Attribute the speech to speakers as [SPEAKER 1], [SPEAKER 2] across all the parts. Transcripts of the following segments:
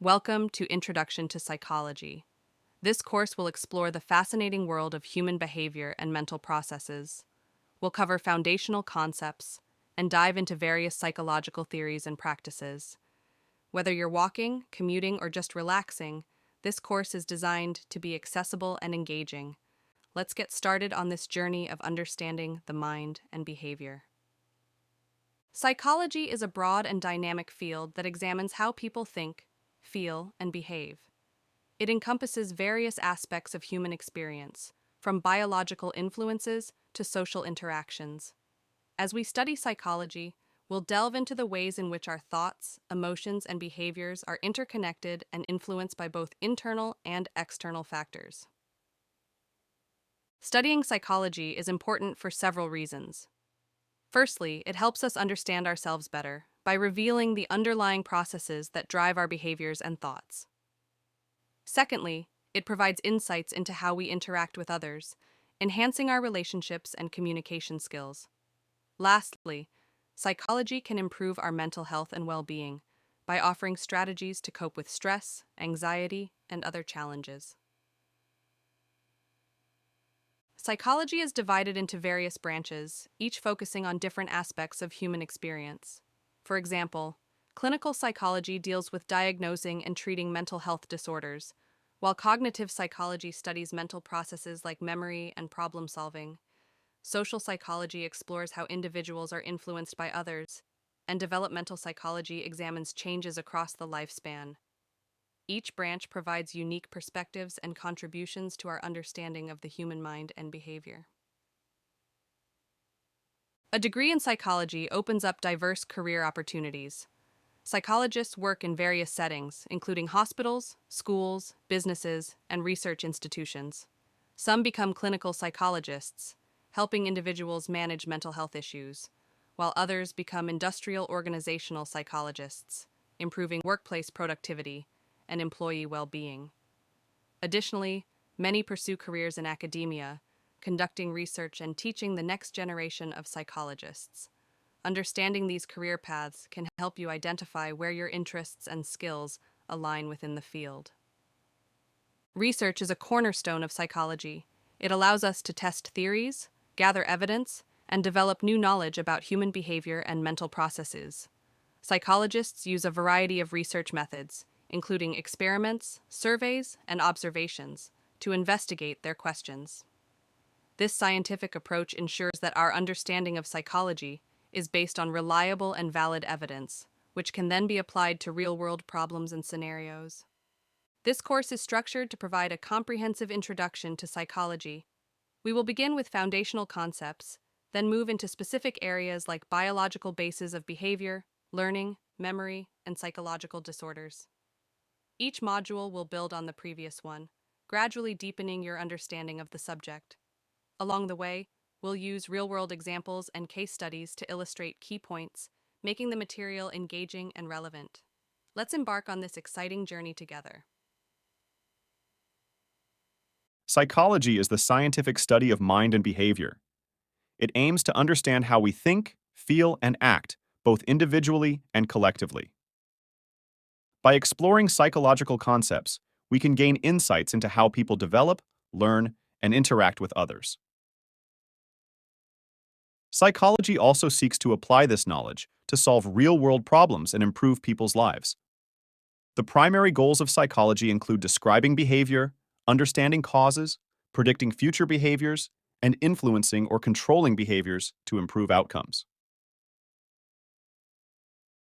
[SPEAKER 1] Welcome to Introduction to Psychology. This course will explore the fascinating world of human behavior and mental processes. We'll cover foundational concepts and dive into various psychological theories and practices. Whether you're walking, commuting, or just relaxing, this course is designed to be accessible and engaging. Let's get started on this journey of understanding the mind and behavior. Psychology is a broad and dynamic field that examines how people think, feel, and behave. It encompasses various aspects of human experience, from biological influences to social interactions. As we study psychology, we'll delve into the ways in which our thoughts, emotions, and behaviors are interconnected and influenced by both internal and external factors. Studying psychology is important for several reasons. Firstly, it helps us understand ourselves better by revealing the underlying processes that drive our behaviors and thoughts. Secondly, it provides insights into how we interact with others, enhancing our relationships and communication skills. Lastly, psychology can improve our mental health and well-being by offering strategies to cope with stress, anxiety, and other challenges. Psychology is divided into various branches, each focusing on different aspects of human experience. For example, clinical psychology deals with diagnosing and treating mental health disorders, while cognitive psychology studies mental processes like memory and problem solving. Social psychology explores how individuals are influenced by others, and developmental psychology examines changes across the lifespan. Each branch provides unique perspectives and contributions to our understanding of the human mind and behavior. A degree in psychology opens up diverse career opportunities. Psychologists work in various settings, including hospitals, schools, businesses, and research institutions. Some become clinical psychologists, helping individuals manage mental health issues, while others become industrial organizational psychologists, improving workplace productivity and employee well-being. Additionally, many pursue careers in academia, conducting research and teaching the next generation of psychologists. Understanding these career paths can help you identify where your interests and skills align within the field. Research is a cornerstone of psychology. It allows us to test theories, gather evidence, and develop new knowledge about human behavior and mental processes. Psychologists use a variety of research methods, including experiments, surveys, and observations, to investigate their questions. This scientific approach ensures that our understanding of psychology is based on reliable and valid evidence, which can then be applied to real-world problems and scenarios. This course is structured to provide a comprehensive introduction to psychology. We will begin with foundational concepts, then move into specific areas like biological bases of behavior, learning, memory, and psychological disorders. Each module will build on the previous one, gradually deepening your understanding of the subject. Along the way, we'll use real-world examples and case studies to illustrate key points, making the material engaging and relevant. Let's embark on this exciting journey together.
[SPEAKER 2] Psychology is the scientific study of mind and behavior. It aims to understand how we think, feel, and act, both individually and collectively. By exploring psychological concepts, we can gain insights into how people develop, learn, and interact with others. Psychology also seeks to apply this knowledge to solve real-world problems and improve people's lives. The primary goals of psychology include describing behavior, understanding causes, predicting future behaviors, and influencing or controlling behaviors to improve outcomes.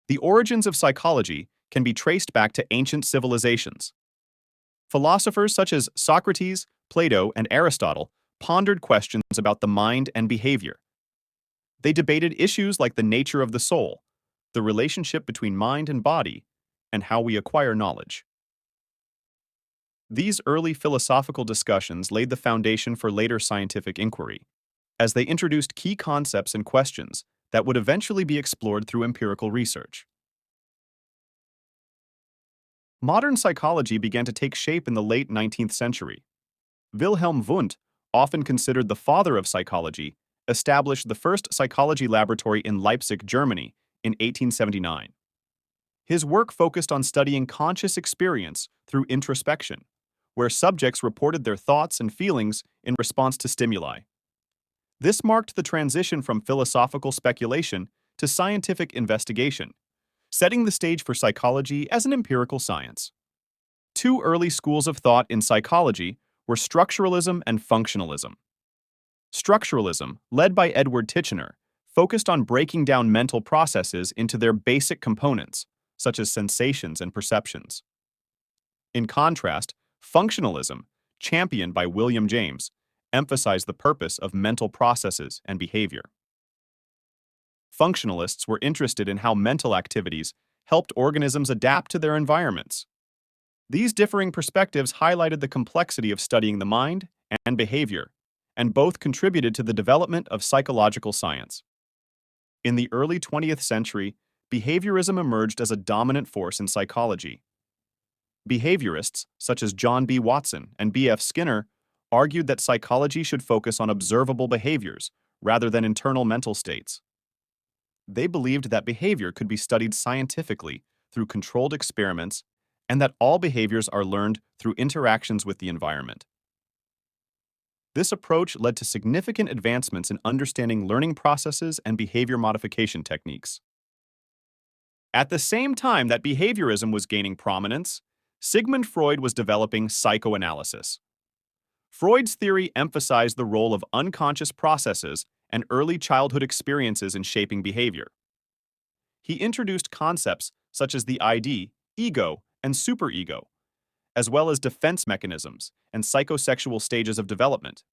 [SPEAKER 2] The origins of psychology can be traced back to ancient civilizations. Philosophers such as Socrates, Plato, and Aristotle pondered questions about the mind and behavior. They debated issues like the nature of the soul, the relationship between mind and body, and how we acquire knowledge. These early philosophical discussions laid the foundation for later scientific inquiry, as they introduced key concepts and questions that would eventually be explored through empirical research. Modern psychology began to take shape in the late 19th century. Wilhelm Wundt, often considered the father of psychology, established the first psychology laboratory in Leipzig, Germany, in 1879. His work focused on studying conscious experience through introspection, where subjects reported their thoughts and feelings in response to stimuli. This marked the transition from philosophical speculation to scientific investigation, setting the stage for psychology as an empirical science. Two early schools of thought in psychology were structuralism and functionalism. Structuralism, led by Edward Titchener, focused on breaking down mental processes into their basic components, such as sensations and perceptions. In contrast, functionalism, championed by William James, emphasized the purpose of mental processes and behavior. Functionalists were interested in how mental activities helped organisms adapt to their environments. These differing perspectives highlighted the complexity of studying the mind and behavior, and both contributed to the development of psychological science. In the early 20th century, behaviorism emerged as a dominant force in psychology. Behaviorists, such as John B. Watson and B.F. Skinner, argued that psychology should focus on observable behaviors rather than internal mental states. They believed that behavior could be studied scientifically through controlled experiments and that all behaviors are learned through interactions with the environment. This approach led to significant advancements in understanding learning processes and behavior modification techniques. At the same time that behaviorism was gaining prominence, Sigmund Freud was developing psychoanalysis. Freud's theory emphasized the role of unconscious processes and early childhood experiences in shaping behavior. He introduced concepts such as the ID, ego, and superego, as well as defense mechanisms and psychosexual stages of development.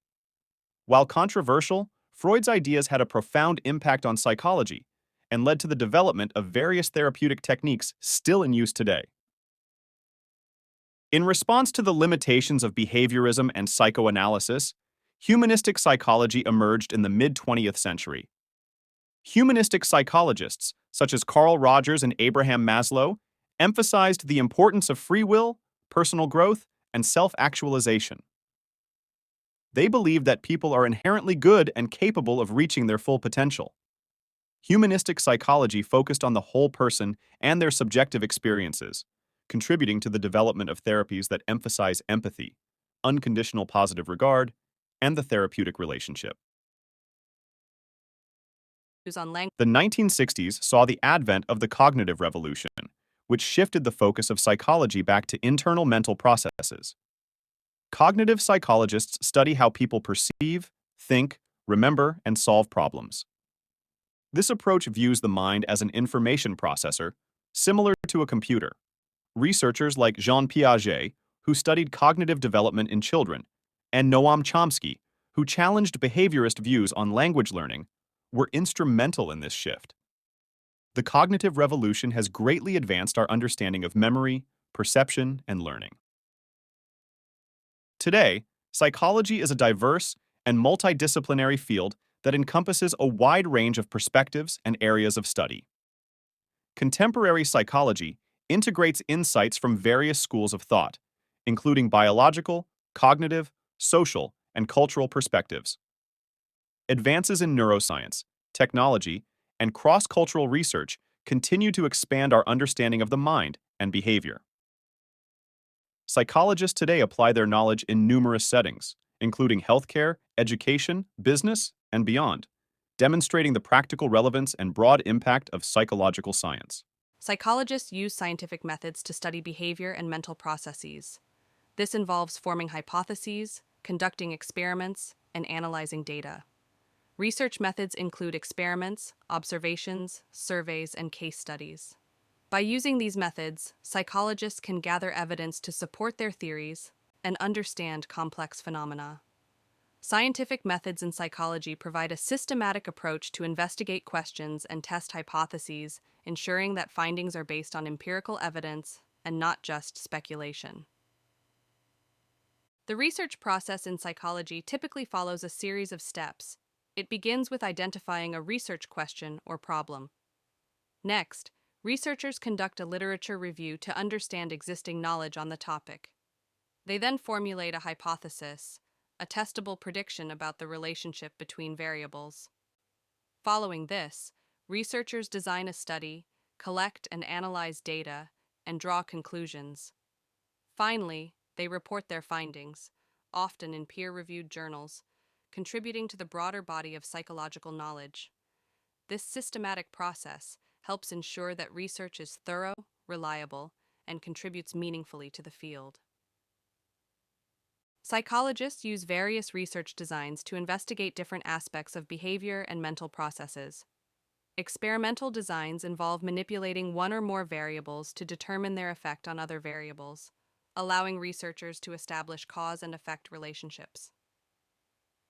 [SPEAKER 2] While controversial, Freud's ideas had a profound impact on psychology and led to the development of various therapeutic techniques still in use today. In response to the limitations of behaviorism and psychoanalysis, humanistic psychology emerged in the mid-20th century. Humanistic psychologists, such as Carl Rogers and Abraham Maslow, emphasized the importance of free will, personal growth, and self-actualization. They believed that people are inherently good and capable of reaching their full potential. Humanistic psychology focused on the whole person and their subjective experiences, contributing to the development of therapies that emphasize empathy, unconditional positive regard, and the therapeutic relationship. The 1960s saw the advent of the cognitive revolution, which shifted the focus of psychology back to internal mental processes. Cognitive psychologists study how people perceive, think, remember, and solve problems. This approach views the mind as an information processor, similar to a computer. Researchers like Jean Piaget, who studied cognitive development in children, and Noam Chomsky, who challenged behaviorist views on language learning, were instrumental in this shift. The cognitive revolution has greatly advanced our understanding of memory, perception, and learning. Today, psychology is a diverse and multidisciplinary field that encompasses a wide range of perspectives and areas of study. Contemporary psychology integrates insights from various schools of thought, including biological, cognitive, social, and cultural perspectives. Advances in neuroscience, technology, and cross-cultural research continue to expand our understanding of the mind and behavior. Psychologists today apply their knowledge in numerous settings, including healthcare, education, business, and beyond, demonstrating the practical relevance and broad impact of psychological science.
[SPEAKER 1] Psychologists use scientific methods to study behavior and mental processes. This involves forming hypotheses, conducting experiments, and analyzing data. Research methods include experiments, observations, surveys, and case studies. By using these methods, psychologists can gather evidence to support their theories and understand complex phenomena. Scientific methods in psychology provide a systematic approach to investigate questions and test hypotheses, ensuring that findings are based on empirical evidence and not just speculation. The research process in psychology typically follows a series of steps. It begins with identifying a research question or problem. Next, researchers conduct a literature review to understand existing knowledge on the topic. They then formulate a hypothesis, a testable prediction about the relationship between variables. Following this, researchers design a study, collect and analyze data, and draw conclusions. Finally, they report their findings, often in peer-reviewed journals, contributing to the broader body of psychological knowledge. This systematic process helps ensure that research is thorough, reliable, and contributes meaningfully to the field. Psychologists use various research designs to investigate different aspects of behavior and mental processes. Experimental designs involve manipulating one or more variables to determine their effect on other variables, allowing researchers to establish cause and effect relationships.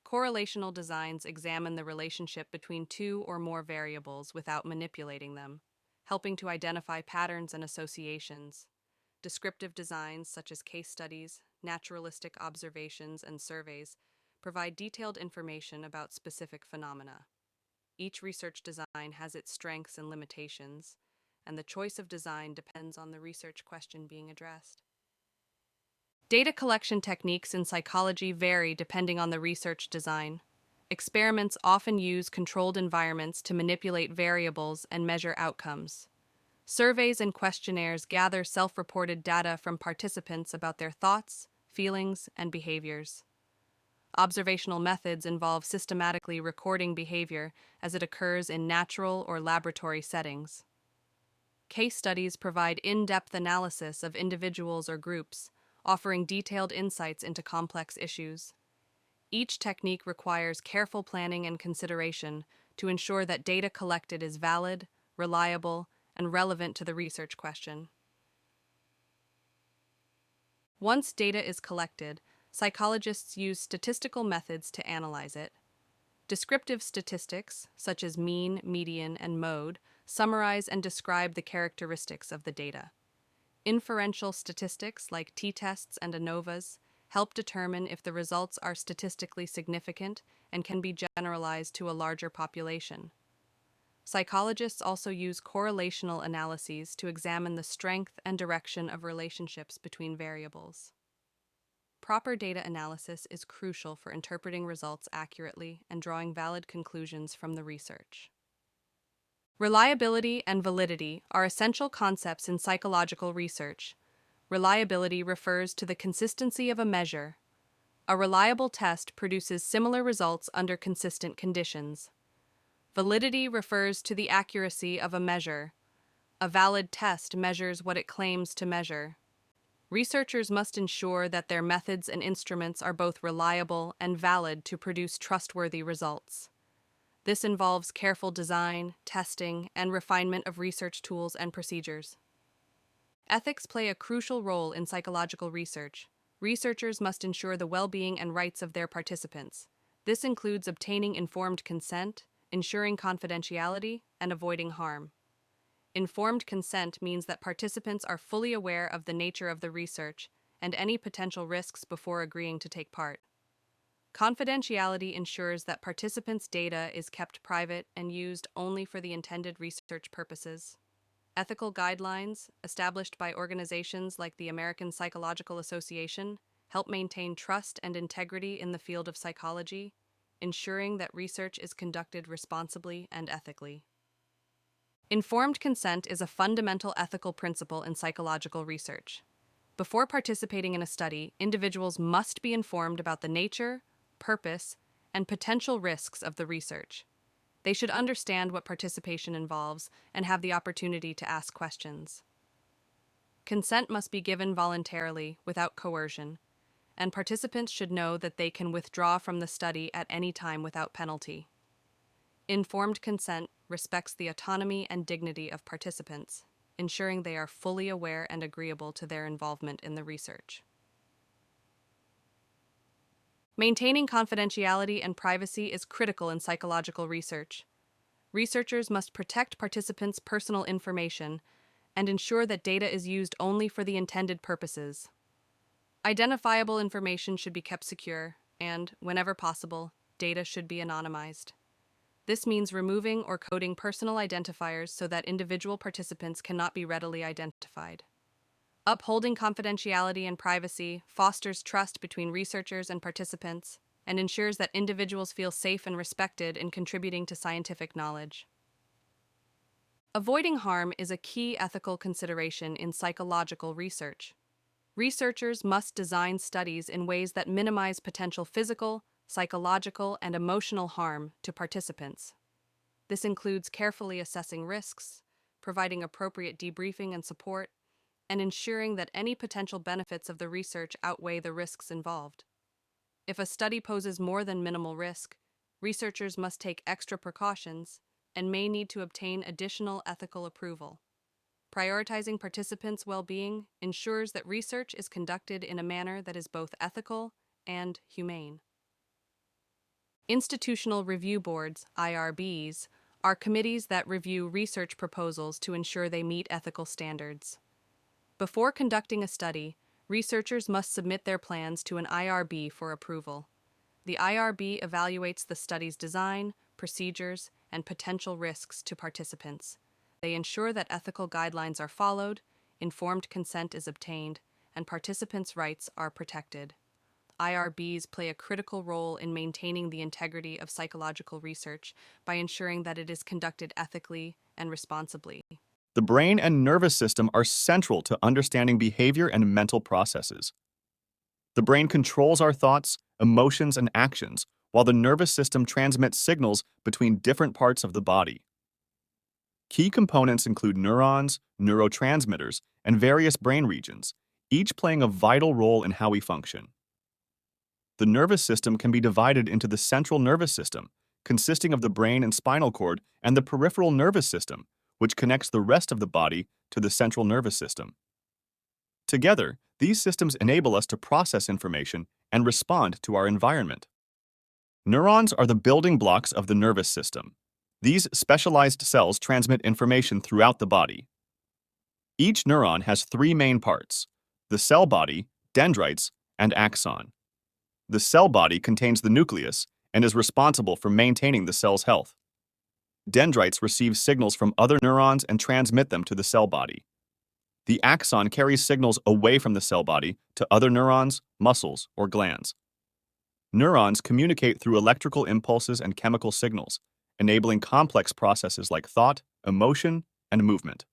[SPEAKER 1] Correlational designs examine the relationship between two or more variables without manipulating them, helping to identify patterns and associations. Descriptive designs, such as case studies, naturalistic observations, and surveys, provide detailed information about specific phenomena. Each research design has its strengths and limitations, and the choice of design depends on the research question being addressed. Data collection techniques in psychology vary depending on the research design. Experiments often use controlled environments to manipulate variables and measure outcomes. Surveys and questionnaires gather self-reported data from participants about their thoughts, feelings, and behaviors. Observational methods involve systematically recording behavior as it occurs in natural or laboratory settings. Case studies provide in-depth analysis of individuals or groups, offering detailed insights into complex issues. Each technique requires careful planning and consideration to ensure that data collected is valid, reliable, and relevant to the research question. Once data is collected, psychologists use statistical methods to analyze it. Descriptive statistics, such as mean, median, and mode, summarize and describe the characteristics of the data. Inferential statistics, like t-tests and ANOVAs, help determine if the results are statistically significant and can be generalized to a larger population. Psychologists also use correlational analyses to examine the strength and direction of relationships between variables. Proper data analysis is crucial for interpreting results accurately and drawing valid conclusions from the research. Reliability and validity are essential concepts in psychological research. Reliability refers to the consistency of a measure. A reliable test produces similar results under consistent conditions. Validity refers to the accuracy of a measure. A valid test measures what it claims to measure. Researchers must ensure that their methods and instruments are both reliable and valid to produce trustworthy results. This involves careful design, testing, and refinement of research tools and procedures. Ethics play a crucial role in psychological research. Researchers must ensure the well-being and rights of their participants. This includes obtaining informed consent, ensuring confidentiality, and avoiding harm. Informed consent means that participants are fully aware of the nature of the research and any potential risks before agreeing to take part. Confidentiality ensures that participants' data is kept private and used only for the intended research purposes. Ethical guidelines, established by organizations like the American Psychological Association, help maintain trust and integrity in the field of psychology, ensuring that research is conducted responsibly and ethically. Informed consent is a fundamental ethical principle in psychological research. Before participating in a study, individuals must be informed about the nature, purpose, and potential risks of the research. They should understand what participation involves and have the opportunity to ask questions. Consent must be given voluntarily, without coercion, and participants should know that they can withdraw from the study at any time without penalty. Informed consent respects the autonomy and dignity of participants, ensuring they are fully aware and agreeable to their involvement in the research. Maintaining confidentiality and privacy is critical in psychological research. Researchers must protect participants' personal information and ensure that data is used only for the intended purposes. Identifiable information should be kept secure, and, whenever possible, data should be anonymized. This means removing or coding personal identifiers so that individual participants cannot be readily identified. Upholding confidentiality and privacy fosters trust between researchers and participants and ensures that individuals feel safe and respected in contributing to scientific knowledge. Avoiding harm is a key ethical consideration in psychological research. Researchers must design studies in ways that minimize potential physical, psychological, and emotional harm to participants. This includes carefully assessing risks, providing appropriate debriefing and support, and ensuring that any potential benefits of the research outweigh the risks involved. If a study poses more than minimal risk, researchers must take extra precautions and may need to obtain additional ethical approval. Prioritizing participants' well-being ensures that research is conducted in a manner that is both ethical and humane. Institutional Review Boards, IRBs, are committees that review research proposals to ensure they meet ethical standards. Before conducting a study, researchers must submit their plans to an IRB for approval. The IRB evaluates the study's design, procedures, and potential risks to participants. They ensure that ethical guidelines are followed, informed consent is obtained, and participants' rights are protected. IRBs play a critical role in maintaining the integrity of psychological research by ensuring that it is conducted ethically and responsibly.
[SPEAKER 2] The brain and nervous system are central to understanding behavior and mental processes. The brain controls our thoughts, emotions, and actions, while the nervous system transmits signals between different parts of the body. Key components include neurons, neurotransmitters, and various brain regions, each playing a vital role in how we function. The nervous system can be divided into the central nervous system, consisting of the brain and spinal cord, and the peripheral nervous system, which connects the rest of the body to the central nervous system. Together, these systems enable us to process information and respond to our environment. Neurons are the building blocks of the nervous system. These specialized cells transmit information throughout the body. Each neuron has three main parts: the cell body, dendrites, and axon. The cell body contains the nucleus and is responsible for maintaining the cell's health. Dendrites receive signals from other neurons and transmit them to the cell body. The axon carries signals away from the cell body to other neurons, muscles, or glands. Neurons communicate through electrical impulses and chemical signals, enabling complex processes like thought, emotion, and movement.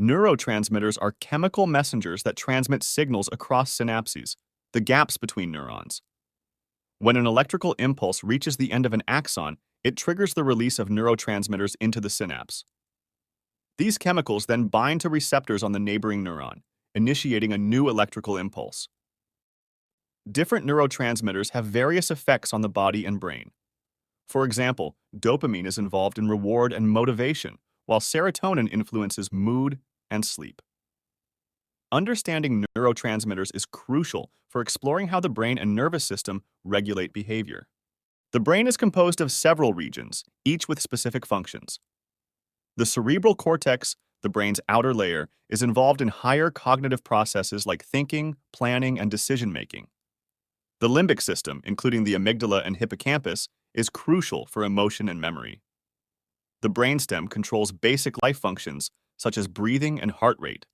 [SPEAKER 2] Neurotransmitters are chemical messengers that transmit signals across synapses, the gaps between neurons. When an electrical impulse reaches the end of an axon, it triggers the release of neurotransmitters into the synapse. These chemicals then bind to receptors on the neighboring neuron, initiating a new electrical impulse. Different neurotransmitters have various effects on the body and brain. For example, dopamine is involved in reward and motivation, while serotonin influences mood and sleep. Understanding neurotransmitters is crucial for exploring how the brain and nervous system regulate behavior. The brain is composed of several regions, each with specific functions. The cerebral cortex, the brain's outer layer, is involved in higher cognitive processes like thinking, planning, and decision-making. The limbic system, including the amygdala and hippocampus, is crucial for emotion and memory. The brainstem controls basic life functions such as breathing and heart rate.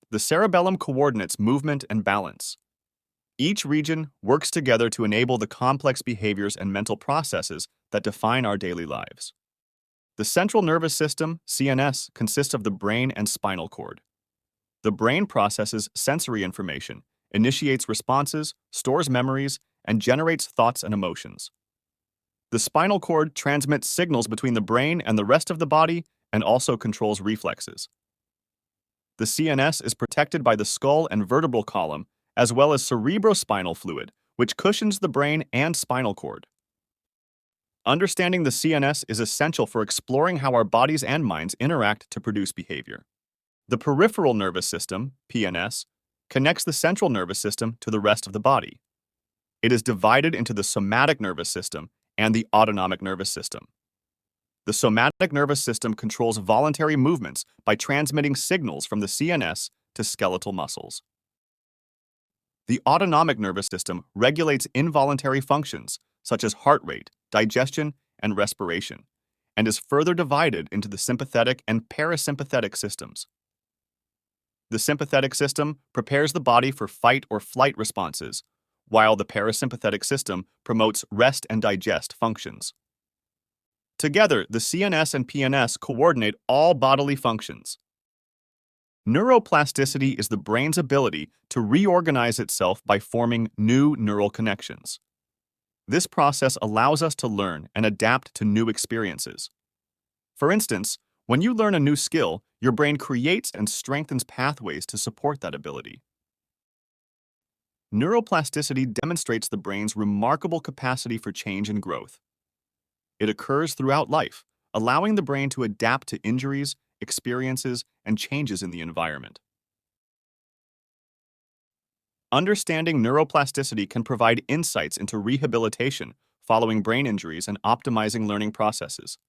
[SPEAKER 2] The cerebellum coordinates movement and balance. Each region works together to enable the complex behaviors and mental processes that define our daily lives. The central nervous system, CNS, consists of the brain and spinal cord. The brain processes sensory information, initiates responses, stores memories, and generates thoughts and emotions. The spinal cord transmits signals between the brain and the rest of the body and also controls reflexes. The CNS is protected by the skull and vertebral column, as well as cerebrospinal fluid, which cushions the brain and spinal cord. Understanding the CNS is essential for exploring how our bodies and minds interact to produce behavior. The peripheral nervous system, PNS, connects the central nervous system to the rest of the body. It is divided into the somatic nervous system and the autonomic nervous system. The somatic nervous system controls voluntary movements by transmitting signals from the CNS to skeletal muscles. The autonomic nervous system regulates involuntary functions such as heart rate, digestion, and respiration, and is further divided into the sympathetic and parasympathetic systems. The sympathetic system prepares the body for fight or flight responses, while the parasympathetic system promotes rest and digest functions. Together, the CNS and PNS coordinate all bodily functions. Neuroplasticity is the brain's ability to reorganize itself by forming new neural connections. This process allows us to learn and adapt to new experiences. For instance, when you learn a new skill, your brain creates and strengthens pathways to support that ability. Neuroplasticity demonstrates the brain's remarkable capacity for change and growth. It occurs throughout life, allowing the brain to adapt to injuries, experiences, and changes in the environment. Understanding neuroplasticity can provide insights into rehabilitation following brain injuries and optimizing learning processes.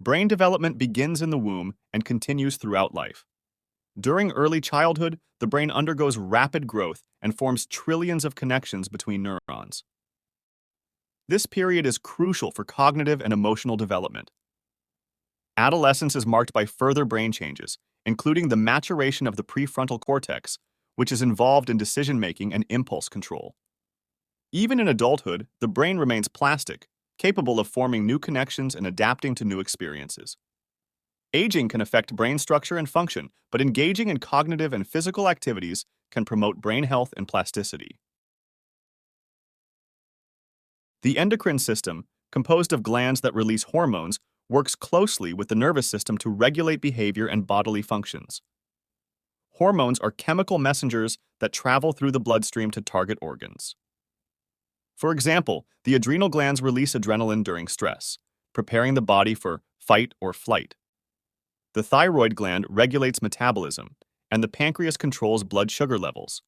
[SPEAKER 2] Brain development begins in the womb and continues throughout life. During early childhood, the brain undergoes rapid growth and forms trillions of connections between neurons. This period is crucial for cognitive and emotional development. Adolescence is marked by further brain changes, including the maturation of the prefrontal cortex, which is involved in decision-making and impulse control. Even in adulthood, the brain remains plastic, capable of forming new connections and adapting to new experiences. Aging can affect brain structure and function, but engaging in cognitive and physical activities can promote brain health and plasticity. The endocrine system, composed of glands that release hormones, works closely with the nervous system to regulate behavior and bodily functions. Hormones are chemical messengers that travel through the bloodstream to target organs. For example, the adrenal glands release adrenaline during stress, preparing the body for fight or flight. The thyroid gland regulates metabolism, and the pancreas controls blood sugar levels.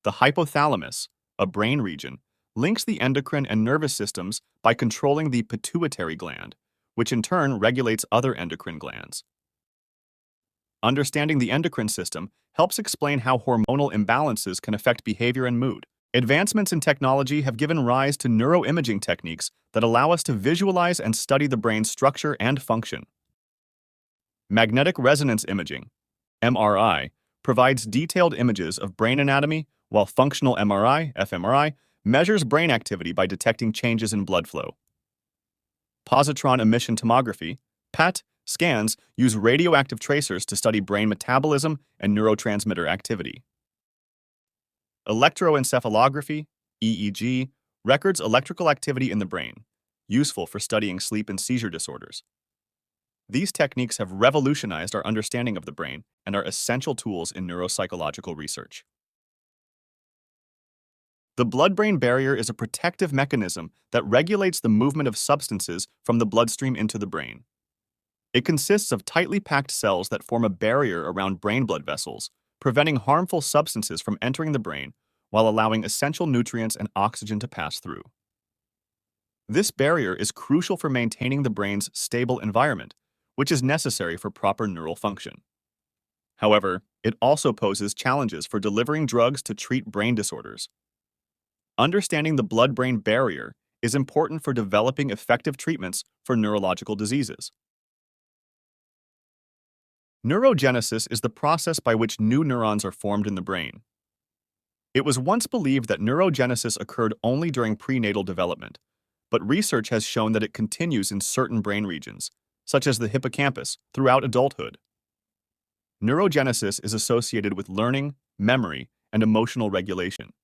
[SPEAKER 2] The hypothalamus, a brain region, links the endocrine and nervous systems by controlling the pituitary gland, which in turn regulates other endocrine glands. Understanding the endocrine system helps explain how hormonal imbalances can affect behavior and mood. Advancements in technology have given rise to neuroimaging techniques that allow us to visualize and study the brain's structure and function. Magnetic resonance imaging, MRI, provides detailed images of brain anatomy, while functional MRI, fMRI, measures brain activity by detecting changes in blood flow. Positron emission tomography, PET, scans use radioactive tracers to study brain metabolism and neurotransmitter activity. Electroencephalography, EEG, records electrical activity in the brain, useful for studying sleep and seizure disorders. These techniques have revolutionized our understanding of the brain and are essential tools in neuropsychological research. The blood-brain barrier is a protective mechanism that regulates the movement of substances from the bloodstream into the brain. It consists of tightly packed cells that form a barrier around brain blood vessels, preventing harmful substances from entering the brain while allowing essential nutrients and oxygen to pass through. This barrier is crucial for maintaining the brain's stable environment, which is necessary for proper neural function. However, it also poses challenges for delivering drugs to treat brain disorders. Understanding the blood-brain barrier is important for developing effective treatments for neurological diseases. Neurogenesis is the process by which new neurons are formed in the brain. It was once believed that neurogenesis occurred only during prenatal development, but research has shown that it continues in certain brain regions, such as the hippocampus, throughout adulthood. Neurogenesis is associated with learning, memory, and emotional regulation.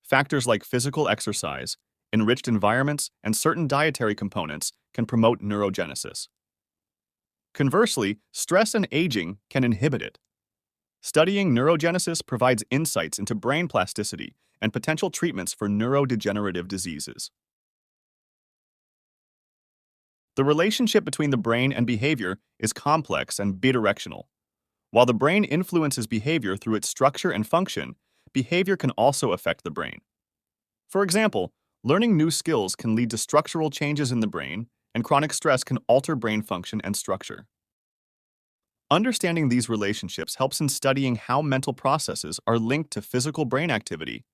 [SPEAKER 2] Factors like physical exercise, enriched environments, and certain dietary components can promote neurogenesis. Conversely, stress and aging can inhibit it. Studying neurogenesis provides insights into brain plasticity and potential treatments for neurodegenerative diseases. The relationship between the brain and behavior is complex and bidirectional. While the brain influences behavior through its structure and function, behavior can also affect the brain. For example, learning new skills can lead to structural changes in the brain, and chronic stress can alter brain function and structure. Understanding these relationships helps in studying how mental processes are linked to physical brain activity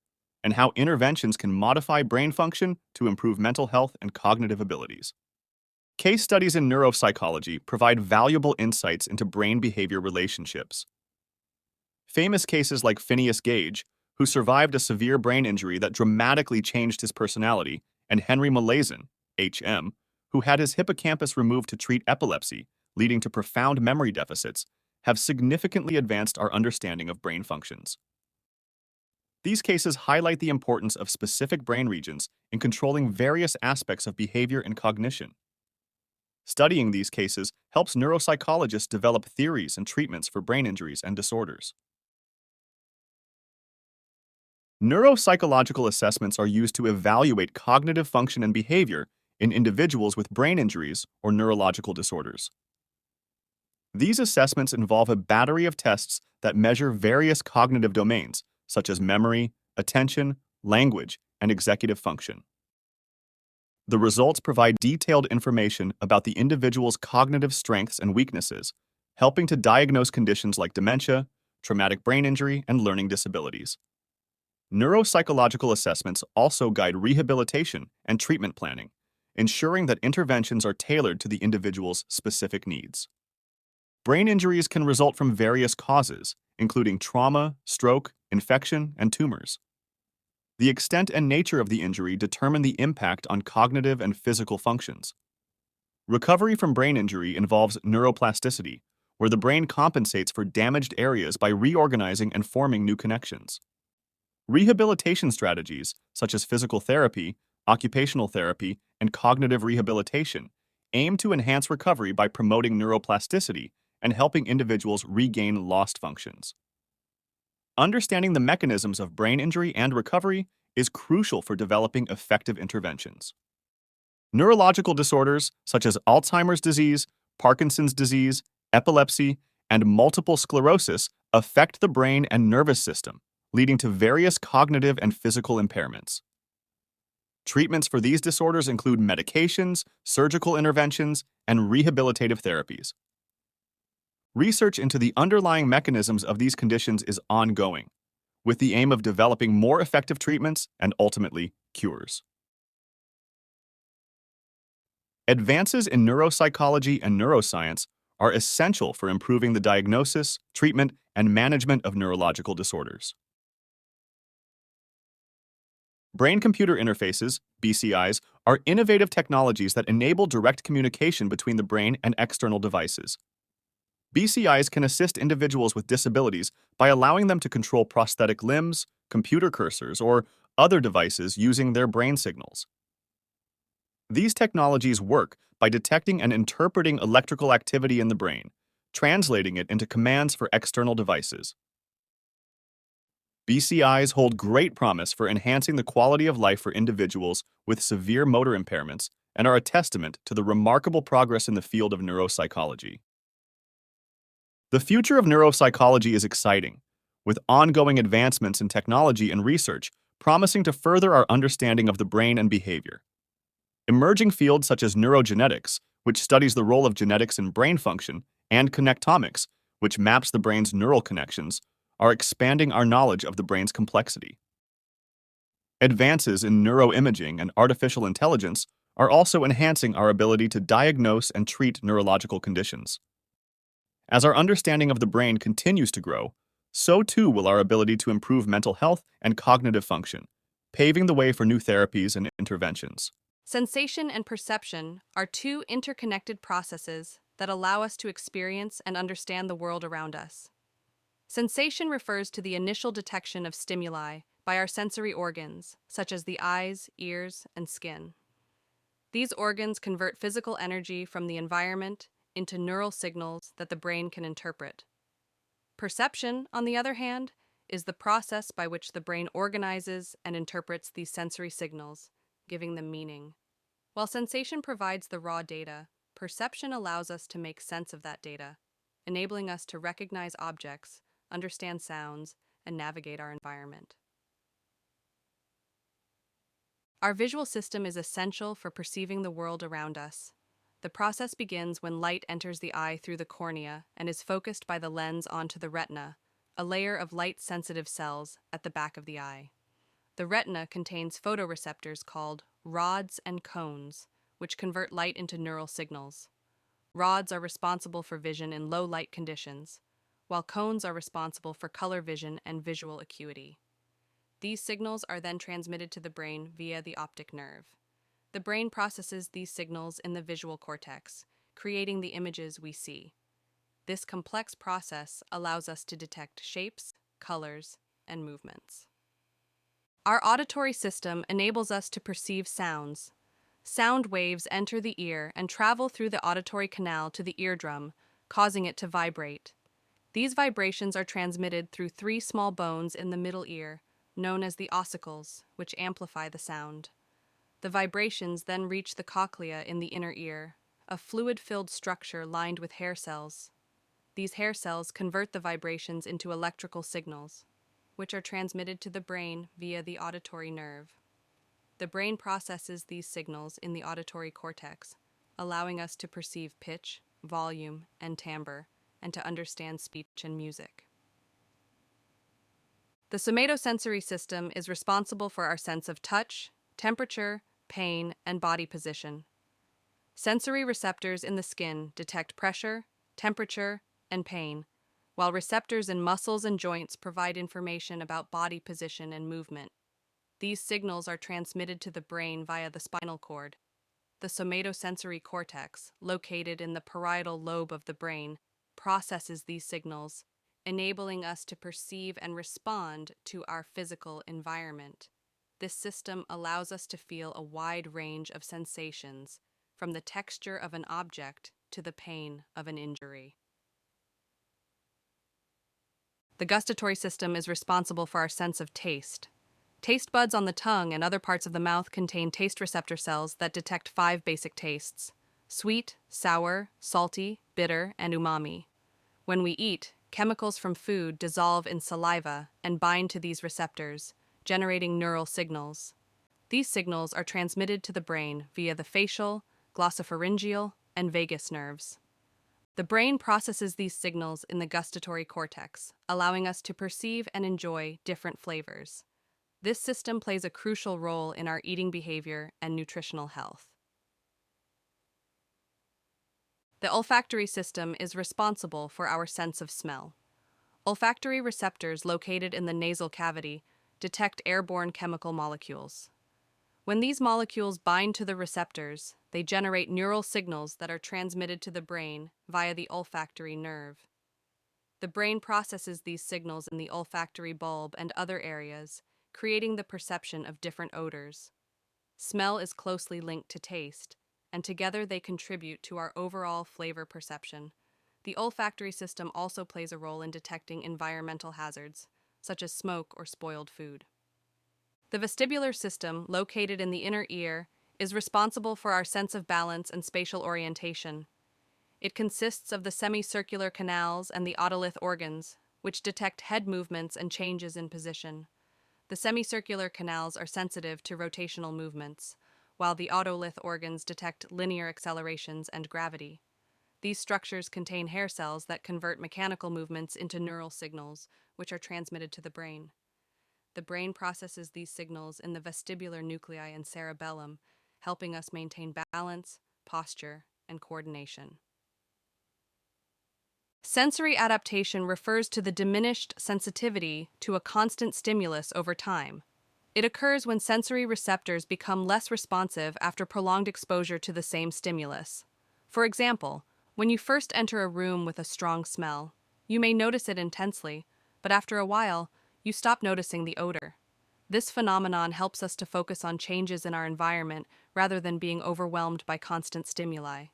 [SPEAKER 2] and how interventions can modify brain function to improve mental health and cognitive abilities. Case studies in neuropsychology provide valuable insights into brain behavior relationships. Famous cases like Phineas Gage, who survived a severe brain injury that dramatically changed his personality, and Henry Molaison, HM, who had his hippocampus removed to treat epilepsy, leading to profound memory deficits, have significantly advanced our understanding of brain functions. These cases highlight the importance of specific brain regions in controlling various aspects of behavior and cognition. Studying these cases helps neuropsychologists develop theories and treatments for brain injuries and disorders. Neuropsychological assessments are used to evaluate cognitive function and behavior in individuals with brain injuries or neurological disorders. These assessments involve a battery of tests that measure various cognitive domains, such as memory, attention, language, and executive function. The results provide detailed information about the individual's cognitive strengths and weaknesses, helping to diagnose conditions like dementia, traumatic brain injury, and learning disabilities. Neuropsychological assessments also guide rehabilitation and treatment planning, ensuring that interventions are tailored to the individual's specific needs. Brain injuries can result from various causes, including trauma, stroke, infection, and tumors. The extent and nature of the injury determine the impact on cognitive and physical functions. Recovery from brain injury involves neuroplasticity, where the brain compensates for damaged areas by reorganizing and forming new connections. Rehabilitation strategies, such as physical therapy, occupational therapy, and cognitive rehabilitation, aim to enhance recovery by promoting neuroplasticity and helping individuals regain lost functions. Understanding the mechanisms of brain injury and recovery is crucial for developing effective interventions. Neurological disorders such as Alzheimer's disease, Parkinson's disease, epilepsy, and multiple sclerosis affect the brain and nervous system, leading to various cognitive and physical impairments. Treatments for these disorders include medications, surgical interventions, and rehabilitative therapies. Research into the underlying mechanisms of these conditions is ongoing, with the aim of developing more effective treatments and ultimately cures. Advances in neuropsychology and neuroscience are essential for improving the diagnosis, treatment, and management of neurological disorders. Brain-computer interfaces, BCIs, are innovative technologies that enable direct communication between the brain and external devices. BCIs can assist individuals with disabilities by allowing them to control prosthetic limbs, computer cursors, or other devices using their brain signals. These technologies work by detecting and interpreting electrical activity in the brain, translating it into commands for external devices. BCIs hold great promise for enhancing the quality of life for individuals with severe motor impairments and are a testament to the remarkable progress in the field of neuropsychology. The future of neuropsychology is exciting, with ongoing advancements in technology and research promising to further our understanding of the brain and behavior. Emerging fields such as neurogenetics, which studies the role of genetics in brain function, and connectomics, which maps the brain's neural connections, are expanding our knowledge of the brain's complexity. Advances in neuroimaging and artificial intelligence are also enhancing our ability to diagnose and treat neurological conditions. As our understanding of the brain continues to grow, so too will our ability to improve mental health and cognitive function, paving the way for new therapies and interventions.
[SPEAKER 1] Sensation and perception are two interconnected processes that allow us to experience and understand the world around us. Sensation refers to the initial detection of stimuli by our sensory organs, such as the eyes, ears, and skin. These organs convert physical energy from the environment into neural signals that the brain can interpret. Perception, on the other hand, is the process by which the brain organizes and interprets these sensory signals, giving them meaning. While sensation provides the raw data, perception allows us to make sense of that data, enabling us to recognize objects, understand sounds, and navigate our environment. Our visual system is essential for perceiving the world around us. The process begins when light enters the eye through the cornea and is focused by the lens onto the retina, a layer of light-sensitive cells at the back of the eye. The retina contains photoreceptors called rods and cones, which convert light into neural signals. Rods are responsible for vision in low light conditions, while cones are responsible for color vision and visual acuity. These signals are then transmitted to the brain via the optic nerve. The brain processes these signals in the visual cortex, creating the images we see. This complex process allows us to detect shapes, colors, and movements. Our auditory system enables us to perceive sounds. Sound waves enter the ear and travel through the auditory canal to the eardrum, causing it to vibrate. These vibrations are transmitted through three small bones in the middle ear, known as the ossicles, which amplify the sound. The vibrations then reach the cochlea in the inner ear, a fluid-filled structure lined with hair cells. These hair cells convert the vibrations into electrical signals, which are transmitted to the brain via the auditory nerve. The brain processes these signals in the auditory cortex, allowing us to perceive pitch, volume, and timbre, and to understand speech and music. The somatosensory system is responsible for our sense of touch, temperature, pain, and body position. Sensory receptors in the skin detect pressure, temperature, and pain, while receptors in muscles and joints provide information about body position and movement. These signals are transmitted to the brain via the spinal cord. The somatosensory cortex, located in the parietal lobe of the brain, processes these signals, enabling us to perceive and respond to our physical environment. This system allows us to feel a wide range of sensations, from the texture of an object to the pain of an injury. The gustatory system is responsible for our sense of taste. Taste buds on the tongue and other parts of the mouth contain taste receptor cells that detect 5 basic tastes: sweet, sour, salty, bitter, and umami. When we eat, chemicals from food dissolve in saliva and bind to these receptors, generating neural signals. These signals are transmitted to the brain via the facial, glossopharyngeal, and vagus nerves. The brain processes these signals in the gustatory cortex, allowing us to perceive and enjoy different flavors. This system plays a crucial role in our eating behavior and nutritional health. The olfactory system is responsible for our sense of smell. Olfactory receptors located in the nasal cavity detect airborne chemical molecules. When these molecules bind to the receptors, they generate neural signals that are transmitted to the brain via the olfactory nerve. The brain processes these signals in the olfactory bulb and other areas, creating the perception of different odors. Smell is closely linked to taste, and together they contribute to our overall flavor perception. The olfactory system also plays a role in detecting environmental hazards, such as smoke or spoiled food. The vestibular system, located in the inner ear, is responsible for our sense of balance and spatial orientation. It consists of the semicircular canals and the otolith organs, which detect head movements and changes in position. The semicircular canals are sensitive to rotational movements, while the otolith organs detect linear accelerations and gravity. These structures contain hair cells that convert mechanical movements into neural signals, which are transmitted to the brain. The brain processes these signals in the vestibular nuclei and cerebellum, helping us maintain balance, posture, and coordination. Sensory adaptation refers to the diminished sensitivity to a constant stimulus over time. It occurs when sensory receptors become less responsive after prolonged exposure to the same stimulus. For example, when you first enter a room with a strong smell, you may notice it intensely, but after a while, you stop noticing the odor. This phenomenon helps us to focus on changes in our environment rather than being overwhelmed by constant stimuli.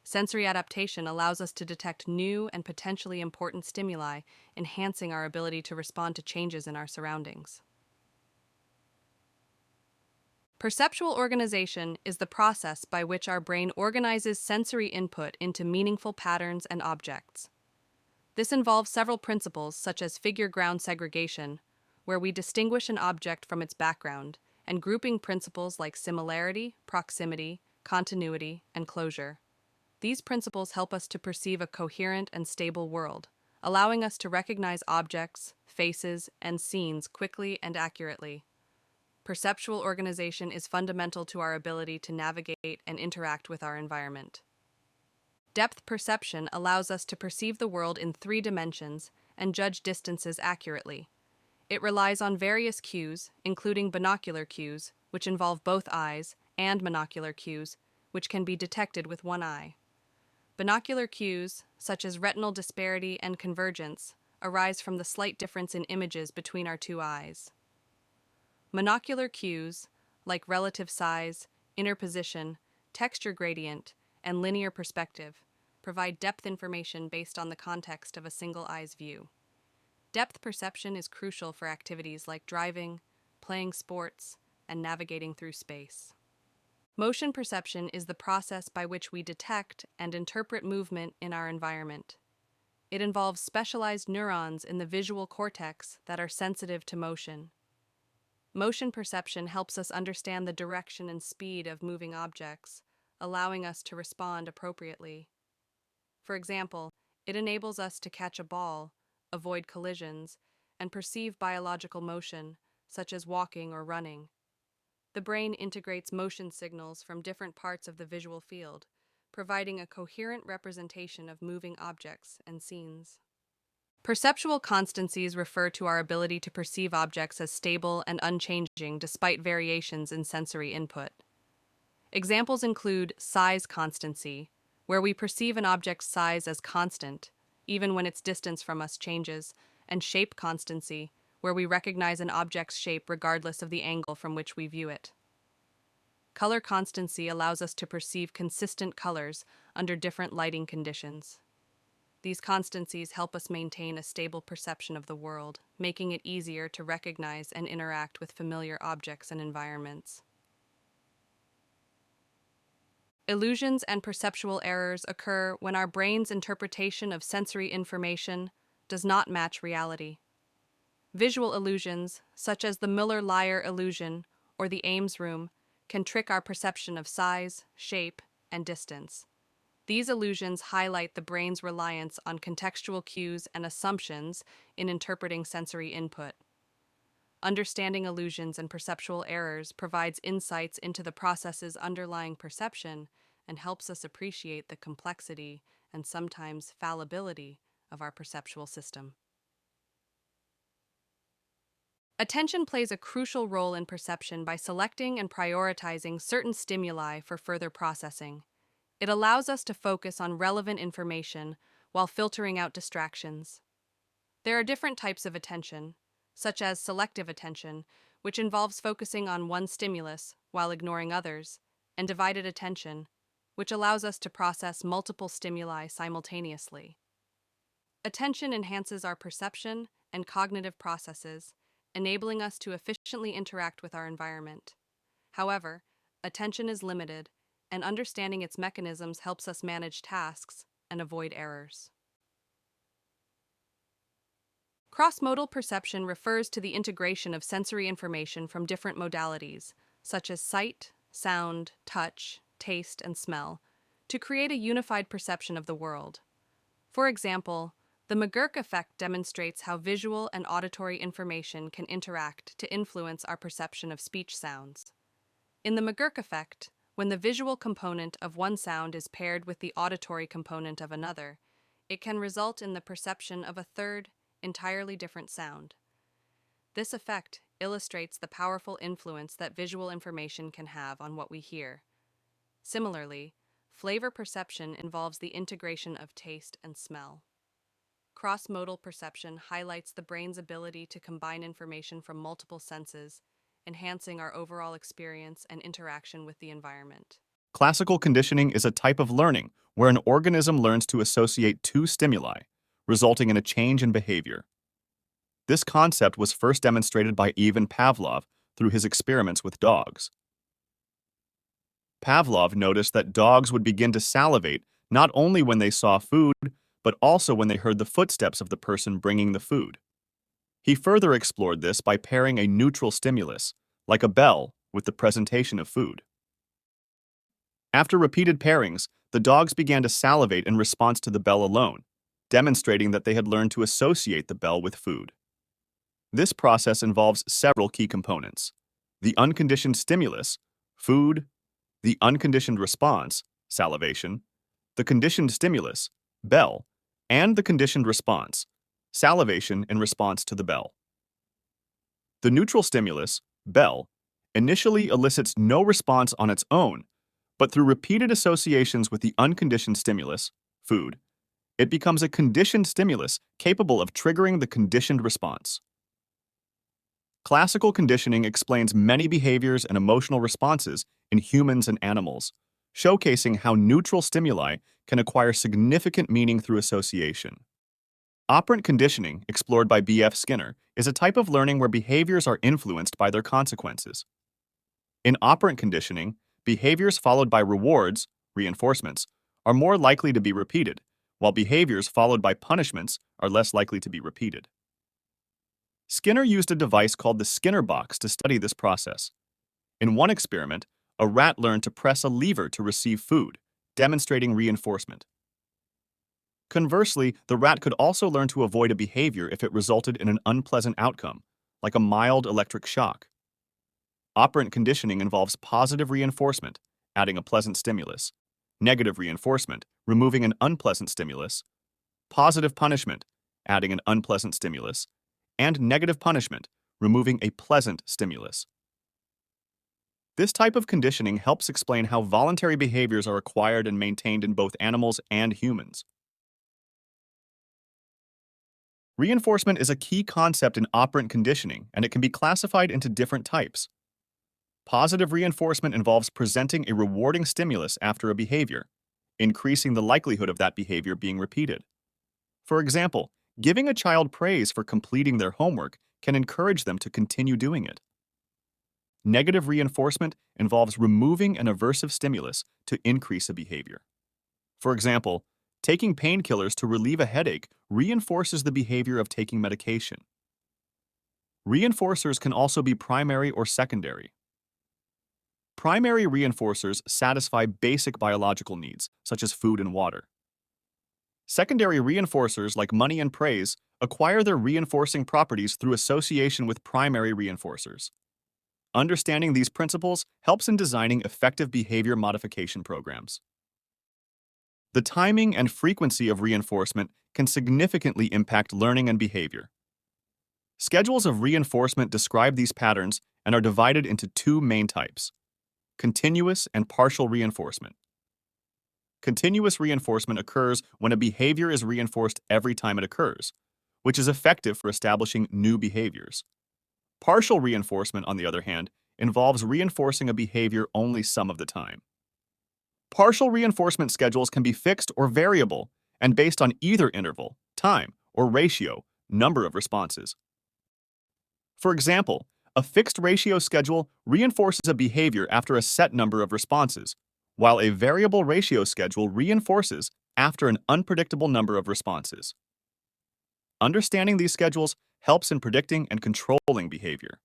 [SPEAKER 1] Sensory adaptation allows us to detect new and potentially important stimuli, enhancing our ability to respond to changes in our surroundings. Perceptual organization is the process by which our brain organizes sensory input into meaningful patterns and objects. This involves several principles such as figure-ground segregation, where we distinguish an object from its background, and grouping principles like similarity, proximity, continuity, and closure. These principles help us to perceive a coherent and stable world, allowing us to recognize objects, faces, and scenes quickly and accurately. Perceptual organization is fundamental to our ability to navigate and interact with our environment. Depth perception allows us to perceive the world in 3 dimensions and judge distances accurately. It relies on various cues, including binocular cues, which involve both eyes, and monocular cues, which can be detected with one eye. Binocular cues, such as retinal disparity and convergence, arise from the slight difference in images between our two eyes. Monocular cues, like relative size, interposition, texture gradient, and linear perspective, provide depth information based on the context of a single eye's view. Depth perception is crucial for activities like driving, playing sports, and navigating through space. Motion perception is the process by which we detect and interpret movement in our environment. It involves specialized neurons in the visual cortex that are sensitive to motion. Motion perception helps us understand the direction and speed of moving objects, allowing us to respond appropriately. For example, it enables us to catch a ball, avoid collisions, and perceive biological motion, such as walking or running. The brain integrates motion signals from different parts of the visual field, providing a coherent representation of moving objects and scenes. Perceptual constancies refer to our ability to perceive objects as stable and unchanging despite variations in sensory input. Examples include size constancy, where we perceive an object's size as constant, even when its distance from us changes, and shape constancy, where we recognize an object's shape regardless of the angle from which we view it. Color constancy allows us to perceive consistent colors under different lighting conditions. These constancies help us maintain a stable perception of the world, making it easier to recognize and interact with familiar objects and environments. Illusions and perceptual errors occur when our brain's interpretation of sensory information does not match reality. Visual illusions, such as the Miller-Lyer illusion or the Ames room, can trick our perception of size, shape, and distance. These illusions highlight the brain's reliance on contextual cues and assumptions in interpreting sensory input. Understanding illusions and perceptual errors provides insights into the processes underlying perception and helps us appreciate the complexity and sometimes fallibility of our perceptual system. Attention plays a crucial role in perception by selecting and prioritizing certain stimuli for further processing. It allows us to focus on relevant information while filtering out distractions. There are different types of attention, such as selective attention, which involves focusing on one stimulus while ignoring others, and divided attention, which allows us to process multiple stimuli simultaneously. Attention enhances our perception and cognitive processes, enabling us to efficiently interact with our environment. However, attention is limited, and understanding its mechanisms helps us manage tasks and avoid errors. Cross-modal perception refers to the integration of sensory information from different modalities, such as sight, sound, touch, taste, and smell, to create a unified perception of the world. For example, the McGurk effect demonstrates how visual and auditory information can interact to influence our perception of speech sounds. In the McGurk effect, when the visual component of one sound is paired with the auditory component of another, it can result in the perception of a third, entirely different sound. This effect illustrates the powerful influence that visual information can have on what we hear. Similarly, flavor perception involves the integration of taste and smell. Cross-modal perception highlights the brain's ability to combine information from multiple senses, enhancing our overall experience and interaction with the environment.
[SPEAKER 2] Classical conditioning is a type of learning where an organism learns to associate two stimuli, resulting in a change in behavior. This concept was first demonstrated by Ivan Pavlov through his experiments with dogs. Pavlov noticed that dogs would begin to salivate not only when they saw food, but also when they heard the footsteps of the person bringing the food. He further explored this by pairing a neutral stimulus, like a bell, with the presentation of food. After repeated pairings, the dogs began to salivate in response to the bell alone, demonstrating that they had learned to associate the bell with food. This process involves several key components: the unconditioned stimulus, food; the unconditioned response, salivation; the conditioned stimulus, bell; and the conditioned response, salivation in response to the bell. The neutral stimulus, bell, initially elicits no response on its own, but through repeated associations with the unconditioned stimulus, food, it becomes a conditioned stimulus capable of triggering the conditioned response. Classical conditioning explains many behaviors and emotional responses in humans and animals, showcasing how neutral stimuli can acquire significant meaning through association. Operant conditioning, explored by B.F. Skinner, is a type of learning where behaviors are influenced by their consequences. In operant conditioning, behaviors followed by rewards, reinforcements, are more likely to be repeated, while behaviors followed by punishments are less likely to be repeated. Skinner used a device called the Skinner box to study this process. In one experiment, a rat learned to press a lever to receive food, demonstrating reinforcement. Conversely, the rat could also learn to avoid a behavior if it resulted in an unpleasant outcome, like a mild electric shock. Operant conditioning involves positive reinforcement, adding a pleasant stimulus, negative reinforcement, removing an unpleasant stimulus, positive punishment, adding an unpleasant stimulus, and negative punishment, removing a pleasant stimulus. This type of conditioning helps explain how voluntary behaviors are acquired and maintained in both animals and humans. Reinforcement is a key concept in operant conditioning, and it can be classified into different types. Positive reinforcement involves presenting a rewarding stimulus after a behavior, increasing the likelihood of that behavior being repeated. For example, giving a child praise for completing their homework can encourage them to continue doing it. Negative reinforcement involves removing an aversive stimulus to increase a behavior. For example, taking painkillers to relieve a headache reinforces the behavior of taking medication. Reinforcers can also be primary or secondary. Primary reinforcers satisfy basic biological needs, such as food and water. Secondary reinforcers, like money and praise, acquire their reinforcing properties through association with primary reinforcers. Understanding these principles helps in designing effective behavior modification programs. The timing and frequency of reinforcement can significantly impact learning and behavior. Schedules of reinforcement describe these patterns and are divided into two main types: continuous and partial reinforcement. Continuous reinforcement occurs when a behavior is reinforced every time it occurs, which is effective for establishing new behaviors. Partial reinforcement, on the other hand, involves reinforcing a behavior only some of the time. Partial reinforcement schedules can be fixed or variable and based on either interval, time, or ratio, number of responses. For example, a fixed ratio schedule reinforces a behavior after a set number of responses, while a variable ratio schedule reinforces after an unpredictable number of responses. Understanding these schedules helps in predicting and controlling behavior.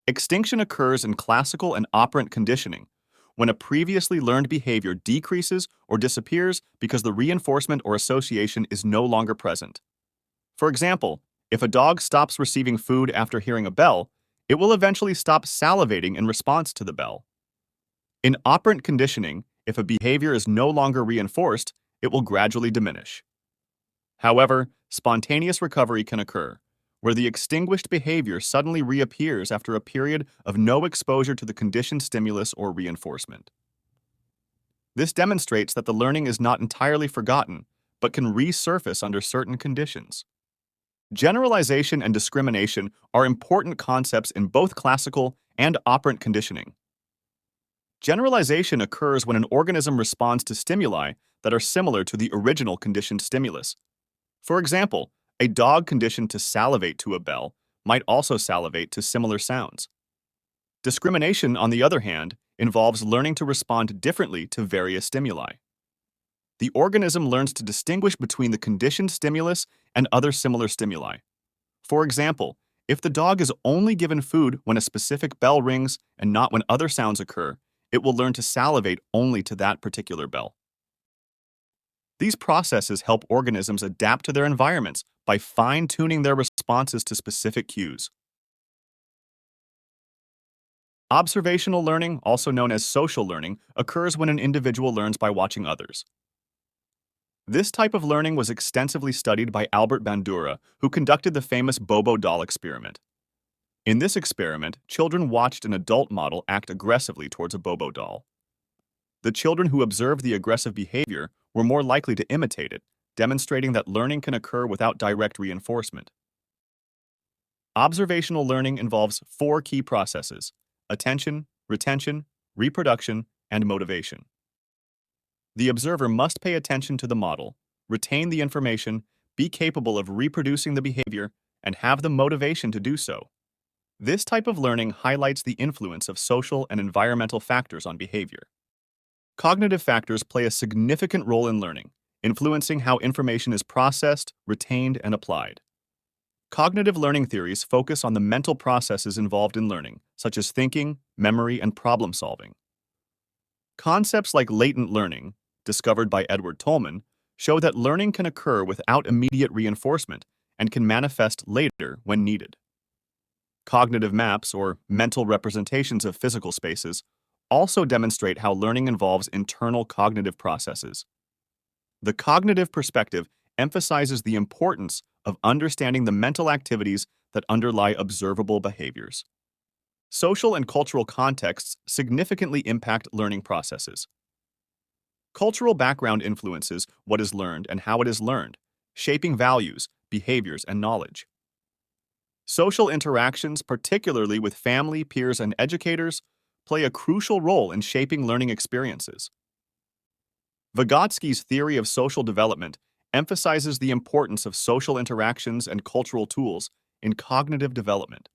[SPEAKER 2] Extinction occurs in classical and operant conditioning when a previously learned behavior decreases or disappears because the reinforcement or association is no longer present. For example, if a dog stops receiving food after hearing a bell, it will eventually stop salivating in response to the bell. In operant conditioning, if a behavior is no longer reinforced, it will gradually diminish. However, spontaneous recovery can occur, where the extinguished behavior suddenly reappears after a period of no exposure to the conditioned stimulus or reinforcement. This demonstrates that the learning is not entirely forgotten, but can resurface under certain conditions. Generalization and discrimination are important concepts in both classical and operant conditioning. Generalization occurs when an organism responds to stimuli that are similar to the original conditioned stimulus. For example, a dog conditioned to salivate to a bell might also salivate to similar sounds. Discrimination, on the other hand, involves learning to respond differently to various stimuli. The organism learns to distinguish between the conditioned stimulus and other similar stimuli. For example, if the dog is only given food when a specific bell rings and not when other sounds occur, it will learn to salivate only to that particular bell. These processes help organisms adapt to their environments by fine-tuning their responses to specific cues. Observational learning, also known as social learning, occurs when an individual learns by watching others. This type of learning was extensively studied by Albert Bandura, who conducted the famous Bobo doll experiment. In this experiment, children watched an adult model act aggressively towards a Bobo doll. The children who observed the aggressive behavior were more likely to imitate it, demonstrating that learning can occur without direct reinforcement. Observational learning involves four key processes: attention, retention, reproduction, and motivation. The observer must pay attention to the model, retain the information, be capable of reproducing the behavior, and have the motivation to do so. This type of learning highlights the influence of social and environmental factors on behavior. Cognitive factors play a significant role in learning, influencing how information is processed, retained, and applied. Cognitive learning theories focus on the mental processes involved in learning, such as thinking, memory, and problem solving. Concepts like latent learning, discovered by Edward Tolman, show that learning can occur without immediate reinforcement and can manifest later when needed. Cognitive maps, or mental representations of physical spaces, also demonstrate how learning involves internal cognitive processes. The cognitive perspective emphasizes the importance of understanding the mental activities that underlie observable behaviors. Social and cultural contexts significantly impact learning processes. Cultural background influences what is learned and how it is learned, shaping values, behaviors, and knowledge. Social interactions, particularly with family, peers, and educators, play a crucial role in shaping learning experiences. Vygotsky's theory of social development emphasizes the importance of social interactions and cultural tools in cognitive development.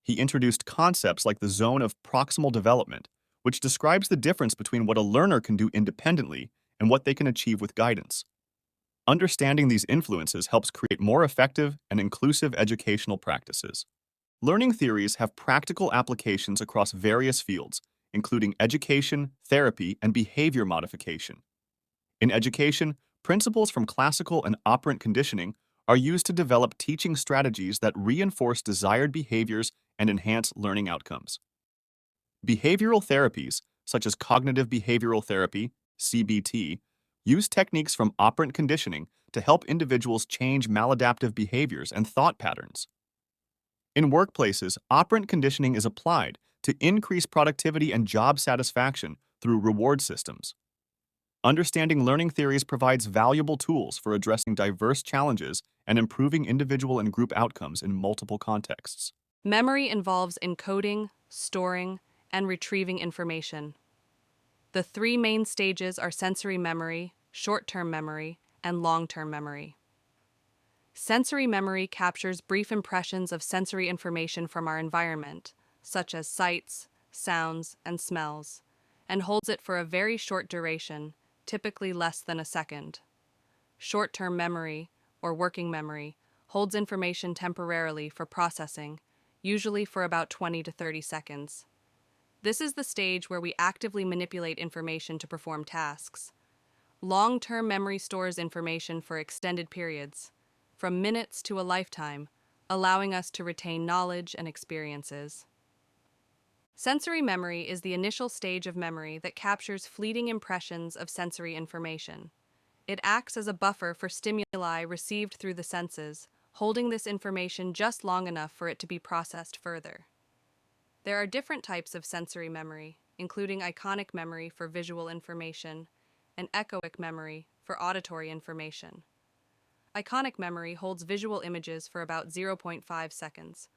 [SPEAKER 2] He introduced concepts like the zone of proximal development, which describes the difference between what a learner can do independently and what they can achieve with guidance. Understanding these influences helps create more effective and inclusive educational practices. Learning theories have practical applications across various fields, including education, therapy, and behavior modification. In education, principles from classical and operant conditioning are used to develop teaching strategies that reinforce desired behaviors and enhance learning outcomes. Behavioral therapies, such as cognitive behavioral therapy, CBT, use techniques from operant conditioning to help individuals change maladaptive behaviors and thought patterns. In workplaces, operant conditioning is applied to increase productivity and job satisfaction through reward systems. Understanding learning theories provides valuable tools for addressing diverse challenges and improving individual and group outcomes in multiple contexts.
[SPEAKER 1] Memory involves encoding, storing, and retrieving information. The three main stages are sensory memory, short-term memory, and long-term memory. Sensory memory captures brief impressions of sensory information from our environment, such as sights, sounds, and smells, and holds it for a very short duration, typically less than a second. Short-term memory, or working memory, holds information temporarily for processing, usually for about 20 to 30 seconds. This is the stage where we actively manipulate information to perform tasks. Long-term memory stores information for extended periods, from minutes to a lifetime, allowing us to retain knowledge and experiences. Sensory memory is the initial stage of memory that captures fleeting impressions of sensory information. It acts as a buffer for stimuli received through the senses, holding this information just long enough for it to be processed further. There are different types of sensory memory, including iconic memory for visual information and echoic memory for auditory information. Iconic memory holds visual images for about 0.5 seconds,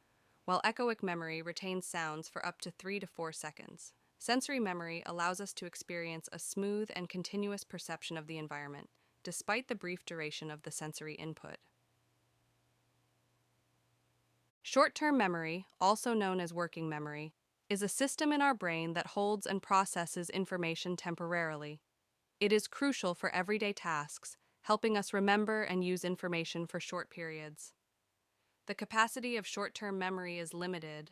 [SPEAKER 1] while echoic memory retains sounds for up to 3 to 4 seconds. Sensory memory allows us to experience a smooth and continuous perception of the environment, despite the brief duration of the sensory input. Short-term memory, also known as working memory, is a system in our brain that holds and processes information temporarily. It is crucial for everyday tasks, helping us remember and use information for short periods. The capacity of short-term memory is limited,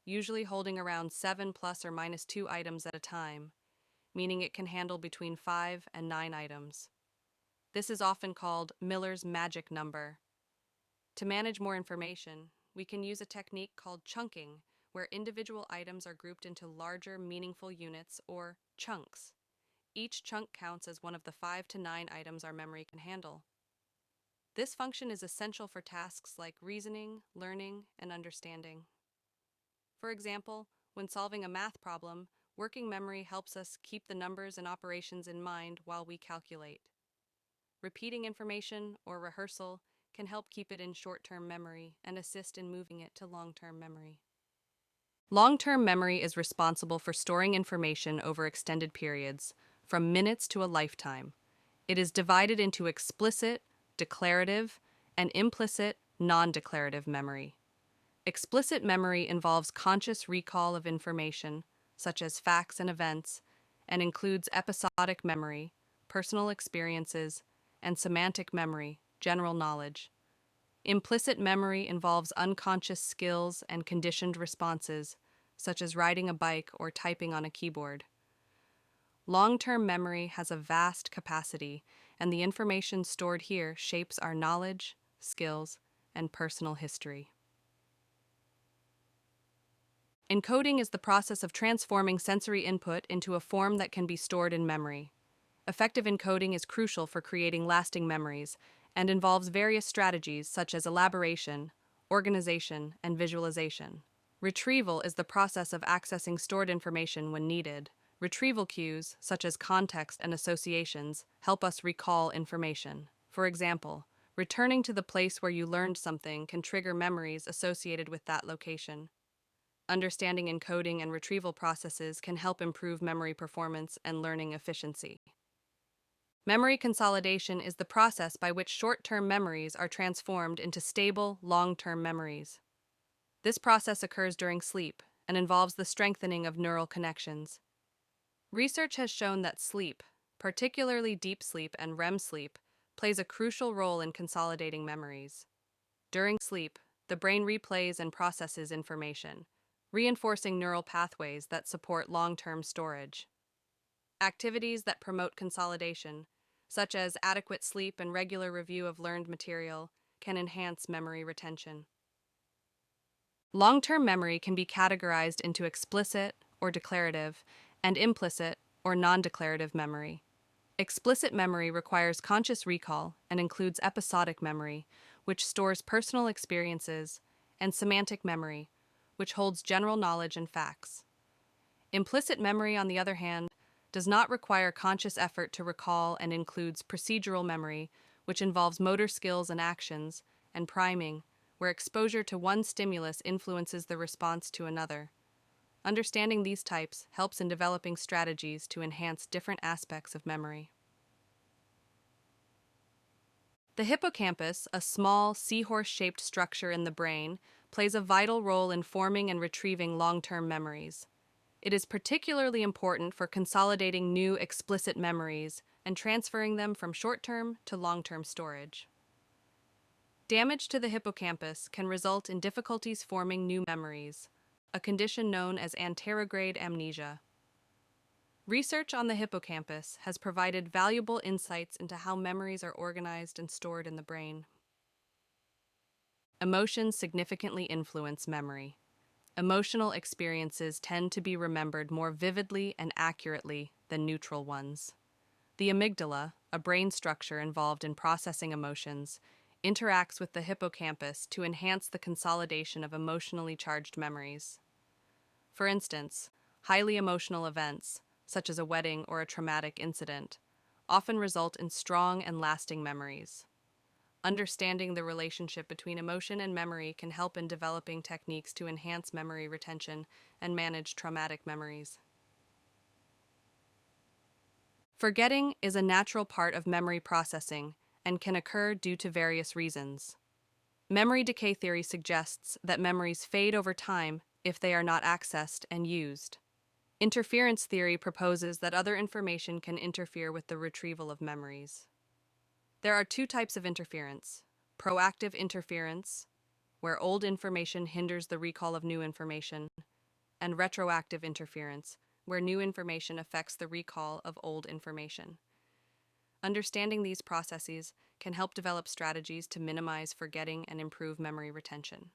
[SPEAKER 1] usually holding around 7 plus or minus 2 items at a time, meaning it can handle between 5 and 9 items. This is often called Miller's magic number. To manage more information, we can use a technique called chunking, where individual items are grouped into larger, meaningful units, or chunks. Each chunk counts as one of the 5 to 9 items our memory can handle. This function is essential for tasks like reasoning, learning, and understanding. For example, when solving a math problem, working memory helps us keep the numbers and operations in mind while we calculate. Repeating information or rehearsal can help keep it in short-term memory and assist in moving it to long-term memory. Long-term memory is responsible for storing information over extended periods, from minutes to a lifetime. It is divided into explicit, declarative, and implicit, non-declarative memory. Explicit memory involves conscious recall of information, such as facts and events, and includes episodic memory, personal experiences, and semantic memory, general knowledge. Implicit memory involves unconscious skills and conditioned responses, such as riding a bike or typing on a keyboard. Long-term memory has a vast capacity, and the information stored here shapes our knowledge, skills, and personal history. Encoding is the process of transforming sensory input into a form that can be stored in memory. Effective encoding is crucial for creating lasting memories and involves various strategies such as elaboration, organization, and visualization. Retrieval is the process of accessing stored information when needed. Retrieval cues, such as context and associations, help us recall information. For example, returning to the place where you learned something can trigger memories associated with that location. Understanding encoding and retrieval processes can help improve memory performance and learning efficiency. Memory consolidation is the process by which short-term memories are transformed into stable, long-term memories. This process occurs during sleep and involves the strengthening of neural connections. Research has shown that sleep, particularly deep sleep and REM sleep, plays a crucial role in consolidating memories. During sleep, the brain replays and processes information, reinforcing neural pathways that support long-term storage. Activities that promote consolidation, such as adequate sleep and regular review of learned material, can enhance memory retention. Long-term memory can be categorized into explicit or declarative and implicit or non-declarative memory. Explicit memory requires conscious recall and includes episodic memory, which stores personal experiences, and semantic memory, which holds general knowledge and facts. Implicit memory, on the other hand, does not require conscious effort to recall and includes procedural memory, which involves motor skills and actions, and priming, where exposure to one stimulus influences the response to another. Understanding these types helps in developing strategies to enhance different aspects of memory. The hippocampus, a small, seahorse-shaped structure in the brain, plays a vital role in forming and retrieving long-term memories. It is particularly important for consolidating new explicit memories and transferring them from short-term to long-term storage. Damage to the hippocampus can result in difficulties forming new memories, a condition known as anterograde amnesia. Research on the hippocampus has provided valuable insights into how memories are organized and stored in the brain. Emotions significantly influence memory. Emotional experiences tend to be remembered more vividly and accurately than neutral ones. The amygdala, a brain structure involved in processing emotions, interacts with the hippocampus to enhance the consolidation of emotionally charged memories. For instance, highly emotional events, such as a wedding or a traumatic incident, often result in strong and lasting memories. Understanding the relationship between emotion and memory can help in developing techniques to enhance memory retention and manage traumatic memories. Forgetting is a natural part of memory processing and can occur due to various reasons. Memory decay theory suggests that memories fade over time if they are not accessed and used. Interference theory proposes that other information can interfere with the retrieval of memories. There are two types of interference: proactive interference, where old information hinders the recall of new information, and retroactive interference, where new information affects the recall of old information. Understanding these processes can help develop strategies to minimize forgetting and improve memory retention.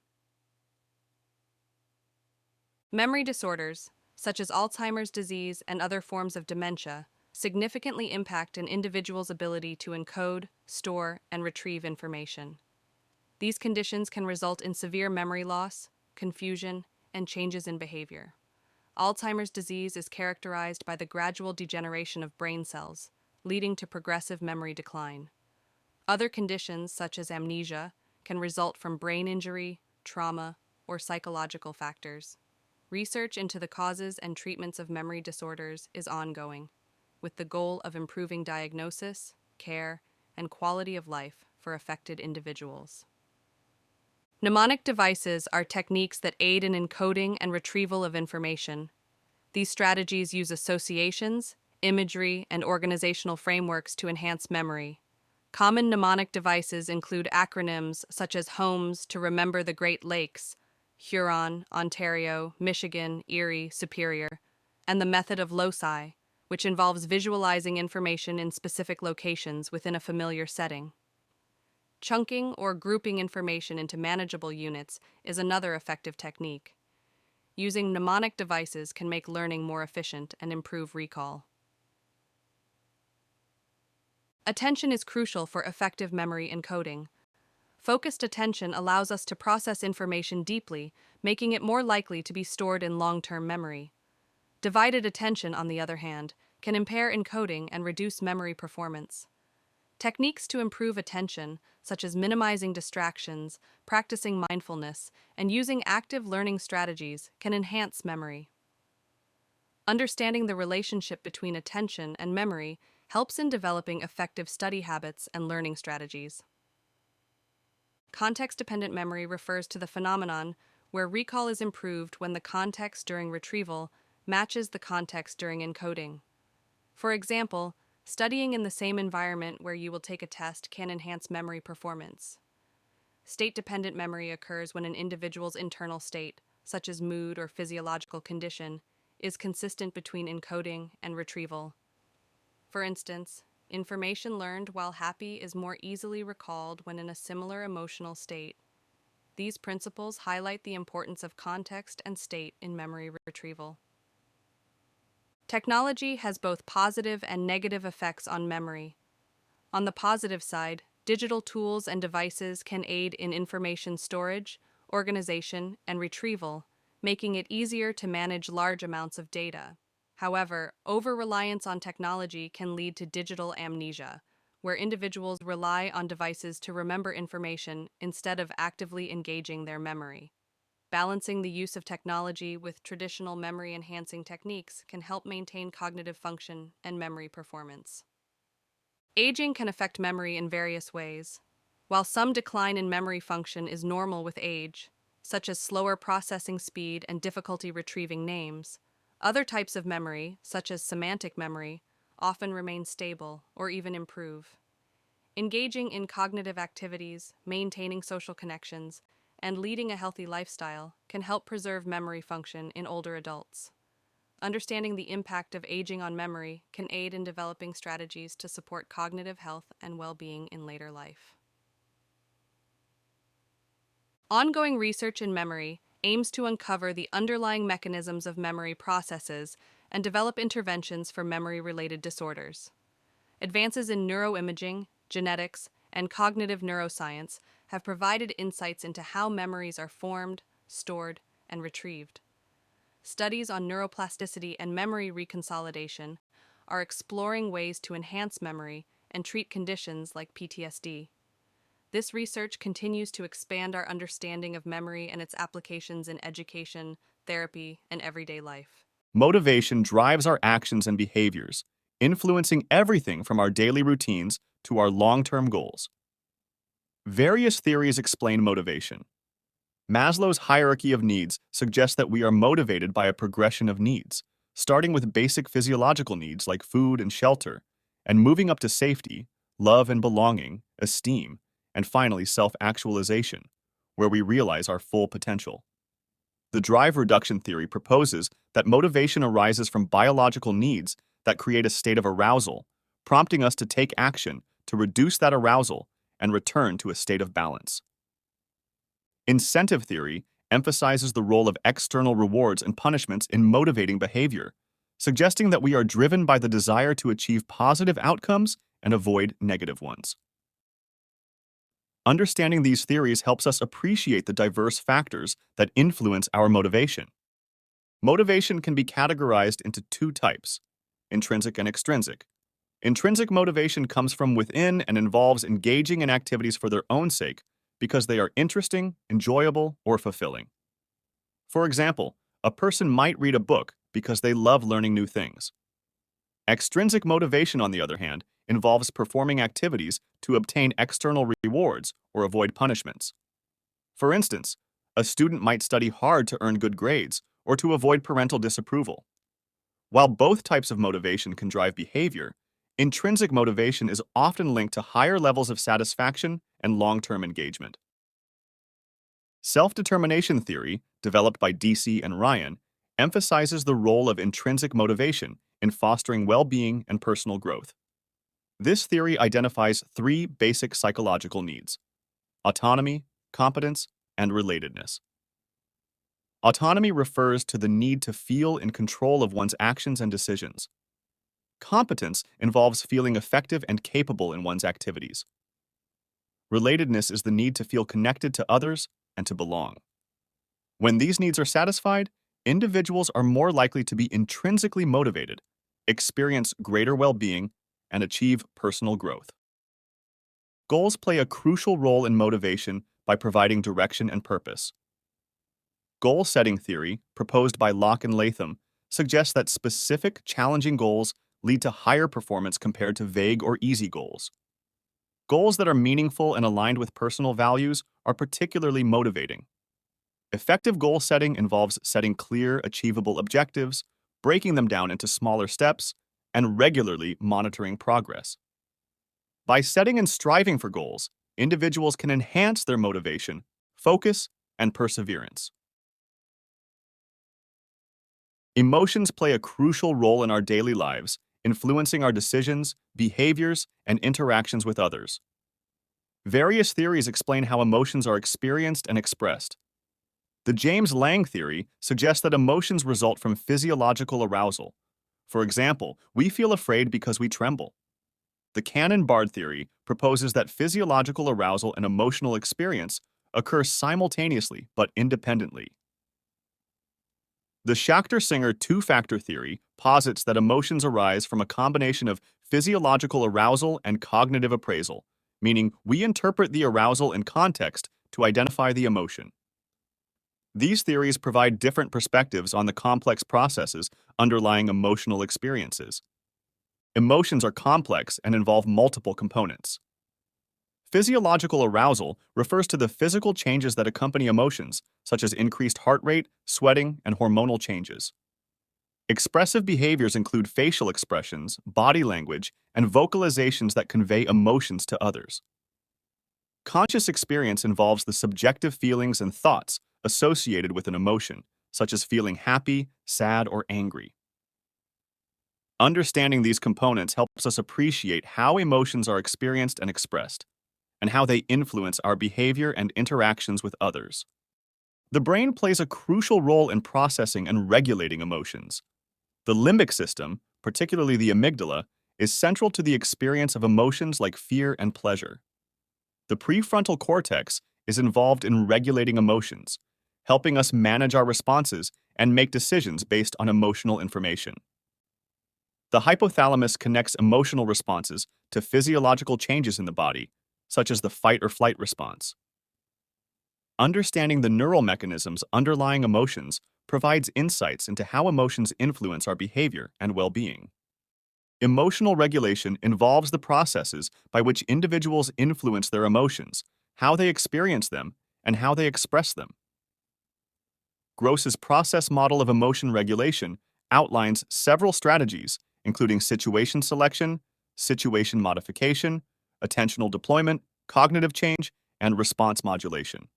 [SPEAKER 1] Memory disorders, such as Alzheimer's disease and other forms of dementia, significantly impact an individual's ability to encode, store, and retrieve information. These conditions can result in severe memory loss, confusion, and changes in behavior. Alzheimer's disease is characterized by the gradual degeneration of brain cells, leading to progressive memory decline. Other conditions, such as amnesia, can result from brain injury, trauma, or psychological factors. Research into the causes and treatments of memory disorders is ongoing, with the goal of improving diagnosis, care, and quality of life for affected individuals. Mnemonic devices are techniques that aid in encoding and retrieval of information. These strategies use associations, imagery, and organizational frameworks to enhance memory. Common mnemonic devices include acronyms such as HOMES to remember the Great Lakes, Huron, Ontario, Michigan, Erie, Superior, and the method of loci, which involves visualizing information in specific locations within a familiar setting. Chunking or grouping information into manageable units is another effective technique. Using mnemonic devices can make learning more efficient and improve recall. Attention is crucial for effective memory encoding. Focused attention allows us to process information deeply, making it more likely to be stored in long-term memory. Divided attention, on the other hand, can impair encoding and reduce memory performance. Techniques to improve attention, such as minimizing distractions, practicing mindfulness, and using active learning strategies, can enhance memory. Understanding the relationship between attention and memory helps in developing effective study habits and learning strategies. Context-dependent memory refers to the phenomenon where recall is improved when the context during retrieval matches the context during encoding. For example, studying in the same environment where you will take a test can enhance memory performance. State-dependent memory occurs when an individual's internal state, such as mood or physiological condition, is consistent between encoding and retrieval. For instance, information learned while happy is more easily recalled when in a similar emotional state. These principles highlight the importance of context and state in memory retrieval. Technology has both positive and negative effects on memory. On the positive side, digital tools and devices can aid in information storage, organization, and retrieval, making it easier to manage large amounts of data. However, over-reliance on technology can lead to digital amnesia, where individuals rely on devices to remember information instead of actively engaging their memory. Balancing the use of technology with traditional memory-enhancing techniques can help maintain cognitive function and memory performance. Aging can affect memory in various ways. While some decline in memory function is normal with age, such as slower processing speed and difficulty retrieving names, other types of memory, such as semantic memory, often remain stable or even improve. Engaging in cognitive activities, maintaining social connections, and leading a healthy lifestyle can help preserve memory function in older adults. Understanding the impact of aging on memory can aid in developing strategies to support cognitive health and well-being in later life. Ongoing research in memory aims to uncover the underlying mechanisms of memory processes and develop interventions for memory-related disorders. Advances in neuroimaging, genetics, and cognitive neuroscience have provided insights into how memories are formed, stored, and retrieved. Studies on neuroplasticity and memory reconsolidation are exploring ways to enhance memory and treat conditions like PTSD. This research continues to expand our understanding of memory and its applications in education, therapy, and everyday life.
[SPEAKER 2] Motivation drives our actions and behaviors, influencing everything from our daily routines to our long-term goals. Various theories explain motivation. Maslow's hierarchy of needs suggests that we are motivated by a progression of needs, starting with basic physiological needs like food and shelter, and moving up to safety, love and belonging, esteem, and finally self-actualization, where we realize our full potential. The drive reduction theory proposes that motivation arises from biological needs that create a state of arousal, prompting us to take action to reduce that arousal and return to a state of balance. Incentive theory emphasizes the role of external rewards and punishments in motivating behavior, suggesting that we are driven by the desire to achieve positive outcomes and avoid negative ones. Understanding these theories helps us appreciate the diverse factors that influence our motivation. Motivation can be categorized into two types: intrinsic and extrinsic. Intrinsic motivation comes from within and involves engaging in activities for their own sake because they are interesting, enjoyable, or fulfilling. For example, a person might read a book because they love learning new things. Extrinsic motivation, on the other hand, involves performing activities to obtain external rewards or avoid punishments. For instance, a student might study hard to earn good grades or to avoid parental disapproval. While both types of motivation can drive behavior, intrinsic motivation is often linked to higher levels of satisfaction and long-term engagement. Self-determination theory, developed by DC and Ryan, emphasizes the role of intrinsic motivation in fostering well-being and personal growth. This theory identifies three basic psychological needs: autonomy, competence, and relatedness. Autonomy refers to the need to feel in control of one's actions and decisions. Competence involves feeling effective and capable in one's activities. Relatedness is the need to feel connected to others and to belong. When these needs are satisfied, individuals are more likely to be intrinsically motivated, experience greater well-being, and achieve personal growth. Goals play a crucial role in motivation by providing direction and purpose. Goal-setting theory, proposed by Locke and Latham, suggests that specific, challenging goals lead to higher performance compared to vague or easy goals. Goals that are meaningful and aligned with personal values are particularly motivating. Effective goal setting involves setting clear, achievable objectives, breaking them down into smaller steps, and regularly monitoring progress. By setting and striving for goals, individuals can enhance their motivation, focus, and perseverance. Emotions play a crucial role in our daily lives, influencing our decisions, behaviors, and interactions with others. Various theories explain how emotions are experienced and expressed. The James Lange theory suggests that emotions result from physiological arousal. For example, we feel afraid because we tremble. The Cannon-Bard theory proposes that physiological arousal and emotional experience occur simultaneously but independently. The Schachter-Singer two-factor theory posits that emotions arise from a combination of physiological arousal and cognitive appraisal, meaning we interpret the arousal in context to identify the emotion. These theories provide different perspectives on the complex processes underlying emotional experiences. Emotions are complex and involve multiple components. Physiological arousal refers to the physical changes that accompany emotions, such as increased heart rate, sweating, and hormonal changes. Expressive behaviors include facial expressions, body language, and vocalizations that convey emotions to others. Conscious experience involves the subjective feelings and thoughts associated with an emotion, such as feeling happy, sad, or angry. Understanding these components helps us appreciate how emotions are experienced and expressed, and how they influence our behavior and interactions with others. The brain plays a crucial role in processing and regulating emotions. The limbic system, particularly the amygdala, is central to the experience of emotions like fear and pleasure. The prefrontal cortex is involved in regulating emotions, helping us manage our responses and make decisions based on emotional information. The hypothalamus connects emotional responses to physiological changes in the body, such as the fight or flight response. Understanding the neural mechanisms underlying emotions provides insights into how emotions influence our behavior and well-being. Emotional regulation involves the processes by which individuals influence their emotions, how they experience them, and how they express them. Gross's process model of emotion regulation outlines several strategies, including situation selection, situation modification, attentional deployment, cognitive change, and response modulation.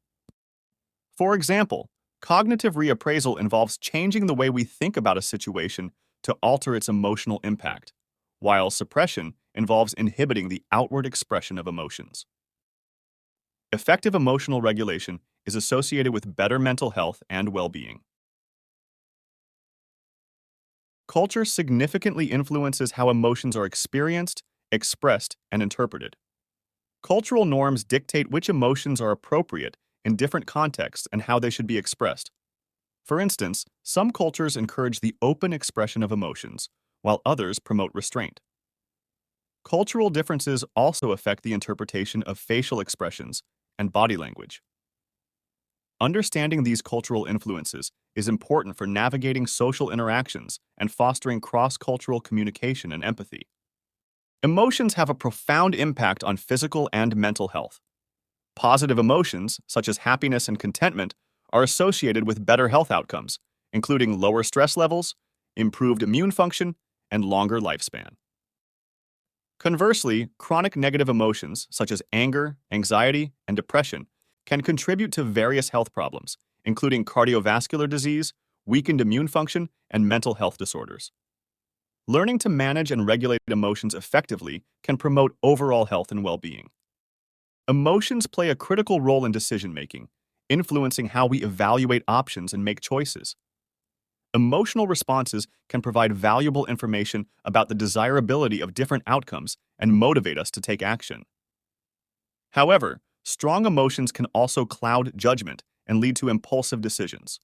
[SPEAKER 2] For example, cognitive reappraisal involves changing the way we think about a situation to alter its emotional impact, while suppression involves inhibiting the outward expression of emotions. Effective emotional regulation is associated with better mental health and well-being. Culture significantly influences how emotions are experienced, expressed, and interpreted. Cultural norms dictate which emotions are appropriate in different contexts and how they should be expressed. For instance, some cultures encourage the open expression of emotions, while others promote restraint. Cultural differences also affect the interpretation of facial expressions and body language. Understanding these cultural influences is important for navigating social interactions and fostering cross-cultural communication and empathy. Emotions have a profound impact on physical and mental health. Positive emotions, such as happiness and contentment, are associated with better health outcomes, including lower stress levels, improved immune function, and longer lifespan. Conversely, chronic negative emotions, such as anger, anxiety, and depression, can contribute to various health problems, including cardiovascular disease, weakened immune function, and mental health disorders. Learning to manage and regulate emotions effectively can promote overall health and well-being. Emotions play a critical role in decision-making, influencing how we evaluate options and make choices. Emotional responses can provide valuable information about the desirability of different outcomes and motivate us to take action. However, strong emotions can also cloud judgment and lead to impulsive decisions.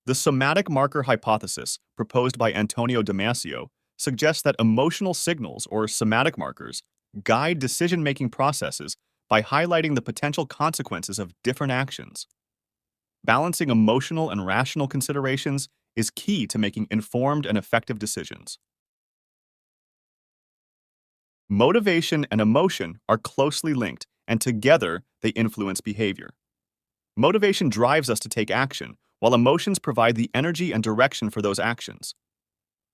[SPEAKER 2] The somatic marker hypothesis, proposed by Antonio Damasio, suggests that emotional signals, or somatic markers, guide decision-making processes by highlighting the potential consequences of different actions. Balancing emotional and rational considerations is key to making informed and effective decisions. Motivation and emotion are closely linked, and together they influence behavior. Motivation drives us to take action, while emotions provide the energy and direction for those actions.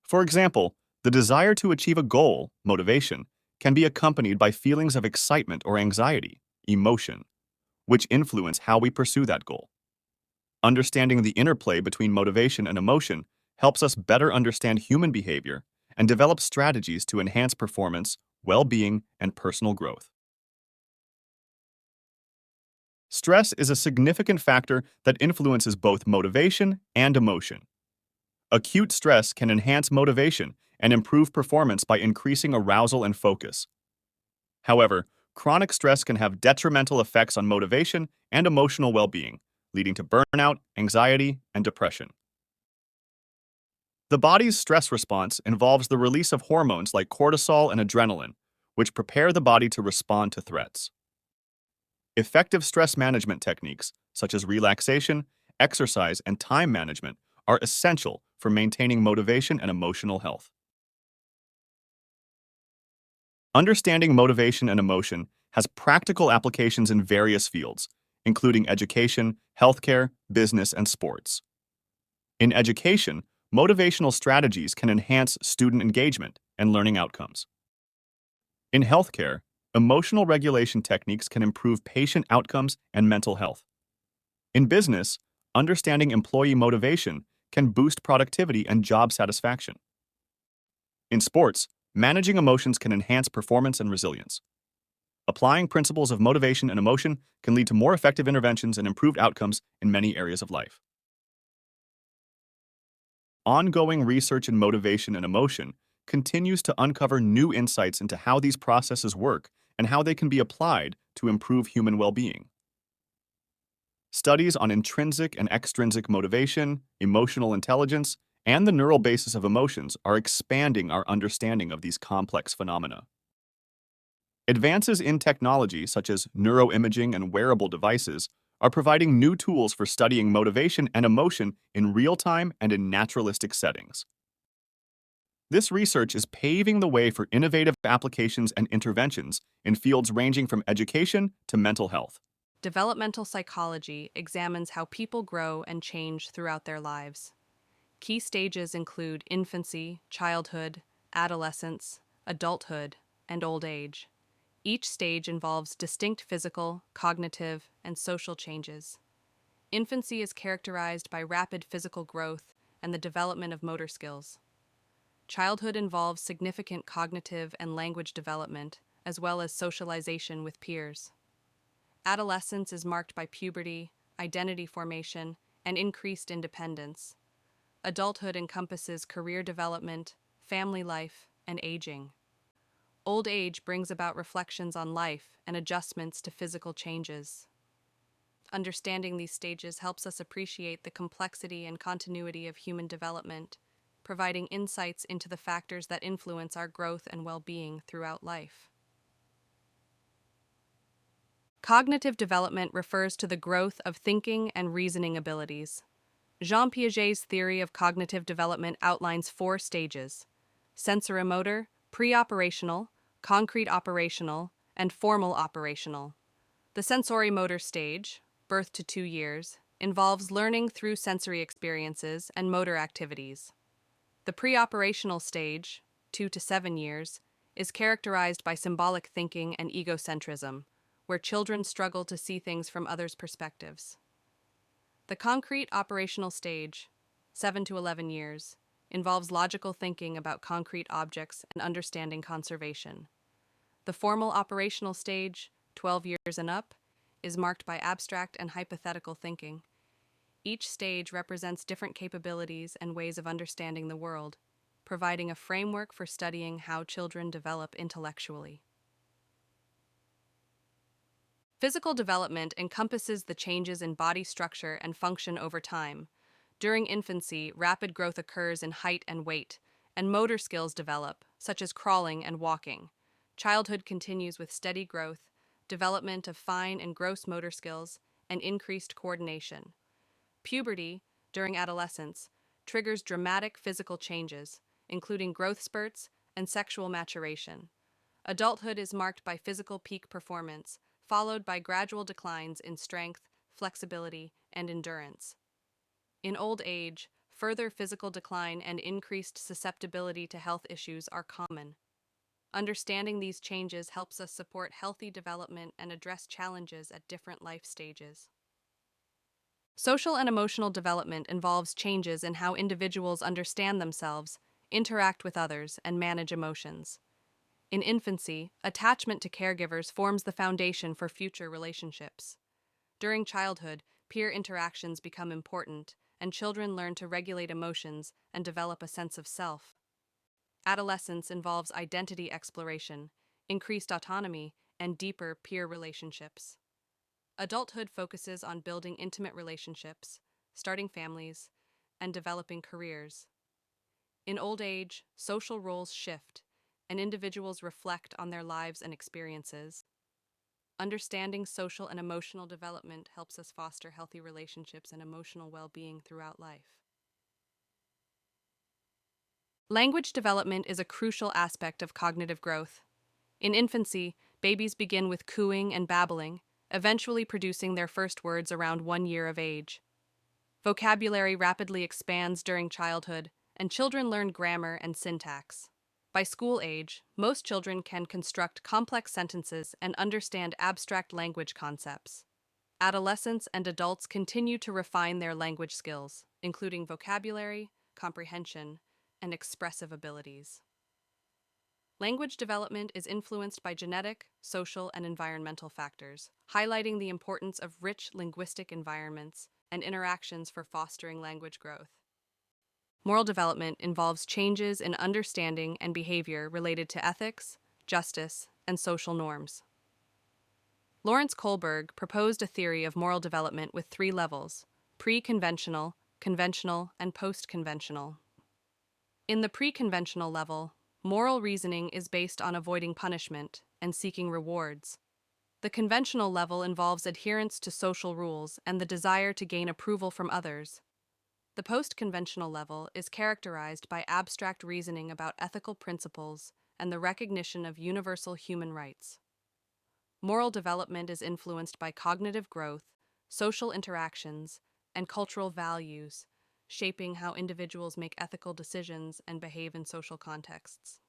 [SPEAKER 2] For example, the desire to achieve a goal, motivation, can be accompanied by feelings of excitement or anxiety, emotion, which influence how we pursue that goal. Understanding the interplay between motivation and emotion helps us better understand human behavior and develop strategies to enhance performance, well-being, and personal growth. Stress is a significant factor that influences both motivation and emotion. Acute stress can enhance motivation and improve performance by increasing arousal and focus. However, chronic stress can have detrimental effects on motivation and emotional well-being, leading to burnout, anxiety, and depression. The body's stress response involves the release of hormones like cortisol and adrenaline, which prepare the body to respond to threats. Effective stress management techniques, such as relaxation, exercise, and time management, are essential for maintaining motivation and emotional health. Understanding motivation and emotion has practical applications in various fields, including education, healthcare, business, and sports. In education, motivational strategies can enhance student engagement and learning outcomes. In healthcare, emotional regulation techniques can improve patient outcomes and mental health. In business, understanding employee motivation can boost productivity and job satisfaction. In sports, managing emotions can enhance performance and resilience. Applying principles of motivation and emotion can lead to more effective interventions and improved outcomes in many areas of life. Ongoing research in motivation and emotion continues to uncover new insights into how these processes work and how they can be applied to improve human well-being. Studies on intrinsic and extrinsic motivation, emotional intelligence, and the neural basis of emotions are expanding our understanding of these complex phenomena. Advances in technology, such as neuroimaging and wearable devices, are providing new tools for studying motivation and emotion in real time and in naturalistic settings. This research is paving the way for innovative applications and interventions in fields ranging from education to mental health.
[SPEAKER 1] Developmental psychology examines how people grow and change throughout their lives. Key stages include infancy, childhood, adolescence, adulthood, and old age. Each stage involves distinct physical, cognitive, and social changes. Infancy is characterized by rapid physical growth and the development of motor skills. Childhood involves significant cognitive and language development, as well as socialization with peers. Adolescence is marked by puberty, identity formation, and increased independence. Adulthood encompasses career development, family life, and aging. Old age brings about reflections on life and adjustments to physical changes. Understanding these stages helps us appreciate the complexity and continuity of human development, providing insights into the factors that influence our growth and well-being throughout life. Cognitive development refers to the growth of thinking and reasoning abilities. Jean Piaget's theory of cognitive development outlines 4 stages: sensoromotor, pre-operational, concrete operational, and formal operational. The sensorimotor stage, birth to 2 years, involves learning through sensory experiences and motor activities. The pre-operational stage, 2 to 7 years, is characterized by symbolic thinking and egocentrism, where children struggle to see things from others' perspectives. The concrete operational stage, 7 to 11 years, involves logical thinking about concrete objects and understanding conservation. The formal operational stage, 12 years and up, is marked by abstract and hypothetical thinking. Each stage represents different capabilities and ways of understanding the world, providing a framework for studying how children develop intellectually. Physical development encompasses the changes in body structure and function over time. During infancy, rapid growth occurs in height and weight, and motor skills develop, such as crawling and walking. Childhood continues with steady growth, development of fine and gross motor skills, and increased coordination. Puberty, during adolescence, triggers dramatic physical changes, including growth spurts and sexual maturation. Adulthood is marked by physical peak performance, followed by gradual declines in strength, flexibility, and endurance. In old age, further physical decline and increased susceptibility to health issues are common. Understanding these changes helps us support healthy development and address challenges at different life stages. Social and emotional development involves changes in how individuals understand themselves, interact with others, and manage emotions. In infancy, attachment to caregivers forms the foundation for future relationships. During childhood, peer interactions become important, and children learn to regulate emotions and develop a sense of self. Adolescence involves identity exploration, increased autonomy, and deeper peer relationships. Adulthood focuses on building intimate relationships, starting families, and developing careers. In old age, social roles shift, and individuals reflect on their lives and experiences. Understanding social and emotional development helps us foster healthy relationships and emotional well-being throughout life. Language development is a crucial aspect of cognitive growth. In infancy, babies begin with cooing and babbling, eventually producing their first words around 1 year of age. Vocabulary rapidly expands during childhood, and children learn grammar and syntax. By school age, most children can construct complex sentences and understand abstract language concepts. Adolescents and adults continue to refine their language skills, including vocabulary, comprehension, and expressive abilities. Language development is influenced by genetic, social, and environmental factors, highlighting the importance of rich linguistic environments and interactions for fostering language growth. Moral development involves changes in understanding and behavior related to ethics, justice, and social norms. Lawrence Kohlberg proposed a theory of moral development with 3 levels: pre-conventional, conventional, and post-conventional. In the pre-conventional level, moral reasoning is based on avoiding punishment and seeking rewards. The conventional level involves adherence to social rules and the desire to gain approval from others. The post-conventional level is characterized by abstract reasoning about ethical principles and the recognition of universal human rights. Moral development is influenced by cognitive growth, social interactions, and cultural values, shaping how individuals make ethical decisions and behave in social contexts.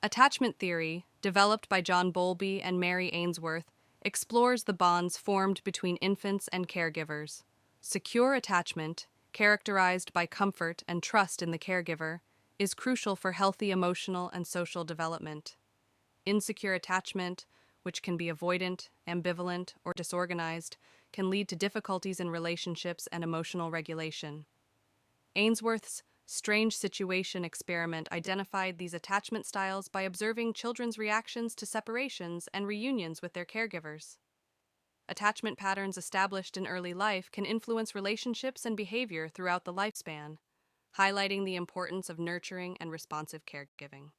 [SPEAKER 1] Attachment theory, developed by John Bowlby and Mary Ainsworth, explores the bonds formed between infants and caregivers. Secure attachment, characterized by comfort and trust in the caregiver, is crucial for healthy emotional and social development. Insecure attachment, which can be avoidant, ambivalent, or disorganized, can lead to difficulties in relationships and emotional regulation. Ainsworth's Strange Situation Experiment identified these attachment styles by observing children's reactions to separations and reunions with their caregivers. Attachment patterns established in early life can influence relationships and behavior throughout the lifespan, highlighting the importance of nurturing and responsive caregiving.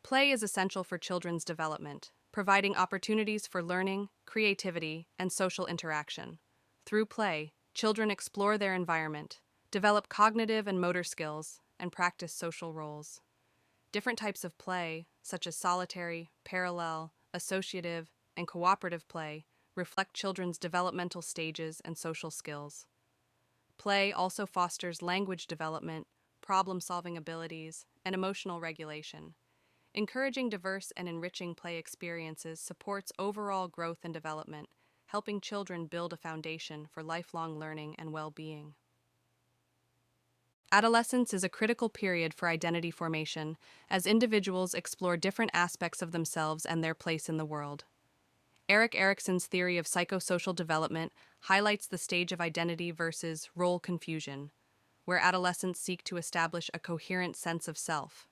[SPEAKER 1] Play is essential for children's development, providing opportunities for learning, creativity, and social interaction. Through play, children explore their environment, develop cognitive and motor skills, and practice social roles. Different types of play, such as solitary, parallel, associative, and cooperative play, reflect children's developmental stages and social skills. Play also fosters language development, problem-solving abilities, and emotional regulation. Encouraging diverse and enriching play experiences supports overall growth and development, helping children build a foundation for lifelong learning and well-being. Adolescence is a critical period for identity formation, as individuals explore different aspects of themselves and their place in the world. Erik Erikson's theory of psychosocial development highlights the stage of identity versus role confusion, where adolescents seek to establish a coherent sense of self.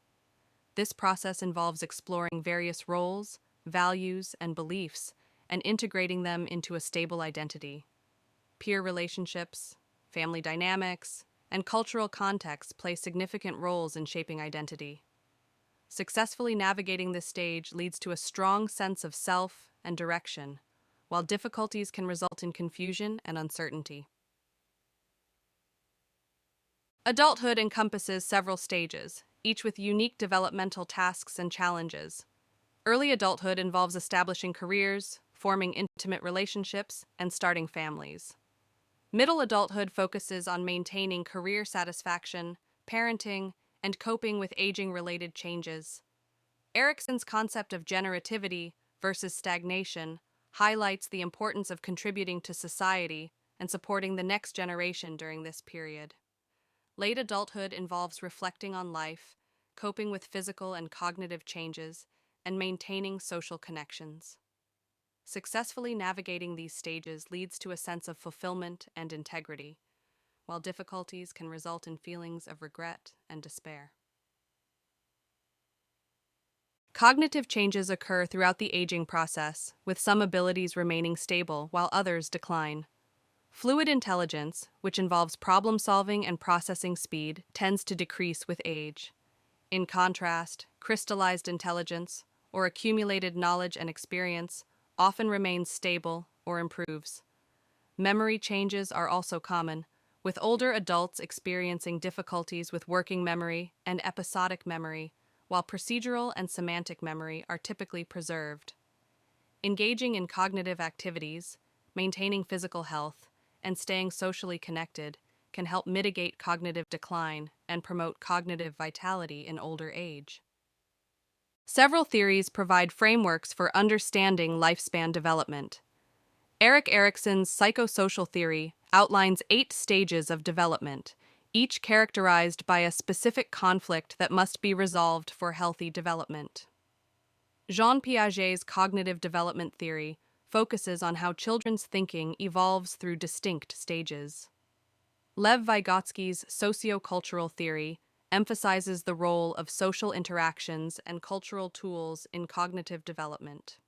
[SPEAKER 1] This process involves exploring various roles, values, and beliefs, and integrating them into a stable identity. Peer relationships, family dynamics, and cultural contexts play significant roles in shaping identity. Successfully navigating this stage leads to a strong sense of self and direction, while difficulties can result in confusion and uncertainty. Adulthood encompasses several stages, each with unique developmental tasks and challenges. Early adulthood involves establishing careers, forming intimate relationships, and starting families. Middle adulthood focuses on maintaining career satisfaction, parenting, and coping with aging-related changes. Erikson's concept of generativity versus stagnation highlights the importance of contributing to society and supporting the next generation during this period. Late adulthood involves reflecting on life, coping with physical and cognitive changes, and maintaining social connections. Successfully navigating these stages leads to a sense of fulfillment and integrity, while difficulties can result in feelings of regret and despair. Cognitive changes occur throughout the aging process, with some abilities remaining stable while others decline. Fluid intelligence, which involves problem-solving and processing speed, tends to decrease with age. In contrast, crystallized intelligence, or accumulated knowledge and experience, often remains stable or improves. Memory changes are also common, with older adults experiencing difficulties with working memory and episodic memory, while procedural and semantic memory are typically preserved. Engaging in cognitive activities, maintaining physical health, and staying socially connected can help mitigate cognitive decline and promote cognitive vitality in older age. Several theories provide frameworks for understanding lifespan development. Erik Erikson's psychosocial theory outlines 8 stages of development, each characterized by a specific conflict that must be resolved for healthy development. Jean Piaget's cognitive development theory focuses on how children's thinking evolves through distinct stages. Lev Vygotsky's sociocultural theory emphasizes the role of social interactions and cultural tools in cognitive development.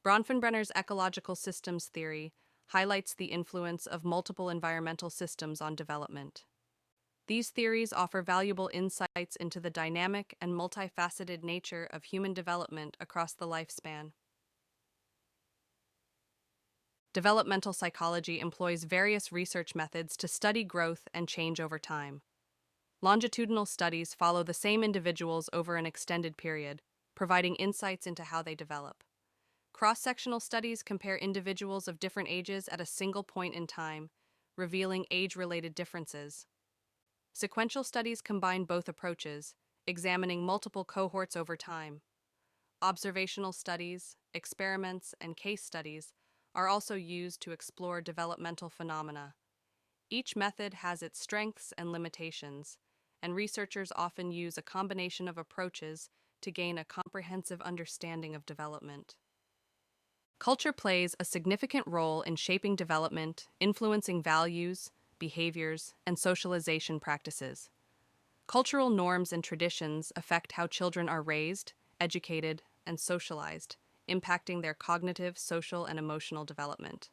[SPEAKER 1] Bronfenbrenner's ecological systems theory highlights the influence of multiple environmental systems on development. These theories offer valuable insights into the dynamic and multifaceted nature of human development across the lifespan. Developmental psychology employs various research methods to study growth and change over time. Longitudinal studies follow the same individuals over an extended period, providing insights into how they develop. Cross-sectional studies compare individuals of different ages at a single point in time, revealing age-related differences. Sequential studies combine both approaches, examining multiple cohorts over time. Observational studies, experiments, and case studies are also used to explore developmental phenomena. Each method has its strengths and limitations, and researchers often use a combination of approaches to gain a comprehensive understanding of development. Culture plays a significant role in shaping development, influencing values, behaviors, and socialization practices. Cultural norms and traditions affect how children are raised, educated, and socialized, impacting their cognitive, social, and emotional development.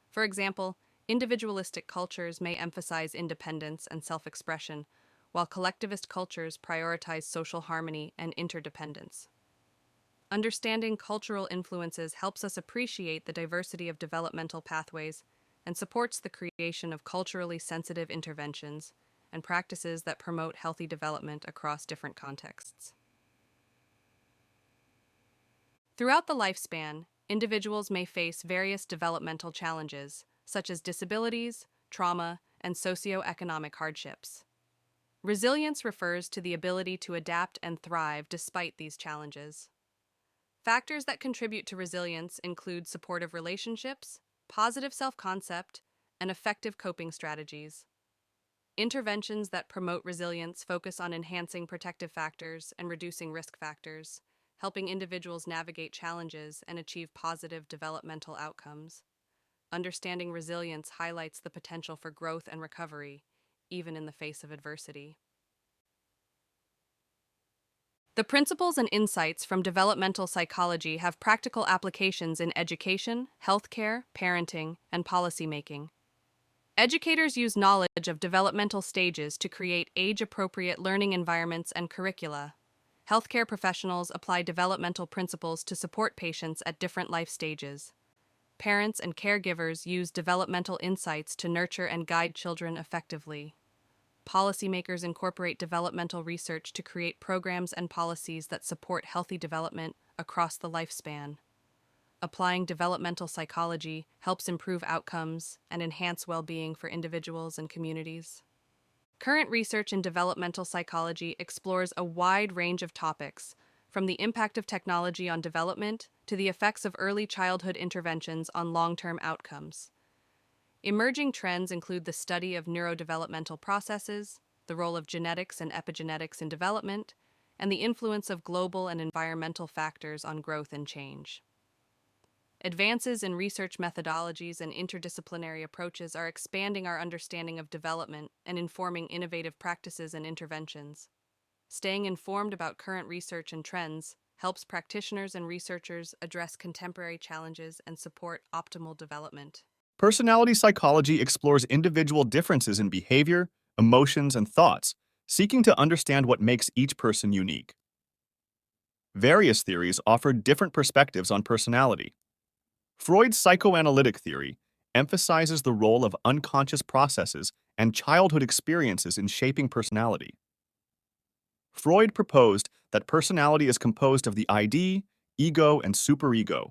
[SPEAKER 1] For example, individualistic cultures may emphasize independence and self-expression, while collectivist cultures prioritize social harmony and interdependence. Understanding cultural influences helps us appreciate the diversity of developmental pathways and supports the creation of culturally sensitive interventions and practices that promote healthy development across different contexts. Throughout the lifespan, individuals may face various developmental challenges, such as disabilities, trauma, and socioeconomic hardships. Resilience refers to the ability to adapt and thrive despite these challenges. Factors that contribute to resilience include supportive relationships, positive self-concept, and effective coping strategies. Interventions that promote resilience focus on enhancing protective factors and reducing risk factors, helping individuals navigate challenges and achieve positive developmental outcomes. Understanding resilience highlights the potential for growth and recovery, even in the face of adversity. The principles and insights from developmental psychology have practical applications in education, healthcare, parenting, and policymaking. Educators use knowledge of developmental stages to create age-appropriate learning environments and curricula. Healthcare professionals apply developmental principles to support patients at different life stages. Parents and caregivers use developmental insights to nurture and guide children effectively. Policymakers incorporate developmental research to create programs and policies that support healthy development across the lifespan. Applying developmental psychology helps improve outcomes and enhance well-being for individuals and communities. Current research in developmental psychology explores a wide range of topics, from the impact of technology on development to the effects of early childhood interventions on long-term outcomes. Emerging trends include the study of neurodevelopmental processes, the role of genetics and epigenetics in development, and the influence of global and environmental factors on growth and change. Advances in research methodologies and interdisciplinary approaches are expanding our understanding of development and informing innovative practices and interventions. Staying informed about current research and trends helps practitioners and researchers address contemporary challenges and support optimal development.
[SPEAKER 2] Personality psychology explores individual differences in behavior, emotions, and thoughts, seeking to understand what makes each person unique. Various theories offer different perspectives on personality. Freud's psychoanalytic theory emphasizes the role of unconscious processes and childhood experiences in shaping personality. Freud proposed that personality is composed of the ID, ego, and superego,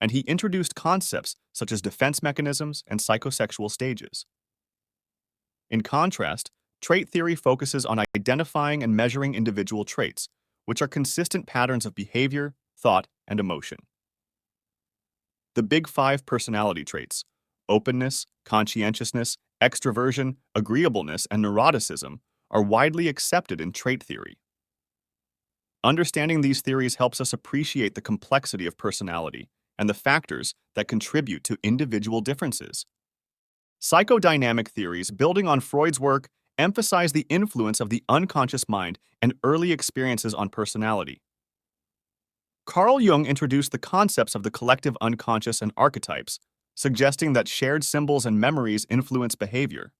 [SPEAKER 2] and he introduced concepts such as defense mechanisms and psychosexual stages. In contrast, trait theory focuses on identifying and measuring individual traits, which are consistent patterns of behavior, thought, and emotion. The Big Five personality traits, openness, conscientiousness, extroversion, agreeableness, and neuroticism, are widely accepted in trait theory. Understanding these theories helps us appreciate the complexity of personality and the factors that contribute to individual differences. Psychodynamic theories, building on Freud's work, emphasize the influence of the unconscious mind and early experiences on personality. Carl Jung introduced the concepts of the collective unconscious and archetypes, suggesting that shared symbols and memories influence behavior.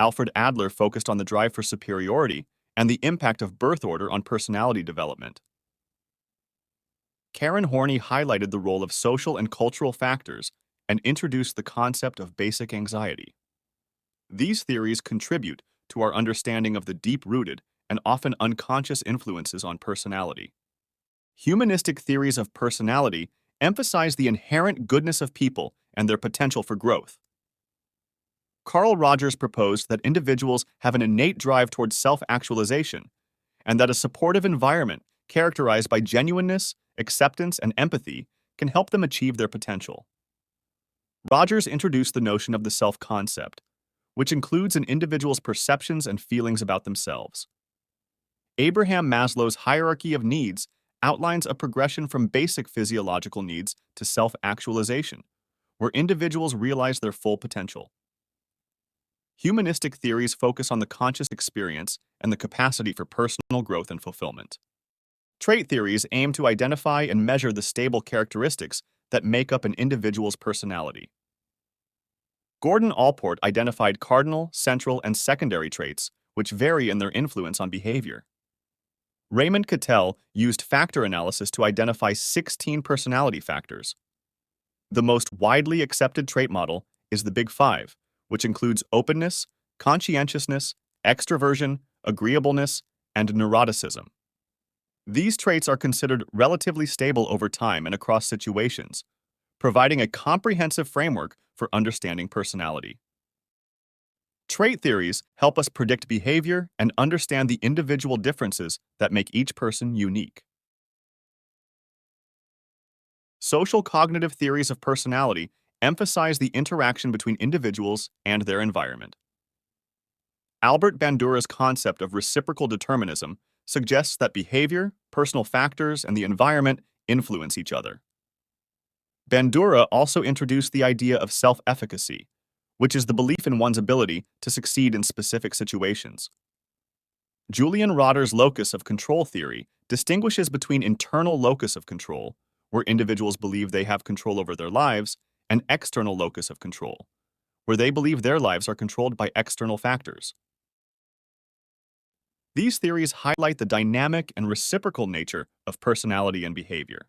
[SPEAKER 2] Alfred Adler focused on the drive for superiority and the impact of birth order on personality development. Karen Horney highlighted the role of social and cultural factors and introduced the concept of basic anxiety. These theories contribute to our understanding of the deep-rooted and often unconscious influences on personality. Humanistic theories of personality emphasize the inherent goodness of people and their potential for growth. Carl Rogers proposed that individuals have an innate drive towards self-actualization and that a supportive environment characterized by genuineness, acceptance, and empathy can help them achieve their potential. Rogers introduced the notion of the self-concept, which includes an individual's perceptions and feelings about themselves. Abraham Maslow's hierarchy of needs outlines a progression from basic physiological needs to self-actualization, where individuals realize their full potential. Humanistic theories focus on the conscious experience and the capacity for personal growth and fulfillment. Trait theories aim to identify and measure the stable characteristics that make up an individual's personality. Gordon Allport identified cardinal, central, and secondary traits, which vary in their influence on behavior. Raymond Cattell used factor analysis to identify 16 personality factors. The most widely accepted trait model is the Big Five, which includes openness, conscientiousness, extroversion, agreeableness, and neuroticism. These traits are considered relatively stable over time and across situations, providing a comprehensive framework for understanding personality. Trait theories help us predict behavior and understand the individual differences that make each person unique. Social cognitive theories of personality emphasize the interaction between individuals and their environment. Albert Bandura's concept of reciprocal determinism suggests that behavior, personal factors, and the environment influence each other. Bandura also introduced the idea of self-efficacy, which is the belief in one's ability to succeed in specific situations. Julian Rotter's locus of control theory distinguishes between internal locus of control, where individuals believe they have control over their lives, and external locus of control, where they believe their lives are controlled by external factors. These theories highlight the dynamic and reciprocal nature of personality and behavior.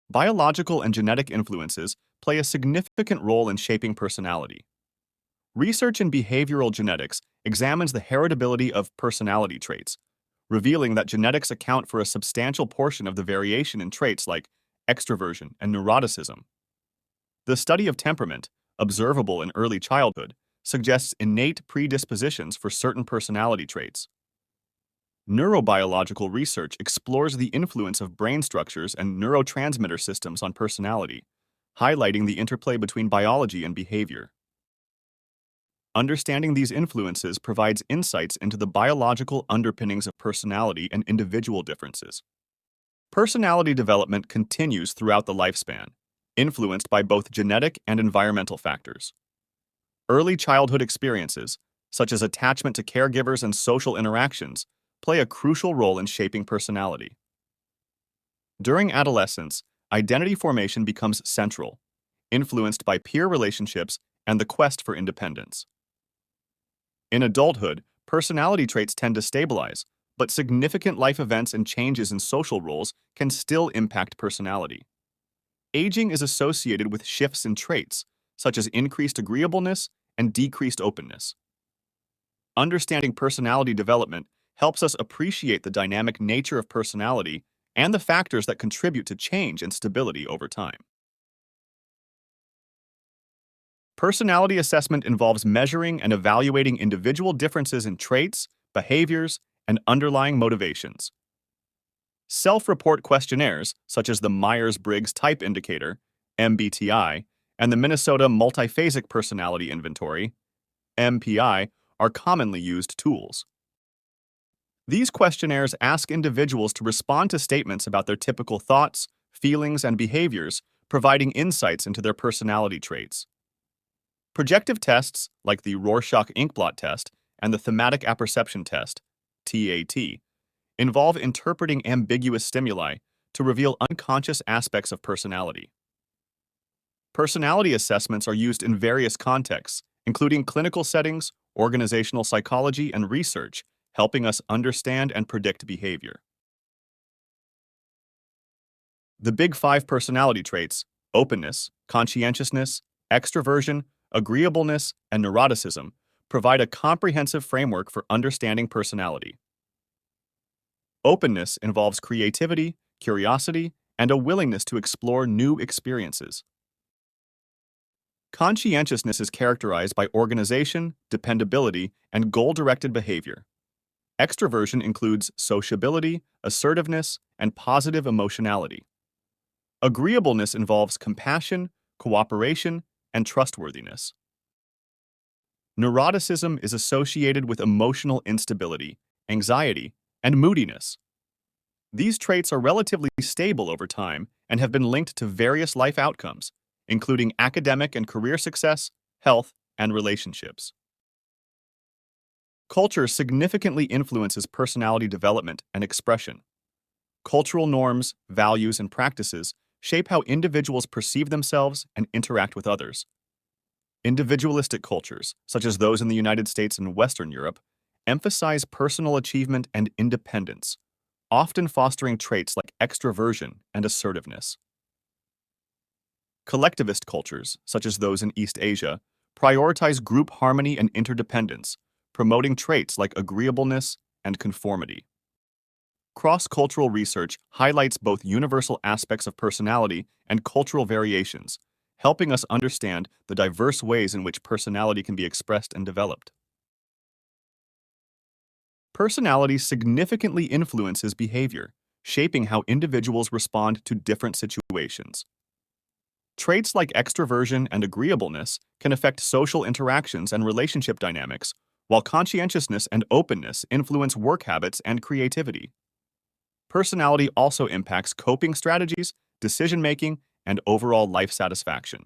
[SPEAKER 2] Biological and genetic influences play a significant role in shaping personality. Research in behavioral genetics examines the heritability of personality traits, revealing that genetics account for a substantial portion of the variation in traits like extroversion and neuroticism. The study of temperament, observable in early childhood, suggests innate predispositions for certain personality traits. Neurobiological research explores the influence of brain structures and neurotransmitter systems on personality, highlighting the interplay between biology and behavior. Understanding these influences provides insights into the biological underpinnings of personality and individual differences. Personality development continues throughout the lifespan, influenced by both genetic and environmental factors. Early childhood experiences, such as attachment to caregivers and social interactions, play a crucial role in shaping personality. During adolescence, identity formation becomes central, influenced by peer relationships and the quest for independence. In adulthood, personality traits tend to stabilize, but significant life events and changes in social roles can still impact personality. Aging is associated with shifts in traits, such as increased agreeableness and decreased openness. Understanding personality development helps us appreciate the dynamic nature of personality and the factors that contribute to change and stability over time. Personality assessment involves measuring and evaluating individual differences in traits, behaviors, and underlying motivations. Self-report questionnaires, such as the Myers-Briggs Type Indicator, MBTI, and the Minnesota Multiphasic Personality Inventory, MPI, are commonly used tools. These questionnaires ask individuals to respond to statements about their typical thoughts, feelings, and behaviors, providing insights into their personality traits. Projective tests, like the Rorschach Inkblot test and the Thematic Apperception test, TAT, involve interpreting ambiguous stimuli to reveal unconscious aspects of personality. Personality assessments are used in various contexts, including clinical settings, organizational psychology, and research, helping us understand and predict behavior. The Big Five personality traits, openness, conscientiousness, extroversion, agreeableness, and neuroticism, provide a comprehensive framework for understanding personality. Openness involves creativity, curiosity, and a willingness to explore new experiences. Conscientiousness is characterized by organization, dependability, and goal-directed behavior. Extroversion includes sociability, assertiveness, and positive emotionality. Agreeableness involves compassion, cooperation, and trustworthiness. Neuroticism is associated with emotional instability, anxiety, and moodiness. These traits are relatively stable over time and have been linked to various life outcomes, including academic and career success, health, and relationships. Culture significantly influences personality development and expression. Cultural norms, values, and practices shape how individuals perceive themselves and interact with others. Individualistic cultures, such as those in the United States and Western Europe, emphasize personal achievement and independence, often fostering traits like extroversion and assertiveness. Collectivist cultures, such as those in East Asia, prioritize group harmony and interdependence, promoting traits like agreeableness and conformity. Cross-cultural research highlights both universal aspects of personality and cultural variations, helping us understand the diverse ways in which personality can be expressed and developed. Personality significantly influences behavior, shaping how individuals respond to different situations. Traits like extroversion and agreeableness can affect social interactions and relationship dynamics, while conscientiousness and openness influence work habits and creativity. Personality also impacts coping strategies, decision-making, and overall life satisfaction.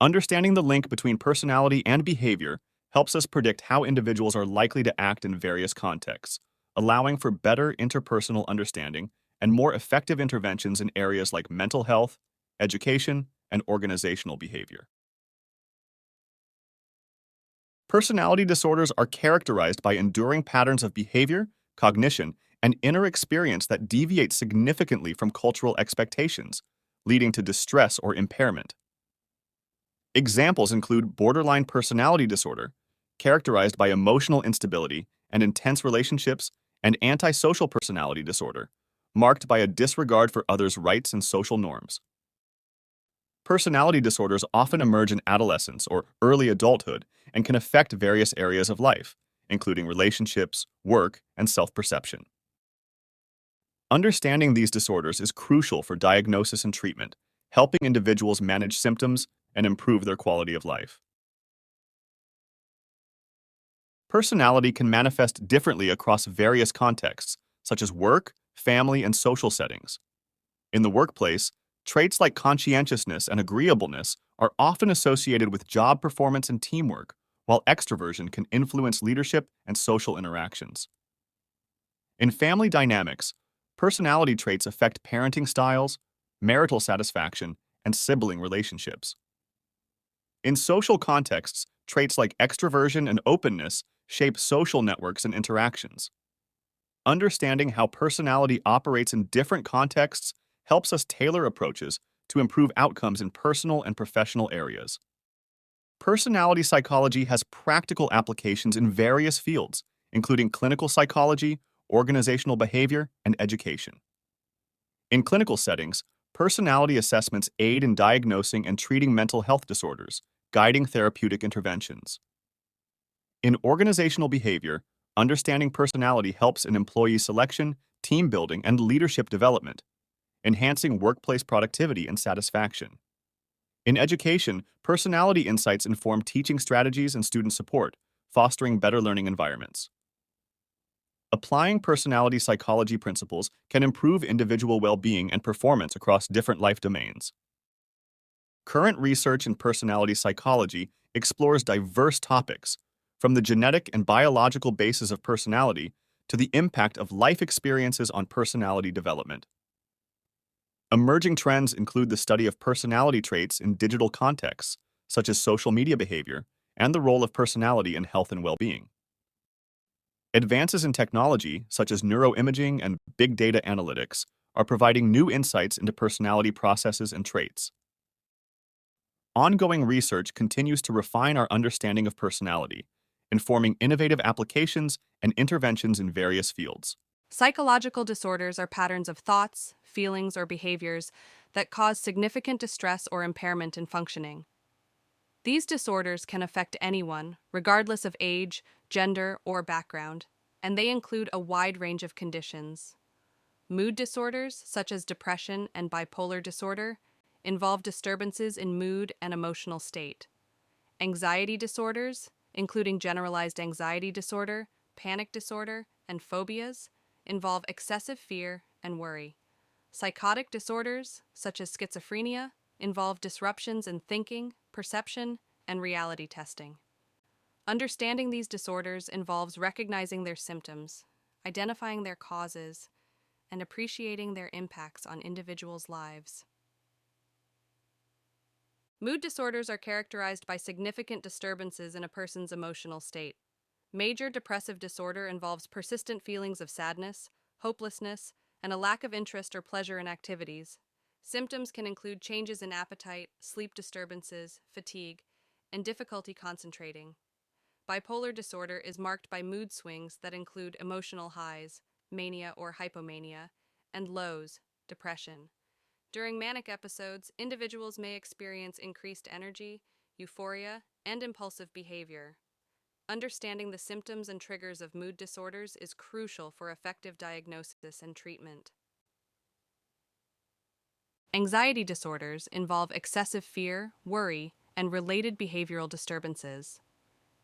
[SPEAKER 2] Understanding the link between personality and behavior helps us predict how individuals are likely to act in various contexts, allowing for better interpersonal understanding and more effective interventions in areas like mental health, education, and organizational behavior. Personality disorders are characterized by enduring patterns of behavior, cognition, and inner experience that deviate significantly from cultural expectations, leading to distress or impairment. Examples include borderline personality disorder, characterized by emotional instability and intense relationships, and antisocial personality disorder, marked by a disregard for others' rights and social norms. Personality disorders often emerge in adolescence or early adulthood and can affect various areas of life, including relationships, work, and self-perception. Understanding these disorders is crucial for diagnosis and treatment, helping individuals manage symptoms and improve their quality of life. Personality can manifest differently across various contexts, such as work, family, and social settings. In the workplace, traits like conscientiousness and agreeableness are often associated with job performance and teamwork, while extroversion can influence leadership and social interactions. In family dynamics, personality traits affect parenting styles, marital satisfaction, and sibling relationships. In social contexts, traits like extroversion and openness shape social networks and interactions. Understanding how personality operates in different contexts helps us tailor approaches to improve outcomes in personal and professional areas. Personality psychology has practical applications in various fields, including clinical psychology, organizational behavior, and education. In clinical settings, personality assessments aid in diagnosing and treating mental health disorders, guiding therapeutic interventions. In organizational behavior, understanding personality helps in employee selection, team building, and leadership development, enhancing workplace productivity and satisfaction. In education, personality insights inform teaching strategies and student support, fostering better learning environments. Applying personality psychology principles can improve individual well-being and performance across different life domains. Current research in personality psychology explores diverse topics, from the genetic and biological basis of personality to the impact of life experiences on personality development. Emerging trends include the study of personality traits in digital contexts, such as social media behavior, and the role of personality in health and well-being. Advances in technology, such as neuroimaging and big data analytics, are providing new insights into personality processes and traits. Ongoing research continues to refine our understanding of personality, informing innovative applications and interventions in various fields.
[SPEAKER 1] Psychological disorders are patterns of thoughts, feelings, or behaviors that cause significant distress or impairment in functioning. These disorders can affect anyone, regardless of age, gender, or background, and they include a wide range of conditions. Mood disorders, such as depression and bipolar disorder, involve disturbances in mood and emotional state. Anxiety disorders, including generalized anxiety disorder, panic disorder, and phobias, involve excessive fear and worry. Psychotic disorders, such as schizophrenia, involve disruptions in thinking, perception, and reality testing. Understanding these disorders involves recognizing their symptoms, identifying their causes, and appreciating their impacts on individuals' lives. Mood disorders are characterized by significant disturbances in a person's emotional state. Major depressive disorder involves persistent feelings of sadness, hopelessness, and a lack of interest or pleasure in activities. Symptoms can include changes in appetite, sleep disturbances, fatigue, and difficulty concentrating. Bipolar disorder is marked by mood swings that include emotional highs, mania or hypomania, and lows, depression. During manic episodes, individuals may experience increased energy, euphoria, and impulsive behavior. Understanding the symptoms and triggers of mood disorders is crucial for effective diagnosis and treatment. Anxiety disorders involve excessive fear, worry, and related behavioral disturbances.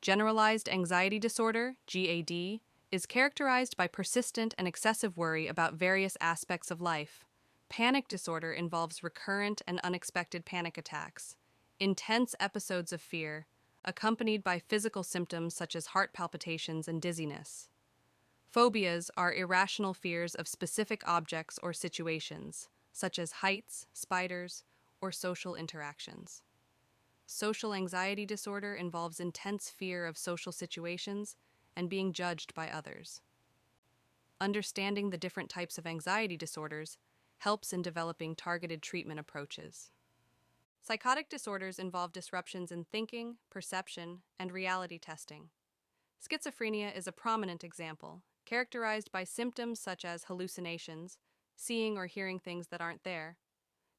[SPEAKER 1] Generalized anxiety disorder, GAD, is characterized by persistent and excessive worry about various aspects of life. Panic disorder involves recurrent and unexpected panic attacks, intense episodes of fear, accompanied by physical symptoms such as heart palpitations and dizziness. Phobias are irrational fears of specific objects or situations, such as heights, spiders, or social interactions. Social anxiety disorder involves intense fear of social situations and being judged by others. Understanding the different types of anxiety disorders helps in developing targeted treatment approaches. Psychotic disorders involve disruptions in thinking, perception, and reality testing. Schizophrenia is a prominent example, characterized by symptoms such as hallucinations, seeing or hearing things that aren't there,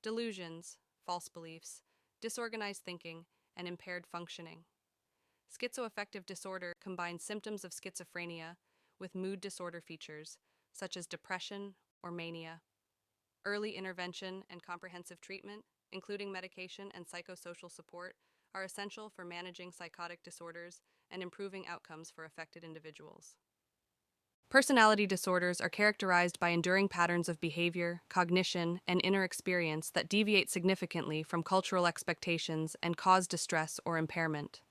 [SPEAKER 1] delusions, false beliefs, disorganized thinking, and impaired functioning. Schizoaffective disorder combines symptoms of schizophrenia with mood disorder features, such as depression or mania. Early intervention and comprehensive treatment, including medication and psychosocial support, are essential for managing psychotic disorders and improving outcomes for affected individuals. Personality disorders are characterized by enduring patterns of behavior, cognition, and inner experience that deviate significantly from cultural expectations and cause distress or impairment.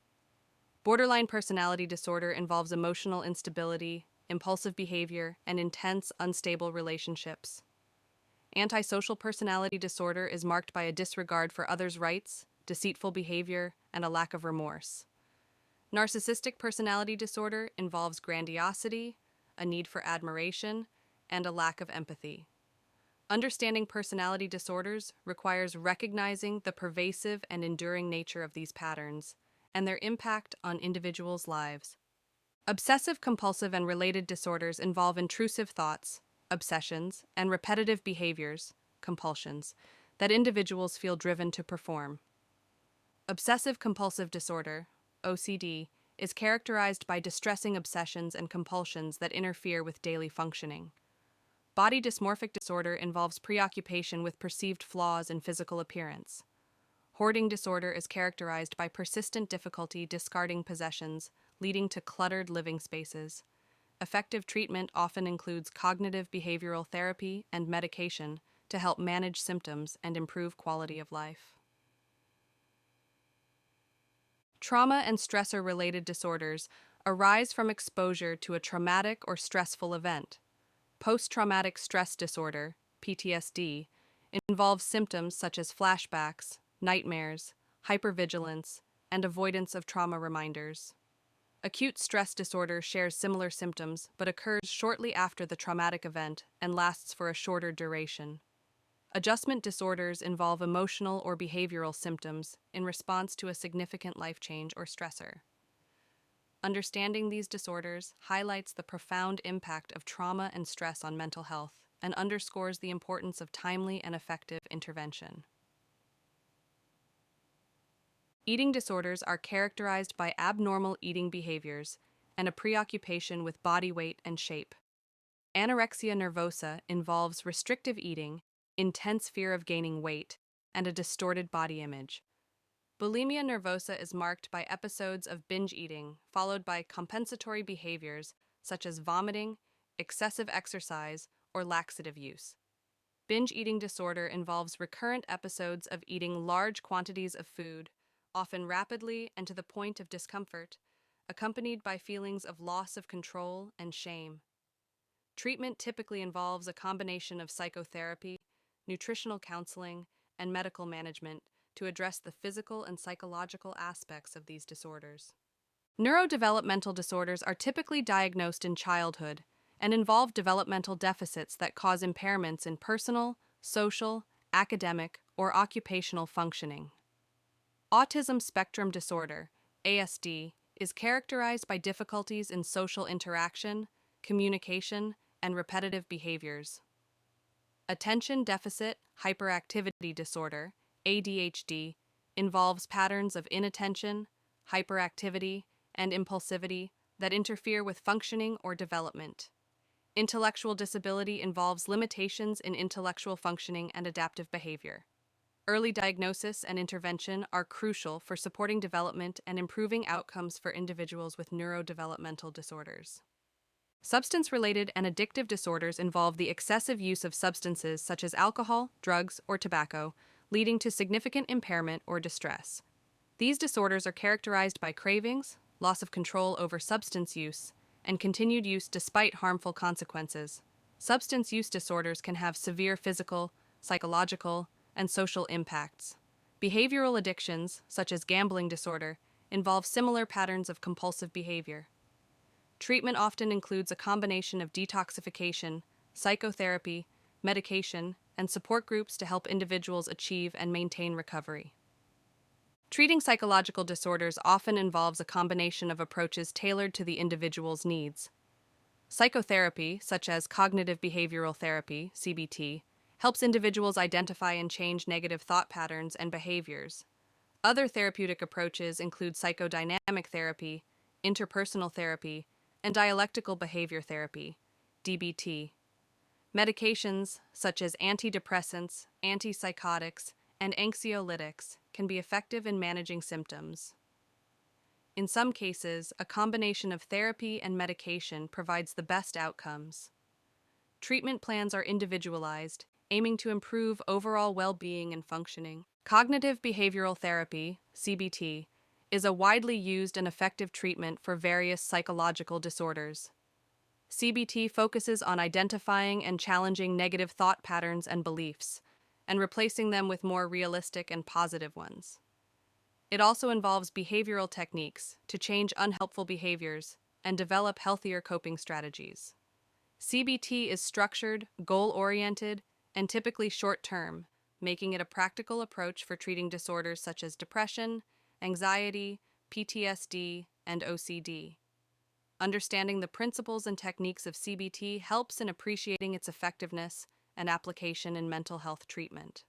[SPEAKER 1] Borderline personality disorder involves emotional instability, impulsive behavior, and intense, unstable relationships. Antisocial personality disorder is marked by a disregard for others' rights, deceitful behavior, and a lack of remorse. Narcissistic personality disorder involves grandiosity, a need for admiration, and a lack of empathy. Understanding personality disorders requires recognizing the pervasive and enduring nature of these patterns and their impact on individuals' lives. Obsessive compulsive and related disorders involve intrusive thoughts, obsessions, and repetitive behaviors, compulsions, that individuals feel driven to perform. Obsessive compulsive disorder, OCD, is characterized by distressing obsessions and compulsions that interfere with daily functioning. Body dysmorphic disorder involves preoccupation with perceived flaws in physical appearance. Hoarding disorder is characterized by persistent difficulty discarding possessions, leading to cluttered living spaces. Effective treatment often includes cognitive behavioral therapy and medication to help manage symptoms and improve quality of life. Trauma and stressor-related disorders arise from exposure to a traumatic or stressful event. Post-traumatic stress disorder, PTSD, involves symptoms such as flashbacks, nightmares, hypervigilance, and avoidance of trauma reminders. Acute stress disorder shares similar symptoms but occurs shortly after the traumatic event and lasts for a shorter duration. Adjustment disorders involve emotional or behavioral symptoms in response to a significant life change or stressor. Understanding these disorders highlights the profound impact of trauma and stress on mental health and underscores the importance of timely and effective intervention. Eating disorders are characterized by abnormal eating behaviors and a preoccupation with body weight and shape. Anorexia nervosa involves restrictive eating, intense fear of gaining weight, and a distorted body image. Bulimia nervosa is marked by episodes of binge eating, followed by compensatory behaviors such as vomiting, excessive exercise, or laxative use. Binge eating disorder involves recurrent episodes of eating large quantities of food, often rapidly and to the point of discomfort, accompanied by feelings of loss of control and shame. Treatment typically involves a combination of psychotherapy, nutritional counseling, and medical management to address the physical and psychological aspects of these disorders. Neurodevelopmental disorders are typically diagnosed in childhood and involve developmental deficits that cause impairments in personal, social, academic, or occupational functioning. Autism spectrum disorder, ASD, is characterized by difficulties in social interaction, communication, and repetitive behaviors. Attention deficit hyperactivity disorder, ADHD, involves patterns of inattention, hyperactivity, and impulsivity that interfere with functioning or development. Intellectual disability involves limitations in intellectual functioning and adaptive behavior. Early diagnosis and intervention are crucial for supporting development and improving outcomes for individuals with neurodevelopmental disorders. Substance-related and addictive disorders involve the excessive use of substances such as alcohol, drugs, or tobacco, leading to significant impairment or distress. These disorders are characterized by cravings, loss of control over substance use, and continued use despite harmful consequences. Substance use disorders can have severe physical, psychological, and social impacts. Behavioral addictions, such as gambling disorder, involve similar patterns of compulsive behavior. Treatment often includes a combination of detoxification, psychotherapy, medication, and support groups to help individuals achieve and maintain recovery. Treating psychological disorders often involves a combination of approaches tailored to the individual's needs. Psychotherapy, such as cognitive behavioral therapy, CBT, helps individuals identify and change negative thought patterns and behaviors. Other therapeutic approaches include psychodynamic therapy, interpersonal therapy, and dialectical behavior therapy, DBT. Medications, such as antidepressants, antipsychotics, and anxiolytics, can be effective in managing symptoms. In some cases, a combination of therapy and medication provides the best outcomes. Treatment plans are individualized, aiming to improve overall well-being and functioning. Cognitive behavioral therapy, CBT, is a widely used and effective treatment for various psychological disorders. CBT focuses on identifying and challenging negative thought patterns and beliefs, and replacing them with more realistic and positive ones. It also involves behavioral techniques to change unhelpful behaviors and develop healthier coping strategies. CBT is structured, goal-oriented, and typically short-term, making it a practical approach for treating disorders such as depression, anxiety, PTSD, and OCD. Understanding the principles and techniques of CBT helps in appreciating its effectiveness and application in mental health treatment.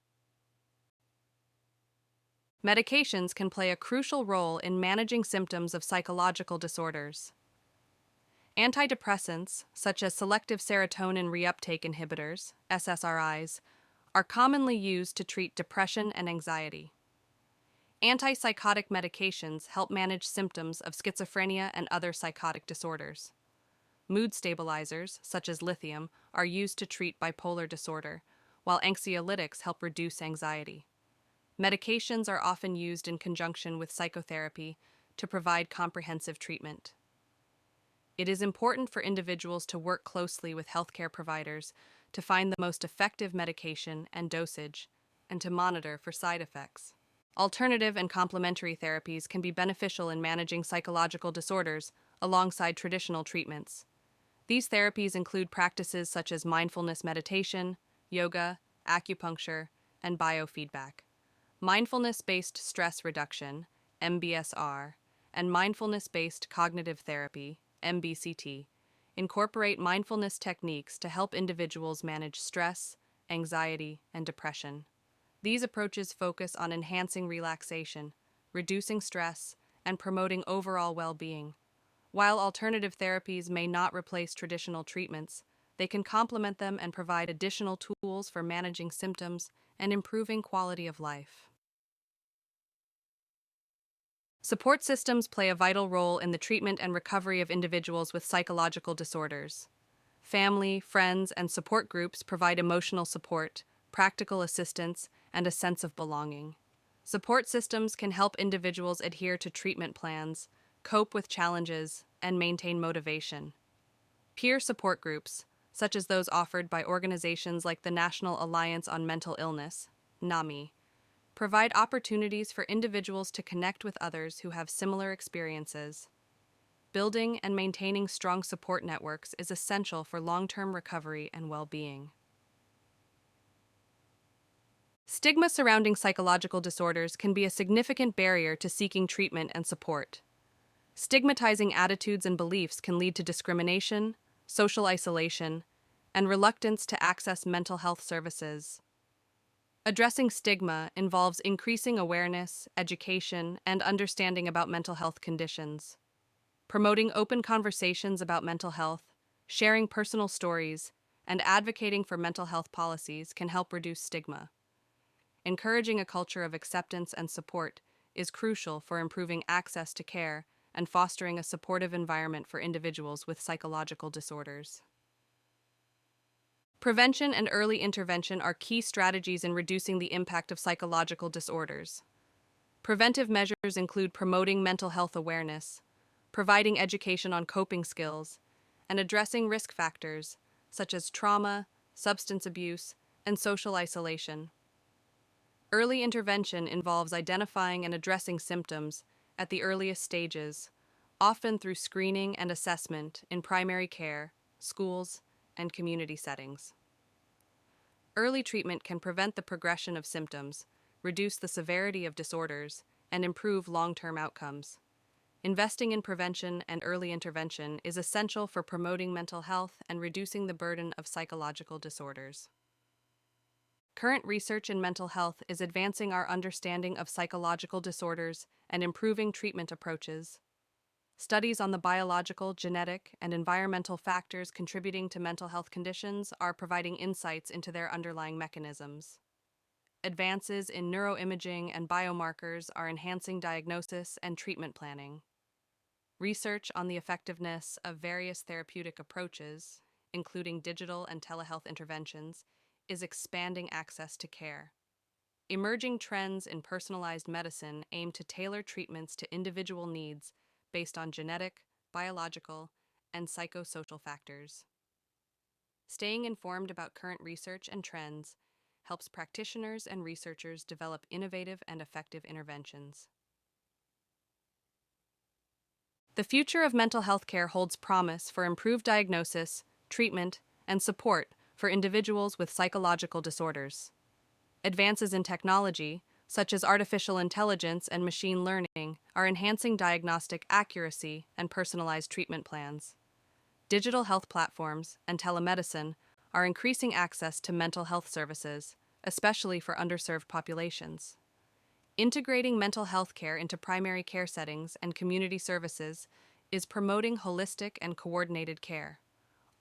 [SPEAKER 1] Medications can play a crucial role in managing symptoms of psychological disorders. Antidepressants, such as selective serotonin reuptake inhibitors, SSRIs, are commonly used to treat depression and anxiety. Antipsychotic medications help manage symptoms of schizophrenia and other psychotic disorders. Mood stabilizers, such as lithium, are used to treat bipolar disorder, while anxiolytics help reduce anxiety. Medications are often used in conjunction with psychotherapy to provide comprehensive treatment. It is important for individuals to work closely with healthcare providers to find the most effective medication and dosage, and to monitor for side effects. Alternative and complementary therapies can be beneficial in managing psychological disorders alongside traditional treatments. These therapies include practices such as mindfulness meditation, yoga, acupuncture, and biofeedback. Mindfulness-based stress reduction, MBSR, and mindfulness-based cognitive therapy, MBCT, incorporate mindfulness techniques to help individuals manage stress, anxiety, and depression. These approaches focus on enhancing relaxation, reducing stress, and promoting overall well-being. While alternative therapies may not replace traditional treatments, they can complement them and provide additional tools for managing symptoms and improving quality of life. Support systems play a vital role in the treatment and recovery of individuals with psychological disorders. Family, friends, and support groups provide emotional support, practical assistance, and a sense of belonging. Support systems can help individuals adhere to treatment plans, cope with challenges, and maintain motivation. Peer support groups, such as those offered by organizations like the National Alliance on Mental Illness, NAMI, provide opportunities for individuals to connect with others who have similar experiences. Building and maintaining strong support networks is essential for long-term recovery and well-being. Stigma surrounding psychological disorders can be a significant barrier to seeking treatment and support. Stigmatizing attitudes and beliefs can lead to discrimination, social isolation, and reluctance to access mental health services. Addressing stigma involves increasing awareness, education, and understanding about mental health conditions. Promoting open conversations about mental health, sharing personal stories, and advocating for mental health policies can help reduce stigma. Encouraging a culture of acceptance and support is crucial for improving access to care and fostering a supportive environment for individuals with psychological disorders. Prevention and early intervention are key strategies in reducing the impact of psychological disorders. Preventive measures include promoting mental health awareness, providing education on coping skills, and addressing risk factors such as trauma, substance abuse, and social isolation. Early intervention involves identifying and addressing symptoms at the earliest stages, often through screening and assessment in primary care, schools, and community settings. Early treatment can prevent the progression of symptoms, reduce the severity of disorders, and improve long-term outcomes. Investing in prevention and early intervention is essential for promoting mental health and reducing the burden of psychological disorders. Current research in mental health is advancing our understanding of psychological disorders and improving treatment approaches. Studies on the biological, genetic, and environmental factors contributing to mental health conditions are providing insights into their underlying mechanisms. Advances in neuroimaging and biomarkers are enhancing diagnosis and treatment planning. Research on the effectiveness of various therapeutic approaches, including digital and telehealth interventions, is expanding access to care. Emerging trends in personalized medicine aim to tailor treatments to individual needs based on genetic, biological, and psychosocial factors. Staying informed about current research and trends helps practitioners and researchers develop innovative and effective interventions. The future of mental health care holds promise for improved diagnosis, treatment, and support for individuals with psychological disorders. Advances in technology, such as artificial intelligence and machine learning, are enhancing diagnostic accuracy and personalized treatment plans. Digital health platforms and telemedicine are increasing access to mental health services, especially for underserved populations. Integrating mental health care into primary care settings and community services is promoting holistic and coordinated care.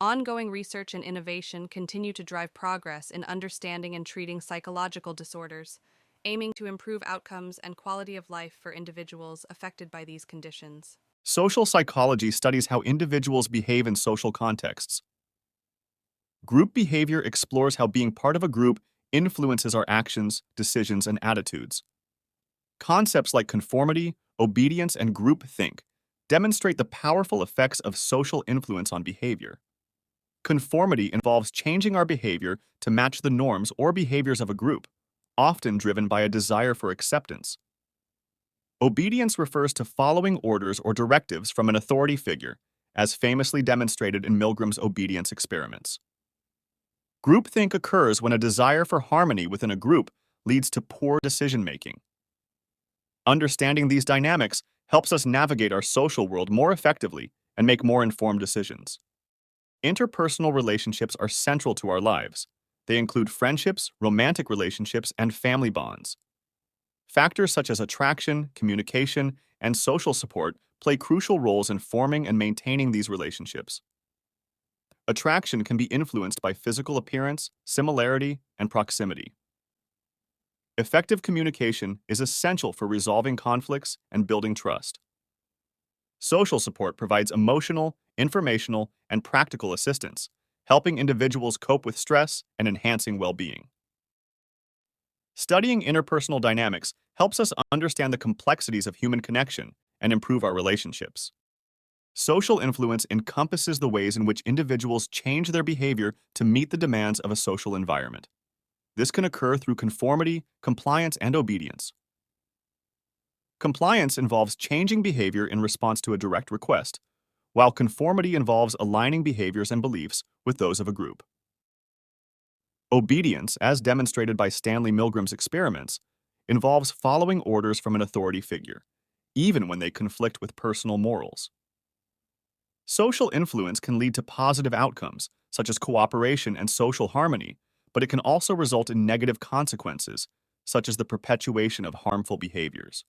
[SPEAKER 1] Ongoing research and innovation continue to drive progress in understanding and treating psychological disorders, aiming to improve outcomes and quality of life for individuals affected by these conditions.
[SPEAKER 2] Social psychology studies how individuals behave in social contexts. Group behavior explores how being part of a group influences our actions, decisions, and attitudes. Concepts like conformity, obedience, and groupthink demonstrate the powerful effects of social influence on behavior. Conformity involves changing our behavior to match the norms or behaviors of a group, often driven by a desire for acceptance. Obedience refers to following orders or directives from an authority figure, as famously demonstrated in Milgram's obedience experiments. Groupthink occurs when a desire for harmony within a group leads to poor decision-making. Understanding these dynamics helps us navigate our social world more effectively and make more informed decisions. Interpersonal relationships are central to our lives. They include friendships, romantic relationships, and family bonds. Factors such as attraction, communication, and social support play crucial roles in forming and maintaining these relationships. Attraction can be influenced by physical appearance, similarity, and proximity. Effective communication is essential for resolving conflicts and building trust. Social support provides emotional, informational, and practical assistance, helping individuals cope with stress and enhancing well-being. Studying interpersonal dynamics helps us understand the complexities of human connection and improve our relationships. Social influence encompasses the ways in which individuals change their behavior to meet the demands of a social environment. This can occur through conformity, compliance, and obedience. Compliance involves changing behavior in response to a direct request, while conformity involves aligning behaviors and beliefs with those of a group. Obedience, as demonstrated by Stanley Milgram's experiments, involves following orders from an authority figure, even when they conflict with personal morals. Social influence can lead to positive outcomes, such as cooperation and social harmony, but it can also result in negative consequences, such as the perpetuation of harmful behaviors.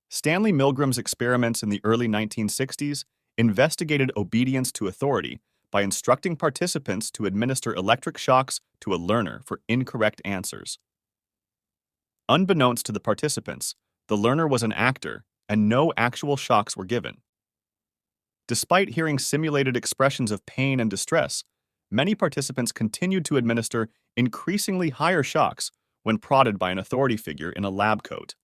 [SPEAKER 2] Stanley Milgram's experiments in the early 1960s investigated obedience to authority by instructing participants to administer electric shocks to a learner for incorrect answers. Unbeknownst to the participants, the learner was an actor and no actual shocks were given. Despite hearing simulated expressions of pain and distress, many participants continued to administer increasingly higher shocks when prodded by an authority figure in a lab coat.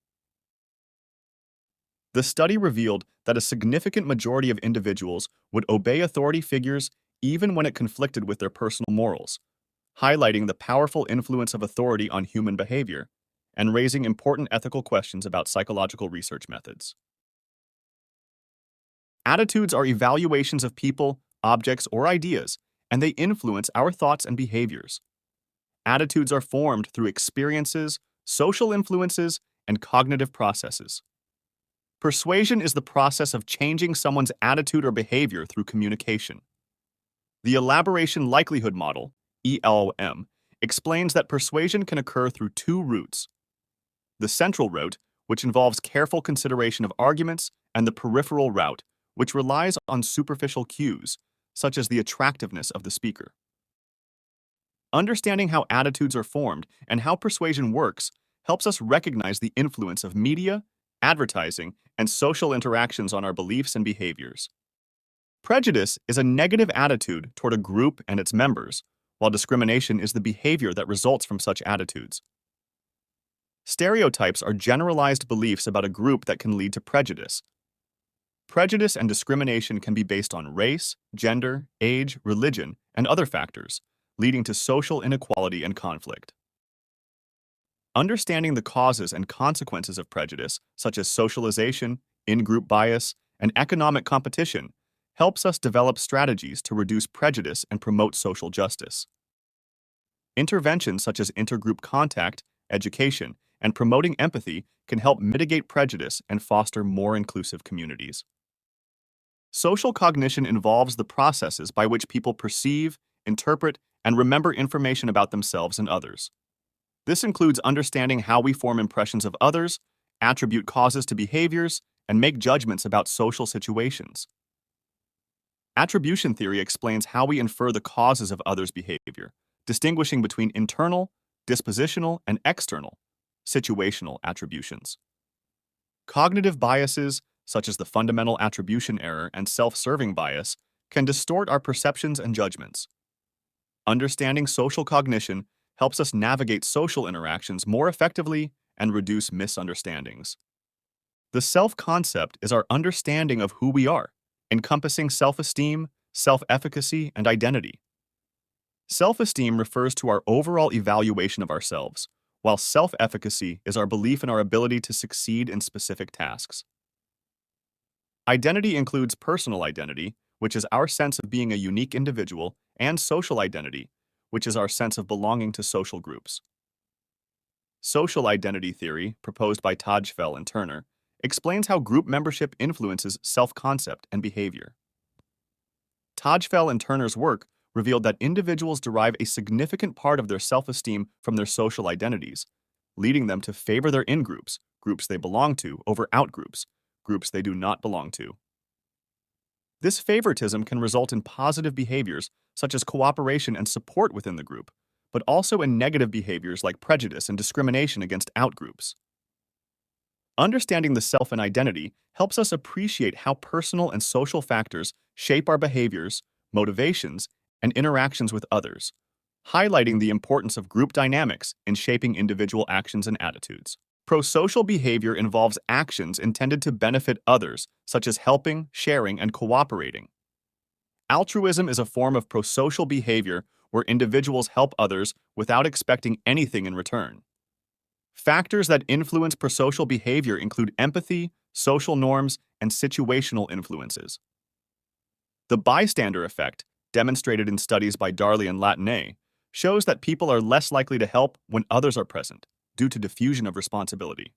[SPEAKER 2] The study revealed that a significant majority of individuals would obey authority figures even when it conflicted with their personal morals, highlighting the powerful influence of authority on human behavior and raising important ethical questions about psychological research methods. Attitudes are evaluations of people, objects, or ideas, and they influence our thoughts and behaviors. Attitudes are formed through experiences, social influences, and cognitive processes. Persuasion is the process of changing someone's attitude or behavior through communication. The elaboration likelihood model, ELM, explains that persuasion can occur through two routes: the central route, which involves careful consideration of arguments, and the peripheral route, which relies on superficial cues, such as the attractiveness of the speaker. Understanding how attitudes are formed and how persuasion works helps us recognize the influence of media, advertising, and social interactions on our beliefs and behaviors. Prejudice is a negative attitude toward a group and its members, while discrimination is the behavior that results from such attitudes. Stereotypes are generalized beliefs about a group that can lead to prejudice. Prejudice and discrimination can be based on race, gender, age, religion, and other factors, leading to social inequality and conflict. Understanding the causes and consequences of prejudice, such as socialization, in-group bias, and economic competition, helps us develop strategies to reduce prejudice and promote social justice. Interventions such as intergroup contact, education, and promoting empathy can help mitigate prejudice and foster more inclusive communities. Social cognition involves the processes by which people perceive, interpret, and remember information about themselves and others. This includes understanding how we form impressions of others, attribute causes to behaviors, and make judgments about social situations. Attribution theory explains how we infer the causes of others' behavior, distinguishing between internal, dispositional, and external, situational attributions. Cognitive biases, such as the fundamental attribution error and self-serving bias, can distort our perceptions and judgments. Understanding social cognition helps us navigate social interactions more effectively and reduce misunderstandings. The self-concept is our understanding of who we are, encompassing self-esteem, self-efficacy, and identity. Self-esteem refers to our overall evaluation of ourselves, while self-efficacy is our belief in our ability to succeed in specific tasks. Identity includes personal identity, which is our sense of being a unique individual, and social identity, which is our sense of belonging to social groups. Social identity theory, proposed by Tajfel and Turner, explains how group membership influences self-concept and behavior. Tajfel and Turner's work revealed that individuals derive a significant part of their self-esteem from their social identities, leading them to favor their in-groups, groups they belong to, over out-groups, groups they do not belong to. This favoritism can result in positive behaviors such as cooperation and support within the group, but also in negative behaviors like prejudice and discrimination against out-groups. Understanding the self and identity helps us appreciate how personal and social factors shape our behaviors, motivations, and interactions with others, highlighting the importance of group dynamics in shaping individual actions and attitudes. Prosocial behavior involves actions intended to benefit others, such as helping, sharing, and cooperating. Altruism is a form of prosocial behavior where individuals help others without expecting anything in return. Factors that influence prosocial behavior include empathy, social norms, and situational influences. The bystander effect, demonstrated in studies by Darley and Latané, shows that people are less likely to help when others are present, due to diffusion of responsibility.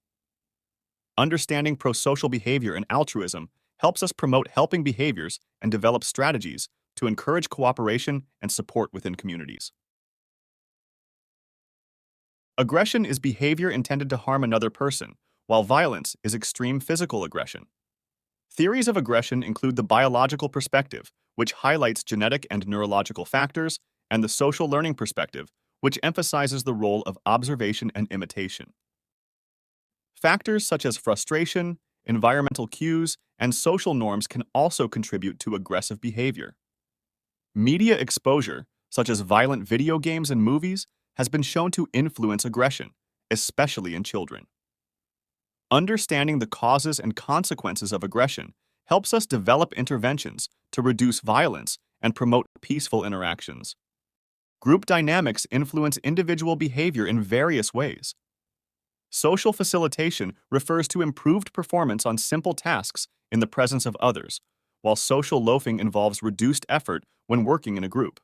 [SPEAKER 2] Understanding prosocial behavior and altruism helps us promote helping behaviors and develop strategies to encourage cooperation and support within communities. Aggression is behavior intended to harm another person, while violence is extreme physical aggression. Theories of aggression include the biological perspective, which highlights genetic and neurological factors, and the social learning perspective, which emphasizes the role of observation and imitation. Factors such as frustration, environmental cues, and social norms can also contribute to aggressive behavior. Media exposure, such as violent video games and movies, has been shown to influence aggression, especially in children. Understanding the causes and consequences of aggression helps us develop interventions to reduce violence and promote peaceful interactions. Group dynamics influence individual behavior in various ways. Social facilitation refers to improved performance on simple tasks in the presence of others, while social loafing involves reduced effort when working in a group.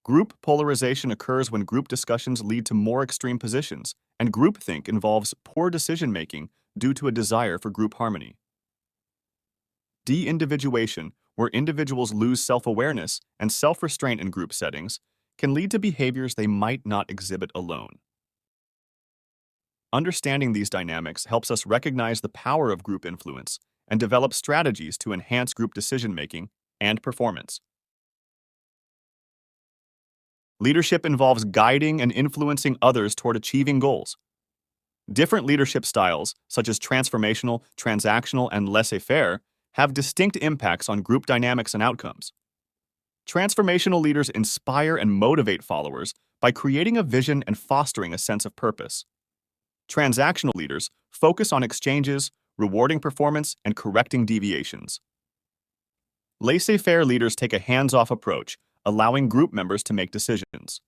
[SPEAKER 2] Group polarization occurs when group discussions lead to more extreme positions, and groupthink involves poor decision-making due to a desire for group harmony. De-individuation, where individuals lose self-awareness and self-restraint in group settings, can lead to behaviors they might not exhibit alone. Understanding these dynamics helps us recognize the power of group influence and develop strategies to enhance group decision-making and performance. Leadership involves guiding and influencing others toward achieving goals. Different leadership styles, such as transformational, transactional, and laissez-faire, have distinct impacts on group dynamics and outcomes. Transformational leaders inspire and motivate followers by creating a vision and fostering a sense of purpose. Transactional leaders focus on exchanges, rewarding performance, and correcting deviations. Laissez-faire leaders take a hands-off approach, allowing group members to make decisions.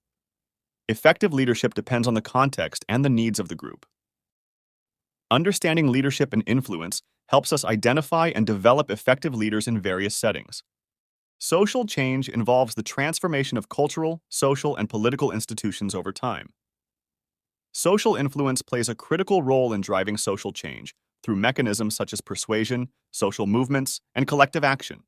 [SPEAKER 2] Effective leadership depends on the context and the needs of the group. Understanding leadership and influence helps us identify and develop effective leaders in various settings. Social change involves the transformation of cultural, social, and political institutions over time. Social influence plays a critical role in driving social change through mechanisms such as persuasion, social movements, and collective action.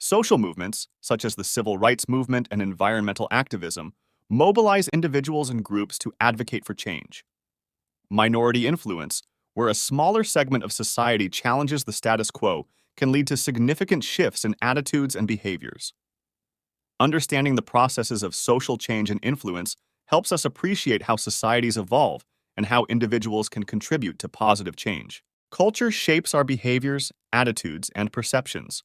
[SPEAKER 2] Social movements, such as the civil rights movement and environmental activism, mobilize individuals and groups to advocate for change. Minority influence, where a smaller segment of society challenges the status quo, can lead to significant shifts in attitudes and behaviors. Understanding the processes of social change and influence helps us appreciate how societies evolve and how individuals can contribute to positive change. Culture shapes our behaviors, attitudes, and perceptions.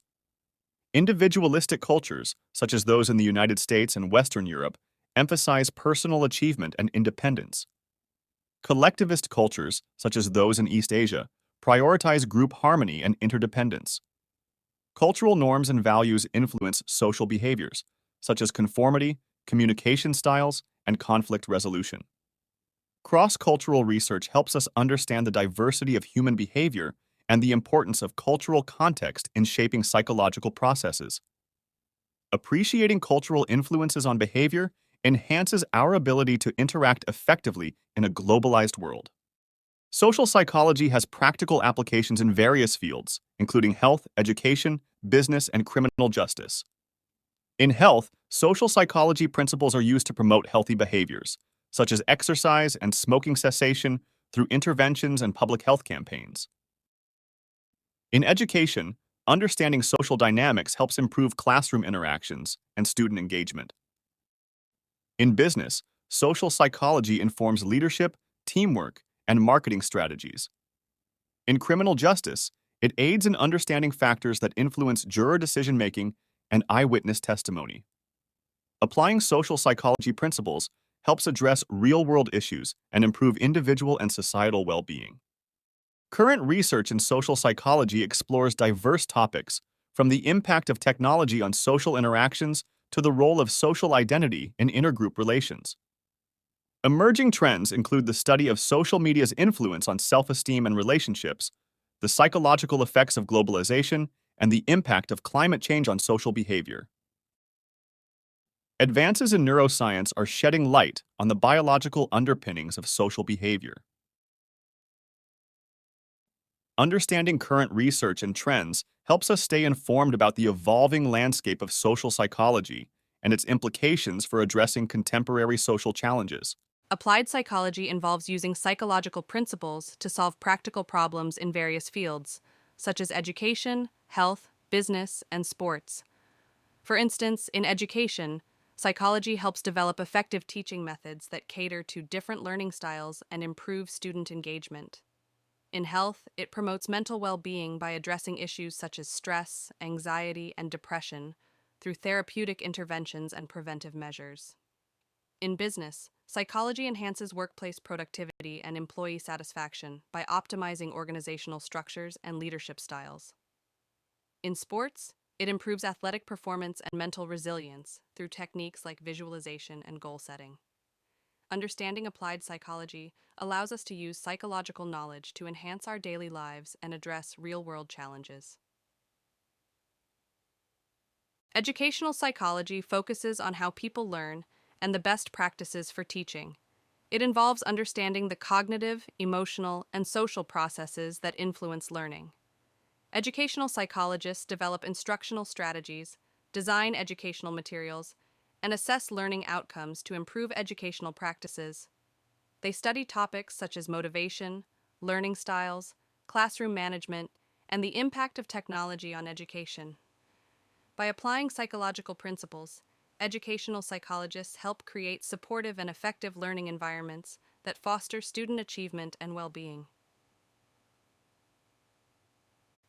[SPEAKER 2] Individualistic cultures, such as those in the United States and Western Europe, emphasize personal achievement and independence. Collectivist cultures, such as those in East Asia, prioritize group harmony and interdependence. Cultural norms and values influence social behaviors, such as conformity, communication styles, and conflict resolution. Cross-cultural research helps us understand the diversity of human behavior and the importance of cultural context in shaping psychological processes. Appreciating cultural influences on behavior enhances our ability to interact effectively in a globalized world. Social psychology has practical applications in various fields, including health, education, business, and criminal justice. In health, social psychology principles are used to promote healthy behaviors, such as exercise and smoking cessation, through interventions and public health campaigns. In education, understanding social dynamics helps improve classroom interactions and student engagement. In business, social psychology informs leadership, teamwork, and marketing strategies. In criminal justice, it aids in understanding factors that influence juror decision-making and eyewitness testimony. Applying social psychology principles helps address real-world issues and improve individual and societal well-being. Current research in social psychology explores diverse topics, from the impact of technology on social interactions to the role of social identity in intergroup relations. Emerging trends include the study of social media's influence on self-esteem and relationships, the psychological effects of globalization, and the impact of climate change on social behavior. Advances in neuroscience are shedding light on the biological underpinnings of social behavior. Understanding current research and trends helps us stay informed about the evolving landscape of social psychology and its implications for addressing contemporary social challenges.
[SPEAKER 1] Applied psychology involves using psychological principles to solve practical problems in various fields, such as education, health, business, and sports. For instance, in education, psychology helps develop effective teaching methods that cater to different learning styles and improve student engagement. In health, it promotes mental well-being by addressing issues such as stress, anxiety, and depression through therapeutic interventions and preventive measures. In business, psychology enhances workplace productivity and employee satisfaction by optimizing organizational structures and leadership styles. In sports, it improves athletic performance and mental resilience through techniques like visualization and goal setting. Understanding applied psychology allows us to use psychological knowledge to enhance our daily lives and address real-world challenges. Educational psychology focuses on how people learn and the best practices for teaching. It involves understanding the cognitive, emotional, and social processes that influence learning. Educational psychologists develop instructional strategies, design educational materials, and assess learning outcomes to improve educational practices. They study topics such as motivation, learning styles, classroom management, and the impact of technology on education. By applying psychological principles, educational psychologists help create supportive and effective learning environments that foster student achievement and well-being.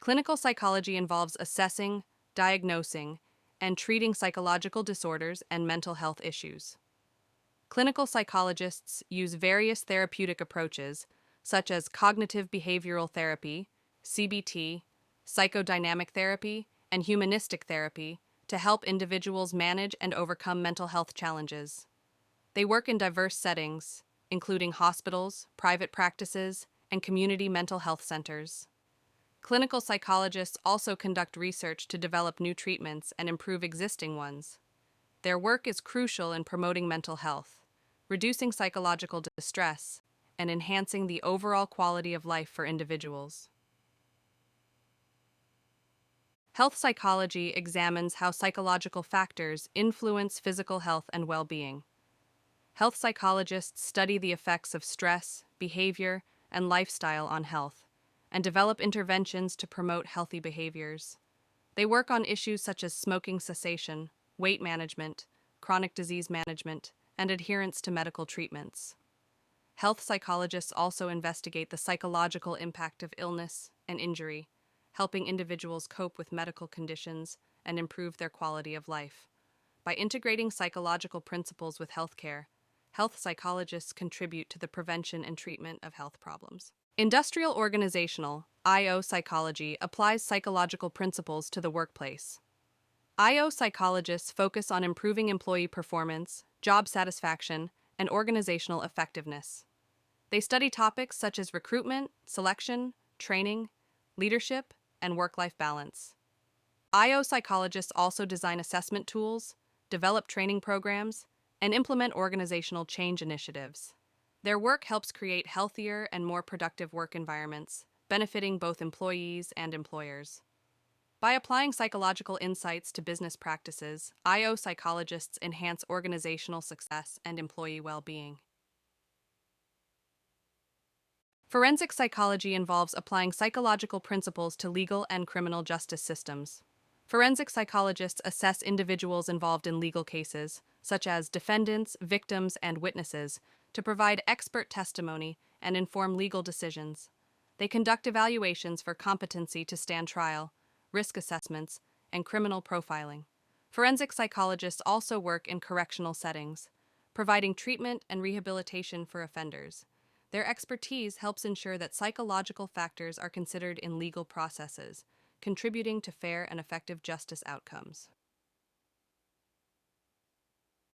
[SPEAKER 1] Clinical psychology involves assessing, diagnosing, and treating psychological disorders and mental health issues. Clinical psychologists use various therapeutic approaches, such as cognitive behavioral therapy, CBT, psychodynamic therapy, and humanistic therapy, to help individuals manage and overcome mental health challenges. They work in diverse settings, including hospitals, private practices, and community mental health centers. Clinical psychologists also conduct research to develop new treatments and improve existing ones. Their work is crucial in promoting mental health, reducing psychological distress, and enhancing the overall quality of life for individuals. Health psychology examines how psychological factors influence physical health and well-being. Health psychologists study the effects of stress, behavior, and lifestyle on health, and develop interventions to promote healthy behaviors. They work on issues such as smoking cessation, weight management, chronic disease management, and adherence to medical treatments. Health psychologists also investigate the psychological impact of illness and injury, helping individuals cope with medical conditions and improve their quality of life. By integrating psychological principles with healthcare, health psychologists contribute to the prevention and treatment of health problems. Industrial organizational, IO psychology, applies psychological principles to the workplace. IO psychologists focus on improving employee performance, job satisfaction, and organizational effectiveness. They study topics such as recruitment, selection, training, leadership, and work-life balance. IO psychologists also design assessment tools, develop training programs, and implement organizational change initiatives. Their work helps create healthier and more productive work environments, benefiting both employees and employers. By applying psychological insights to business practices, IO psychologists enhance organizational success and employee well-being. Forensic psychology involves applying psychological principles to legal and criminal justice systems. Forensic psychologists assess individuals involved in legal cases, such as defendants, victims, and witnesses, to provide expert testimony and inform legal decisions. They conduct evaluations for competency to stand trial, risk assessments, and criminal profiling. Forensic psychologists also work in correctional settings, providing treatment and rehabilitation for offenders. Their expertise helps ensure that psychological factors are considered in legal processes, contributing to fair and effective justice outcomes.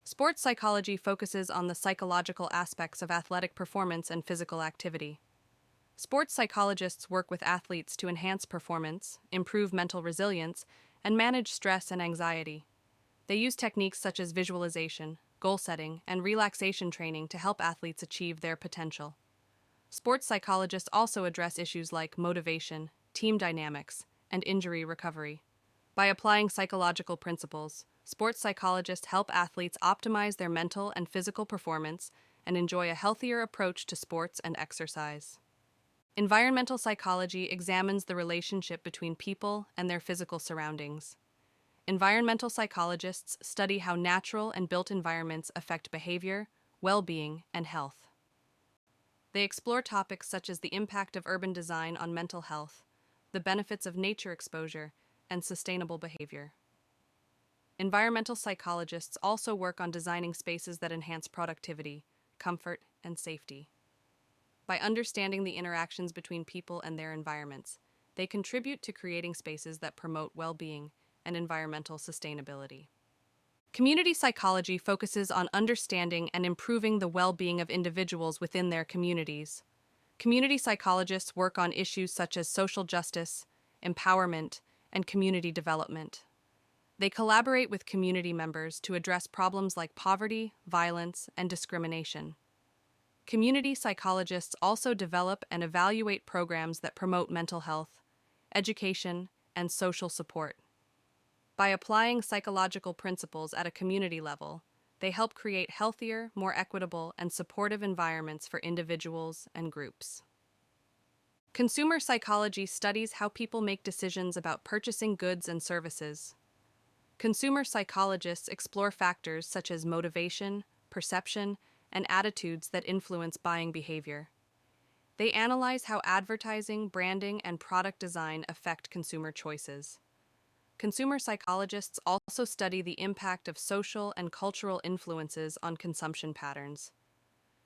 [SPEAKER 1] Sports psychology focuses on the psychological aspects of athletic performance and physical activity. Sports psychologists work with athletes to enhance performance, improve mental resilience, and manage stress and anxiety. They use techniques such as visualization, goal setting, and relaxation training to help athletes achieve their potential. Sports psychologists also address issues like motivation, team dynamics, and injury recovery. By applying psychological principles, sports psychologists help athletes optimize their mental and physical performance and enjoy a healthier approach to sports and exercise. Environmental psychology examines the relationship between people and their physical surroundings. Environmental psychologists study how natural and built environments affect behavior, well-being, and health. They explore topics such as the impact of urban design on mental health, the benefits of nature exposure, and sustainable behavior. Environmental psychologists also work on designing spaces that enhance productivity, comfort, and safety. By understanding the interactions between people and their environments, they contribute to creating spaces that promote well-being and environmental sustainability. Community psychology focuses on understanding and improving the well-being of individuals within their communities. Community psychologists work on issues such as social justice, empowerment, and community development. They collaborate with community members to address problems like poverty, violence, and discrimination. Community psychologists also develop and evaluate programs that promote mental health, education, and social support. By applying psychological principles at a community level, they help create healthier, more equitable, and supportive environments for individuals and groups. Consumer psychology studies how people make decisions about purchasing goods and services. Consumer psychologists explore factors such as motivation, perception, and attitudes that influence buying behavior. They analyze how advertising, branding, and product design affect consumer choices. Consumer psychologists also study the impact of social and cultural influences on consumption patterns.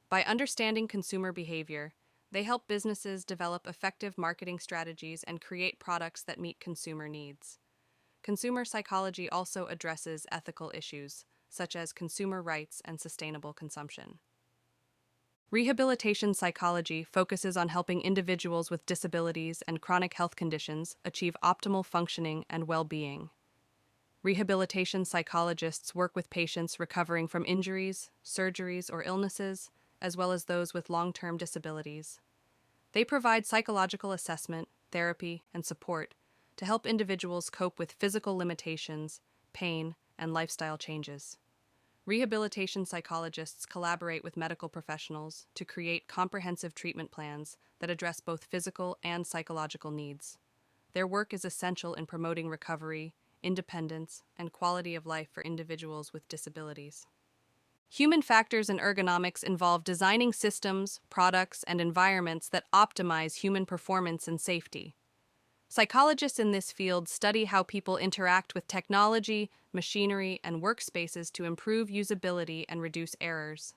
[SPEAKER 1] By understanding consumer behavior, they help businesses develop effective marketing strategies and create products that meet consumer needs. Consumer psychology also addresses ethical issues, such as consumer rights and sustainable consumption. Rehabilitation psychology focuses on helping individuals with disabilities and chronic health conditions achieve optimal functioning and well-being. Rehabilitation psychologists work with patients recovering from injuries, surgeries, or illnesses, as well as those with long-term disabilities. They provide psychological assessment, therapy, and support to help individuals cope with physical limitations, pain, and lifestyle changes. Rehabilitation psychologists collaborate with medical professionals to create comprehensive treatment plans that address both physical and psychological needs. Their work is essential in promoting recovery, independence, and quality of life for individuals with disabilities. Human factors and ergonomics involve designing systems, products, and environments that optimize human performance and safety. Psychologists in this field study how people interact with technology, machinery, and workspaces to improve usability and reduce errors.